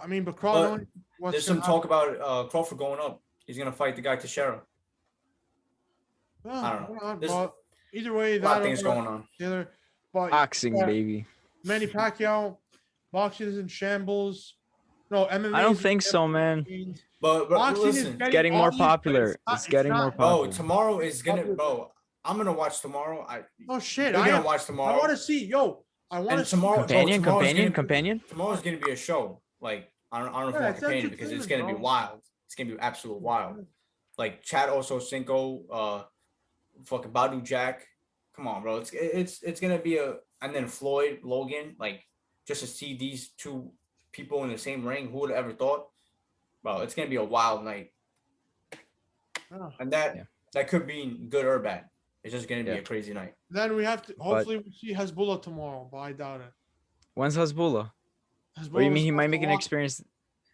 S2: I mean, but Crawford.
S4: There's some talk about Crawford going up. He's gonna fight the guy Teixeira. I don't know.
S2: Either way,
S4: a lot of things going on.
S2: Taylor, but
S1: Boxing, baby.
S2: Manny Pacquiao, boxing is in shambles. No, MMA.
S1: I don't think so, man.
S4: But
S2: boxing
S4: listen,
S1: it's getting more popular. It's getting more popular.
S4: Bro, tomorrow is gonna. Bro, I'm gonna watch tomorrow.
S2: Shit!
S4: I'm gonna watch tomorrow.
S2: I want to see. I want to see
S4: tomorrow.
S1: Companion.
S4: Tomorrow's gonna be a show. Like I don't know if it's companion because it's gonna be wild. It's gonna be absolute wild. Like Chad Ochocinco, fucking Badu Jack. Come on, bro. It's gonna be and then Floyd Logan. Like just to see these two people in the same ring. Who would have ever thought? Bro, it's gonna be a wild night. And that could be good or bad. It's just gonna be a crazy night.
S2: Then we have to hopefully we see Hezbollah tomorrow, but I doubt it.
S1: When's Hezbollah? What do you mean he might make an experience?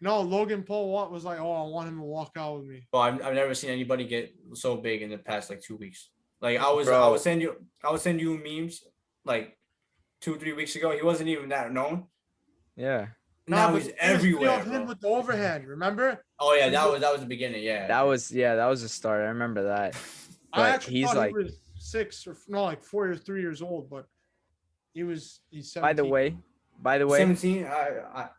S2: No, Logan Paul was like, I want him to walk out with me.
S4: Well, I've never seen anybody get so big in the past like 2 weeks. Like I would send you memes like 2-3 weeks ago. He wasn't even that known.
S1: Yeah.
S4: Now he's everywhere.
S2: Him with the overhand, remember?
S4: Oh yeah, that was the beginning. Yeah.
S1: That was a start. I remember that. But he's like
S2: he was 4 or 3 years old, but he's 17.
S1: By the way,
S4: 17.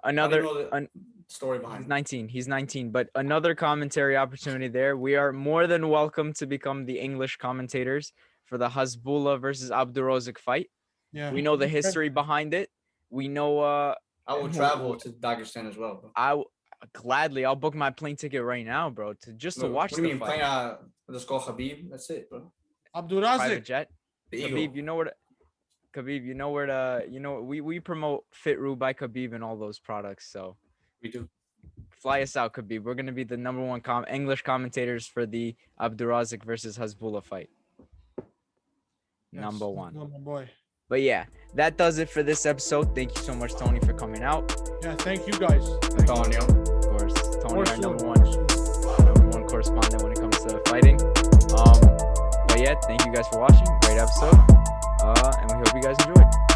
S1: another
S4: story behind.
S1: He's 19. But another commentary opportunity there. We are more than welcome to become the English commentators for the Hezbollah versus Abdurrazak fight.
S2: Yeah.
S1: We know the history behind it. We know.
S4: I will travel to Dagestan as well, bro.
S1: I'll book my plane ticket right now, bro, to watch the fight.
S4: Plane, let's go Khabib. That's it, bro.
S2: Abdurrazak.
S1: Private jet. Khabib, we promote Fit by Khabib and all those products, so
S4: we do.
S1: Fly us out, Khabib. We're gonna be the number one English commentators for the Abdurrazak versus Hezbollah fight.
S2: Yes,
S1: number one.
S2: My boy.
S1: But yeah, that does it for this episode. Thank you so much, Tony, for coming out.
S2: Yeah, thank you guys.
S4: Tony.
S1: Of course, Tony, our number one correspondent when it comes to fighting. But yeah, thank you guys for watching. Great episode. And we hope you guys enjoyed.